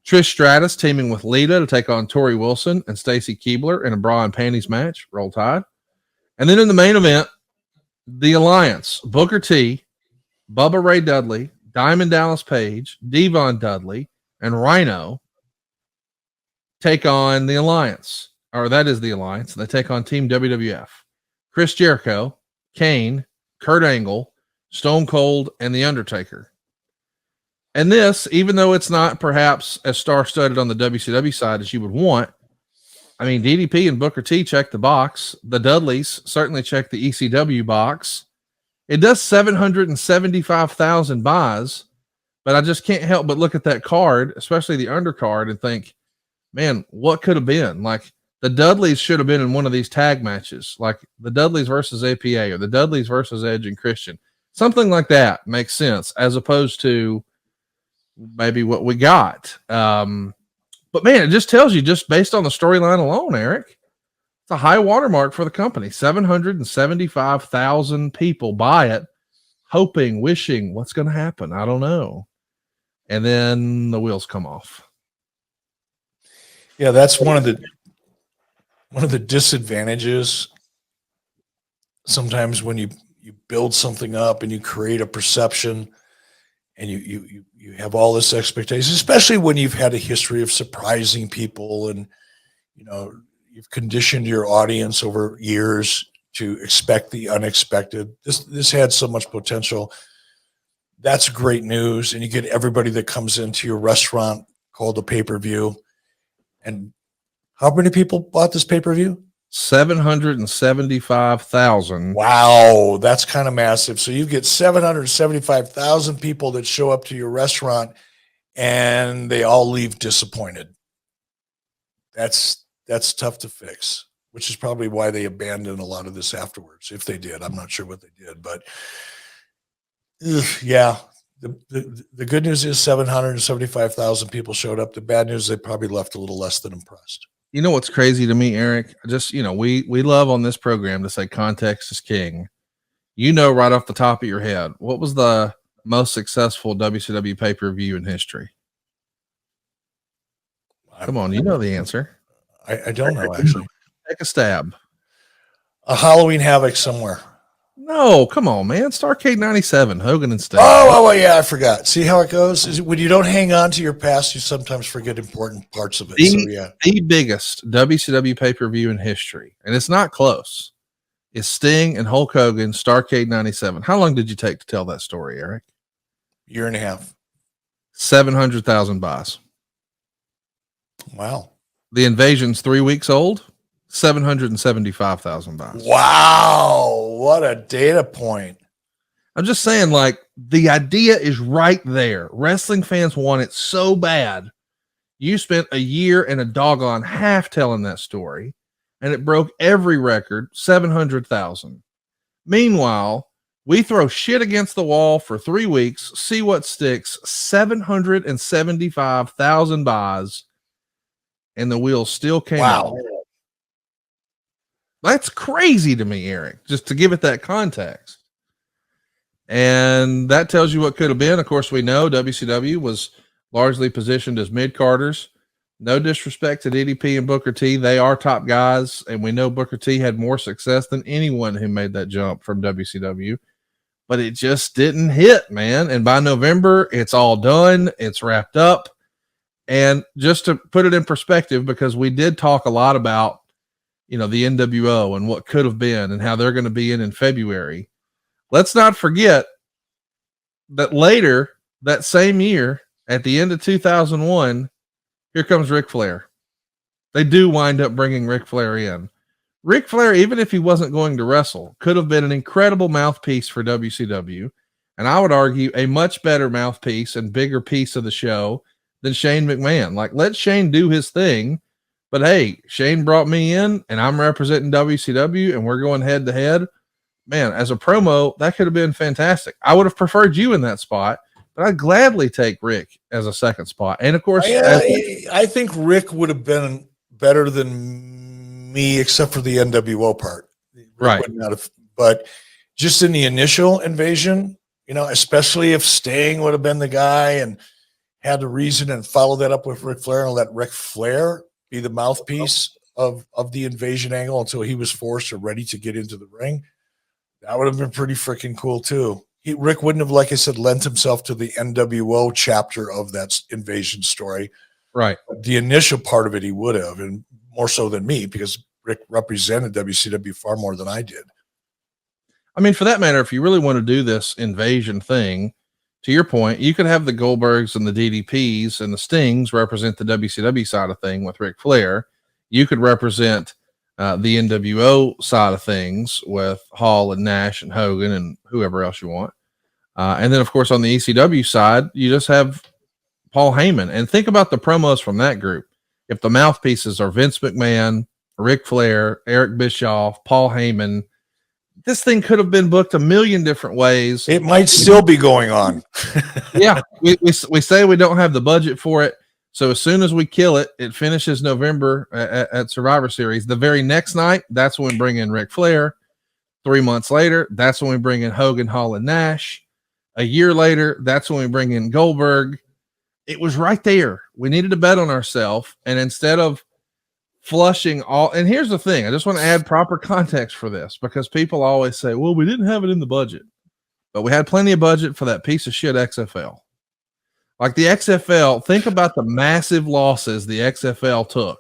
Trish Stratus teaming with Lita to take on Tori Wilson and Stacy Keibler in a bra and panties match. Roll Tide. And then in the main event, the Alliance, Booker T, Bubba Ray Dudley, Diamond Dallas Page, Devon Dudley, and Rhino take on the Alliance. Or that is the Alliance. They take on Team WWF. Chris Jericho, Kane, Kurt Angle, Stone Cold, and The Undertaker. And this, even though it's not perhaps as star-studded on the WCW side as you would want, I mean, DDP and Booker T check the box. The Dudleys certainly check the ECW box. It does 775,000 buys, but I just can't help but look at that card, especially the undercard, and think, man, what could have been? Like, the Dudleys should have been in one of these tag matches, like the Dudleys versus APA or the Dudleys versus Edge and Christian. Something like that makes sense, as opposed to maybe what we got. But man, it just tells you, just based on the storyline alone, Eric, it's a high watermark for the company. 775,000 people buy it, hoping, wishing, what's going to happen? I don't know. And then the wheels come off. Yeah, that's one of the disadvantages sometimes when you build something up and you create a perception and you have all this expectation, especially when you've had a history of surprising people, and you've conditioned your audience over years to expect the unexpected. This had so much potential. That's great news, and you get everybody that comes into your restaurant called a pay-per-view. And how many people bought this pay-per-view? 775,000. Wow, that's kind of massive. So you get 775,000 people that show up to your restaurant, and they all leave disappointed. That's tough to fix, which is probably why they abandoned a lot of this afterwards. If they did, I'm not sure what they did, but yeah. The good news is 775,000 people showed up. The bad news, they probably left a little less than impressed. You know what's crazy to me, Eric? Just, we love on this program to say context is king. Right off the top of your head, what was the most successful WCW pay-per-view in history? Come on, you know the answer. I don't know, actually. Take a stab. A Halloween Havoc somewhere. No, come on, man. Starrcade 97, Hogan and Sting. Oh, yeah, I forgot. See how it goes? When you don't hang on to your past, you sometimes forget important parts of it. The biggest WCW pay-per-view in history, and it's not close, is Sting and Hulk Hogan, Starrcade 97. How long did you take to tell that story, Eric? Year and a half. 700,000 buys. Wow. The Invasion's 3 weeks old. 775,000 buys. Wow, what a data point. I'm just saying, the idea is right there. Wrestling fans want it so bad. You spent a year and a doggone half telling that story, and it broke every record, 700,000. Meanwhile, we throw shit against the wall for 3 weeks, see what sticks, 775,000 buys, and the wheels still came out. That's crazy to me, Eric, just to give it that context. And that tells you what could have been. Of course, we know WCW was largely positioned as mid-carders. No disrespect to DDP and Booker T. They are top guys, and we know Booker T had more success than anyone who made that jump from WCW. But it just didn't hit, man. And by November, it's all done. It's wrapped up. And just to put it in perspective, because we did talk a lot about the NWO and what could have been and how they're going to be in February. Let's not forget that later that same year, at the end of 2001, here comes Ric Flair. They do wind up bringing Ric Flair in. Ric Flair, even if he wasn't going to wrestle, could have been an incredible mouthpiece for WCW. And I would argue a much better mouthpiece and bigger piece of the show than Shane McMahon. Let Shane do his thing. But hey, Shane brought me in and I'm representing WCW and we're going head to head. Man, as a promo, that could have been fantastic. I would have preferred you in that spot, but I'd gladly take Rick as a second spot. And of course, I think Rick would have been better than me, except for the NWO part. Right. But just in the initial invasion, especially if Sting would have been the guy and had the reason and follow that up with Ric Flair and let Ric Flair be the mouthpiece of the invasion angle until he was forced or ready to get into the ring. That would have been pretty freaking cool too. Rick wouldn't have, like I said, lent himself to the NWO chapter of that invasion story. Right. But the initial part of it, he would have, and more so than me, because Rick represented WCW far more than I did. I mean, for that matter, if you really want to do this invasion thing, to your point, you could have the Goldbergs and the DDPs and the Stings represent the WCW side of thing with Ric Flair. You could represent the NWO side of things with Hall and Nash and Hogan and whoever else you want. And then, of course, on the ECW side, you just have Paul Heyman. And think about the promos from that group. If the mouthpieces are Vince McMahon, Ric Flair, Eric Bischoff, Paul Heyman, this thing could have been booked a million different ways. It might still be going on. Yeah. We say we don't have the budget for it. So as soon as we kill it, it finishes November at Survivor Series. The very next night, that's when we bring in Ric Flair. 3 months later, that's when we bring in Hogan, Hall, and Nash. A year later, that's when we bring in Goldberg. It was right there. We needed to bet on ourselves. And instead of flushing all, and here's the thing, I just want to add proper context for this, because people always say, well, we didn't have it in the budget, but we had plenty of budget for that piece of shit XFL. Like the XFL, think about the massive losses the XFL took.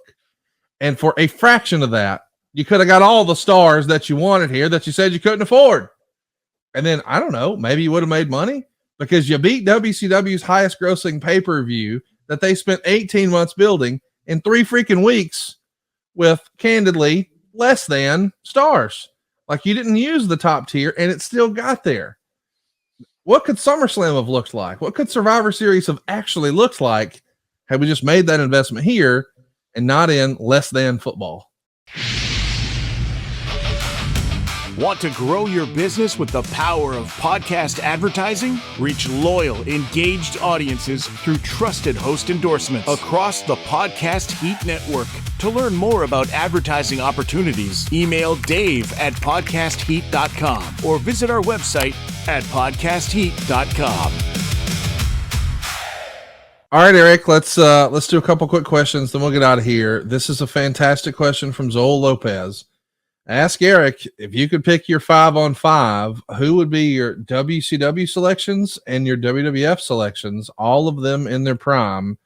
And for a fraction of that, you could have got all the stars that you wanted here that you said you couldn't afford. And then, I don't know, maybe you would have made money because you beat WCW's highest grossing pay-per-view that they spent 18 months building in 3 freaking weeks with, candidly, less than stars. Like, you didn't use the top tier and it still got there. What could SummerSlam have looked like? What could Survivor Series have actually looked like had we just made that investment here and not in less than football? Want to grow your business with the power of podcast advertising? Reach loyal, engaged audiences through trusted host endorsements across the Podcast Heat Network. To learn more about advertising opportunities, email dave@podcastheat.com or visit our website at podcastheat.com. All right, Eric, let's do a couple quick questions, then we'll get out of here. This is a fantastic question from Zoel Lopez. Ask Eric, if you could pick your 5-on-5, who would be your WCW selections and your WWF selections, all of them in their prime?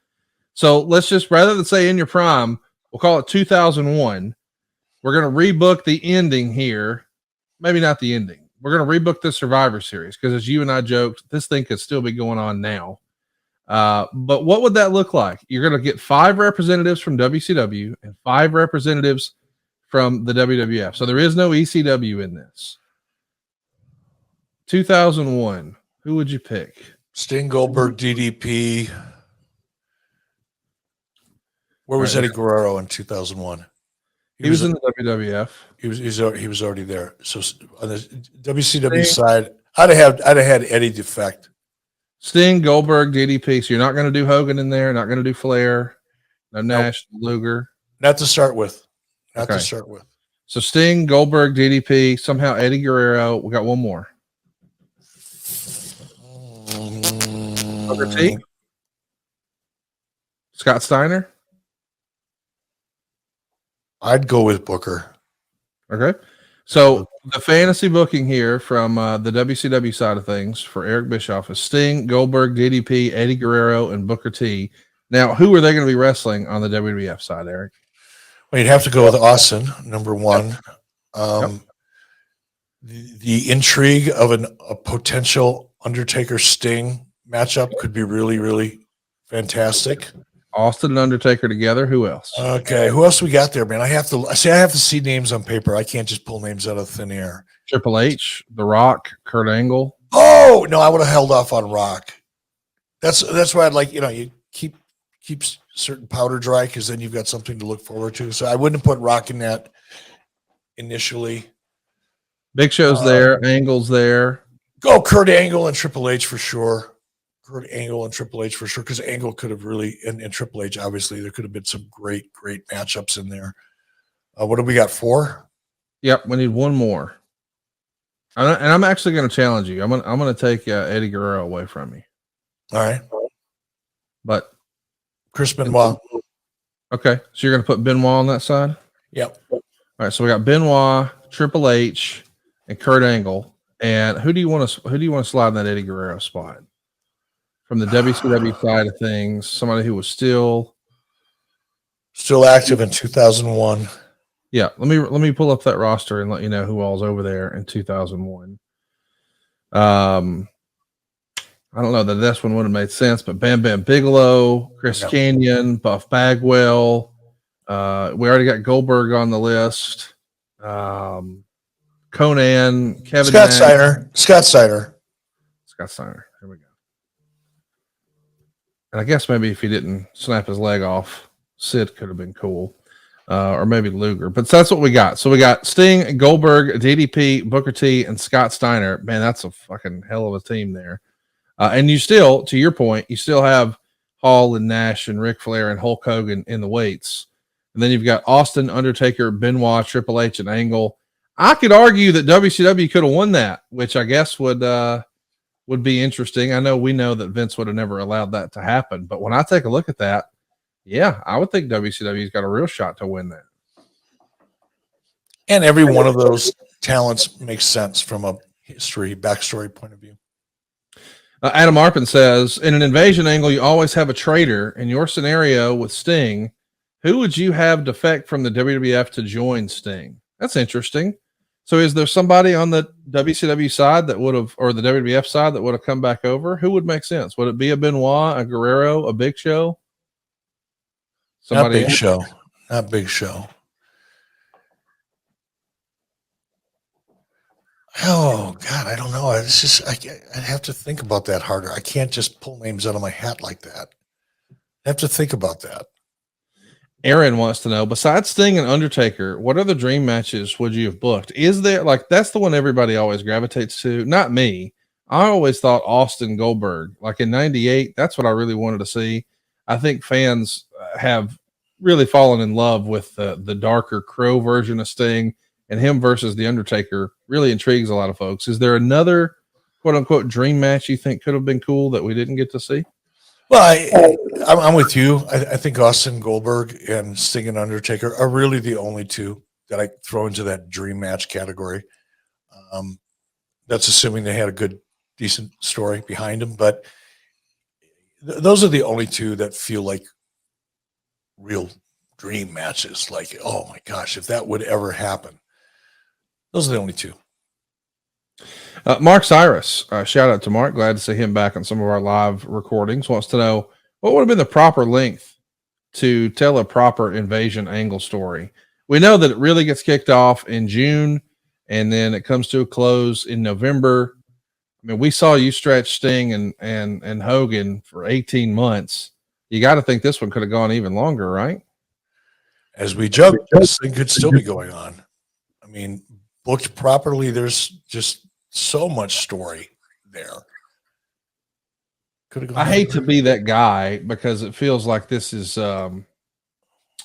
So let's just, rather than say in your prime, we'll call it 2001. We're going to rebook the ending here. Maybe not the ending. We're going to rebook the Survivor Series because, as you and I joked, this thing could still be going on now. But what would that look like? You're going to get 5 representatives from WCW and 5 representatives from the WWF. So there is no ECW in this. 2001. Who would you pick? Sting, Goldberg, DDP. Where was Eddie Guerrero in 2001? He was in the WWF. He was already there. So on the WCW side, I'd have had Eddie defect. Sting, Goldberg, DDP. So you're not going to do Hogan in there. Not going to do Flair. No Nash, no Luger. Not to start with. To start with. So Sting, Goldberg, DDP, somehow Eddie Guerrero. We got one more. Booker T. Scott Steiner. I'd go with Booker. Okay. So the fantasy booking here from the WCW side of things for Eric Bischoff is Sting, Goldberg, DDP, Eddie Guerrero, and Booker T. Now, who are they going to be wrestling on the WWF side, Eric? Well, you'd have to go with Austin, number one. The intrigue of a potential Undertaker Sting matchup could be really, really fantastic. Austin and Undertaker together. Who else? Okay, who else we got there, man? I have to see names on paper. I can't just pull names out of thin air. Triple H, The Rock, Kurt Angle. Oh no, I would have held off on Rock. That's why I'd like, you keep certain powder dry because then you've got something to look forward to. So I wouldn't have put Rock in that initially. Big Show's there, Angle's there. Go Kurt Angle and Triple H for sure. Because Angle could have really, and Triple H, obviously, there could have been some great matchups in there. What do we got, 4? Yep, we need one more. And I'm actually going to challenge you. I'm going to take Eddie Guerrero away from you. All right. But Chris Benoit. Okay, so you're going to put Benoit on that side? Yep. All right, so we got Benoit, Triple H, and Kurt Angle. And who do you want to slide in that Eddie Guerrero spot? From the WCW side of things, somebody who was still active in 2001. Yeah, let me pull up that roster and let you know who all's over there in 2001. I don't know that this one would have made sense, but Bam Bam Bigelow, Chris Kanyon, Buff Bagwell. We already got Goldberg on the list. Conan, Kevin Scott Steiner. Here we go. And I guess maybe if he didn't snap his leg off, Sid could have been cool. Or maybe Luger. But that's what we got. So we got Sting, Goldberg, DDP, Booker T, and Scott Steiner. Man, that's a fucking hell of a team there. And you still, to your point, you still have Hall and Nash and Ric Flair and Hulk Hogan in the weights. And then you've got Austin, Undertaker, Benoit, Triple H, and Angle. I could argue that WCW could have won that, which I guess would be interesting. I know we know that Vince would have never allowed that to happen. But when I take a look at that, yeah, I would think WCW's got a real shot to win that. And every one of those talents makes sense from a backstory point of view. Adam Arpin says, in an invasion angle, you always have a traitor. In your scenario with Sting, who would you have defect from the WWF to join Sting? That's interesting. So is there somebody on the WCW side that would have, or the WWF side that would have come back over? Who would make sense? Would it be a Benoit, a Guerrero, a Big Show? Not Big Show. Not Big Show. Oh God, I don't know. It's just I have to think about that harder. I can't just pull names out of my hat like that. I have to think about that. Aaron wants to know, besides Sting and Undertaker, what other dream matches would you have booked? Is there, like, that's the one everybody always gravitates to? Not me. I always thought Austin Goldberg, like in 98, that's what I really wanted to see. I think fans have really fallen in love with the darker Crow version of Sting, and him versus the Undertaker really intrigues a lot of folks. Is there another quote unquote dream match you think could have been cool that we didn't get to see? Well, I'm with you. I think Austin Goldberg and Sting and Undertaker are really the only two that I throw into that dream match category. That's assuming they had a good, decent story behind them. But those are the only two that feel like real dream matches. Like, oh my gosh, if that would ever happen. Those are the only two. Mark Cyrus, shout out to Mark. Glad to see him back on some of our live recordings. Wants to know what would have been the proper length to tell a proper invasion angle story. We know that it really gets kicked off in June and then it comes to a close in November. I mean, we saw you stretch Sting and Hogan for 18 months. You got to think this one could have gone even longer, right? As we joke, this thing could still be going on. I mean, booked properly, there's just so much story there. Could have gone. I hate to be that guy because it feels like this is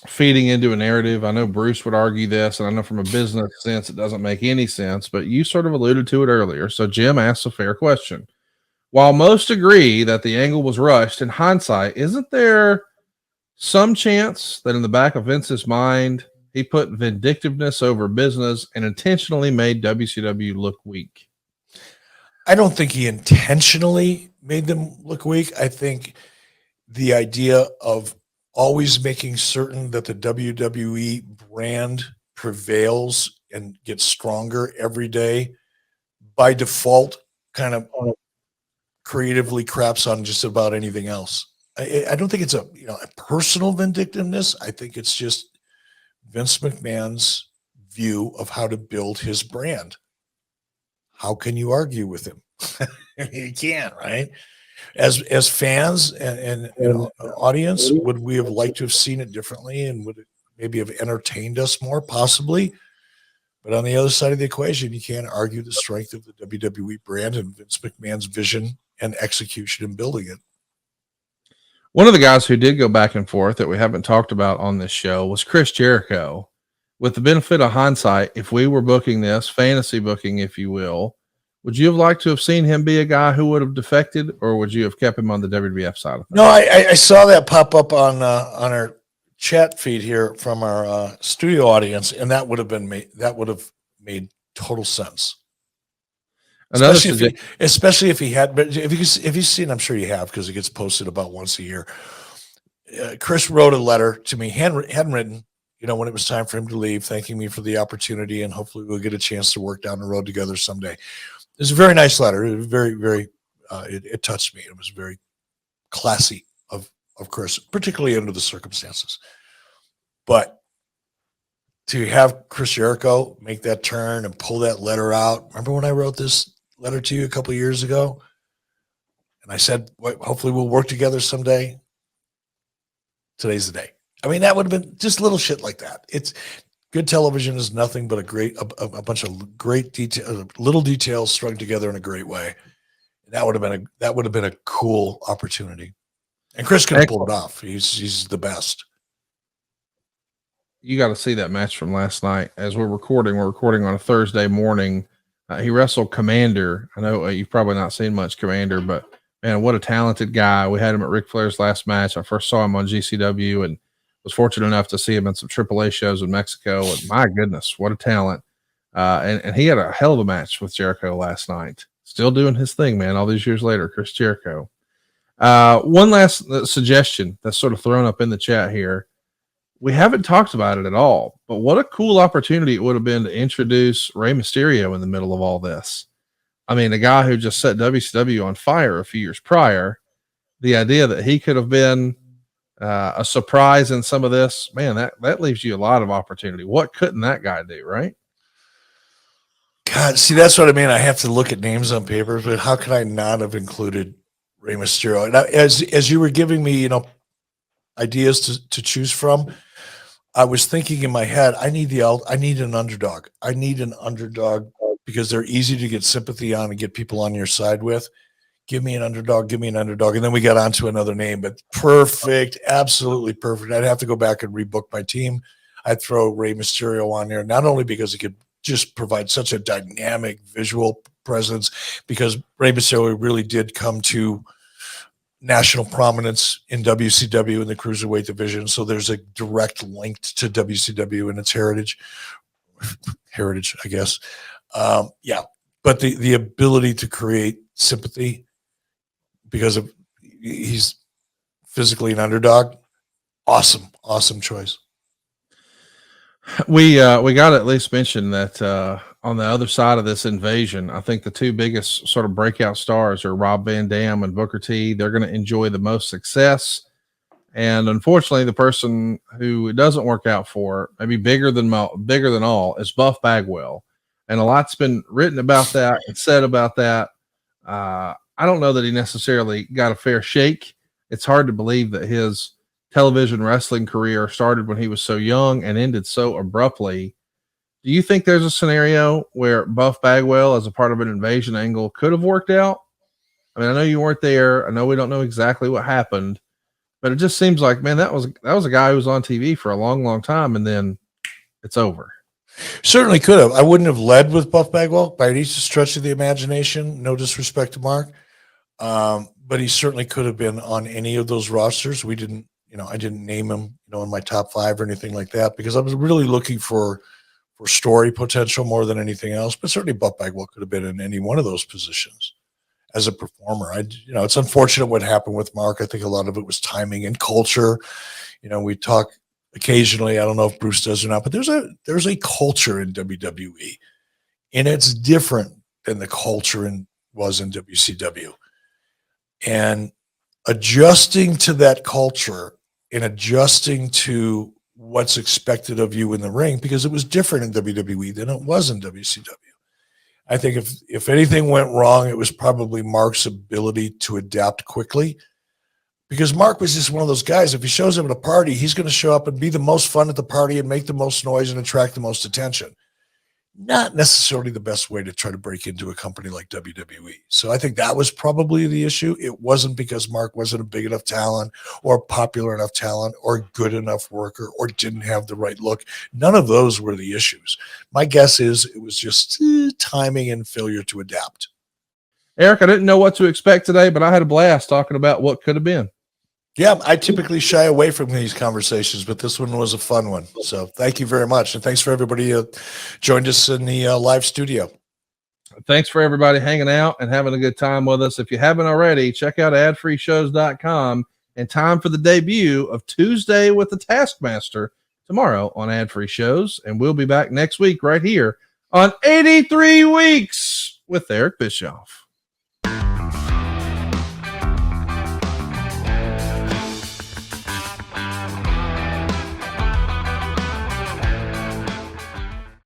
feeding into a narrative. I know Bruce would argue this, and I know from a business sense it doesn't make any sense, but you sort of alluded to it earlier. So Jim asks a fair question. While most agree that the angle was rushed, in hindsight, isn't there some chance that in the back of Vince's mind, he put vindictiveness over business and intentionally made WCW look weak? I don't think he intentionally made them look weak. I think the idea of always making certain that the WWE brand prevails and gets stronger every day by default kind of creatively craps on just about anything else. I don't think it's a personal vindictiveness. I think it's just Vince McMahon's view of how to build his brand. How can you argue with him? You can't, right? As fans and audience, would we have liked to have seen it differently, and would it maybe have entertained us more? Possibly. But on the other side of the equation, you can't argue the strength of the WWE brand and Vince McMahon's vision and execution in building it. One of the guys who did go back and forth that we haven't talked about on this show was Chris Jericho. With the benefit of hindsight, if we were booking this, fantasy booking, if you will, would you have liked to have seen him be a guy who would have defected, or would you have kept him on the WWF side of things? No, I saw that pop up on our chat feed here from our studio audience, and that would have made total sense. Especially if he had, but if you've seen, I'm sure you have, because it gets posted about once a year. Chris wrote a letter to me, handwritten, when it was time for him to leave, thanking me for the opportunity, and hopefully we'll get a chance to work down the road together someday. It was a very nice letter. It was very, very, it touched me. It was very classy of Chris, particularly under the circumstances. But to have Chris Jericho make that turn and pull that letter out. Remember when I wrote this letter to you a couple of years ago? And I said, hopefully we'll work together someday. Today's the day. I mean, that would have been just little shit like that. It's good television is nothing but a bunch of great little details strung together in a great way. That would have been a cool opportunity. And Chris could have pulled it off. He's the best. You got to see that match from last night. As we're recording on a Thursday morning. He wrestled Commander. I know you've probably not seen much Commander, but man, what a talented guy. We had him at Ric Flair's last match. I first saw him on GCW and was fortunate enough to see him in some AAA shows in Mexico. And my goodness, what a talent. And he had a hell of a match with Jericho last night. Still doing his thing, man, all these years later, Chris Jericho. One last suggestion that's sort of thrown up in the chat here. We haven't talked about it at all, but what a cool opportunity it would have been to introduce Rey Mysterio in the middle of all this. I mean, a guy who just set WCW on fire a few years prior, the idea that he could have been a surprise in some of this, man, that leaves you a lot of opportunity. What couldn't that guy do, right? God, see, that's what I mean. I have to look at names on paper, but how could I not have included Rey Mysterio? And as you were giving me, ideas to choose from, I was thinking in my head, I need an underdog. I need an underdog because they're easy to get sympathy on and get people on your side with. Give me an underdog. Give me an underdog. And then we got onto another name, but perfect. Absolutely perfect. I'd have to go back and rebook my team. I'd throw Rey Mysterio on there, not only because he could just provide such a dynamic visual presence, because Rey Mysterio really did come to national prominence in WCW in the cruiserweight division. So there's a direct link to WCW and its heritage, I guess. Yeah. But the ability to create sympathy because of he's physically an underdog. Awesome choice. We got to at least mention that on the other side of this invasion, I think the two biggest sort of breakout stars are Rob Van Dam and Booker T. They're going to enjoy the most success. And unfortunately, the person who it doesn't work out for, maybe bigger than all, is Buff Bagwell. And a lot's been written about that and said about that. I don't know that he necessarily got a fair shake. It's hard to believe that his television wrestling career started when he was so young and ended so abruptly. Do you think there's a scenario where Buff Bagwell, as a part of an invasion angle, could have worked out? I mean, I know you weren't there. I know we don't know exactly what happened, but it just seems like, man, that was a guy who was on TV for a long, long time, and then it's over. Certainly could have. I wouldn't have led with Buff Bagwell by any stretch of the imagination. No disrespect to Mark. But he certainly could have been on any of those rosters. We didn't, I didn't name him, in my top 5 or anything like that, because I was really looking for story potential more than anything else. But certainly Buff Bagwell could have been in any one of those positions as a performer. It's unfortunate what happened with Mark. I think a lot of it was timing and culture. We talk occasionally, I don't know if Bruce does or not, but there's a culture in WWE, and it's different than the culture was in WCW. And adjusting to that culture and adjusting to what's expected of you in the ring, because it was different in WWE than it was in WCW. I think if anything went wrong, it was probably Mark's ability to adapt quickly, because Mark was just one of those guys. If he shows up at a party, he's going to show up and be the most fun at the party and make the most noise and attract the most attention. Not necessarily the best way to try to break into a company like WWE. So I think that was probably the issue. It wasn't because Mark wasn't a big enough talent or popular enough talent or good enough worker or didn't have the right look. None of those were the issues. My guess is it was just timing and failure to adapt. Eric, I didn't know what to expect today, but I had a blast talking about what could have been. Yeah, I typically shy away from these conversations, but this one was a fun one. So thank you very much. And thanks for everybody who joined us in the live studio. Thanks for everybody hanging out and having a good time with us. If you haven't already, check out adfreeshows.com, and time for the debut of Tuesday with the Taskmaster tomorrow on Ad Free Shows. And we'll be back next week right here on 83 Weeks with Eric Bischoff.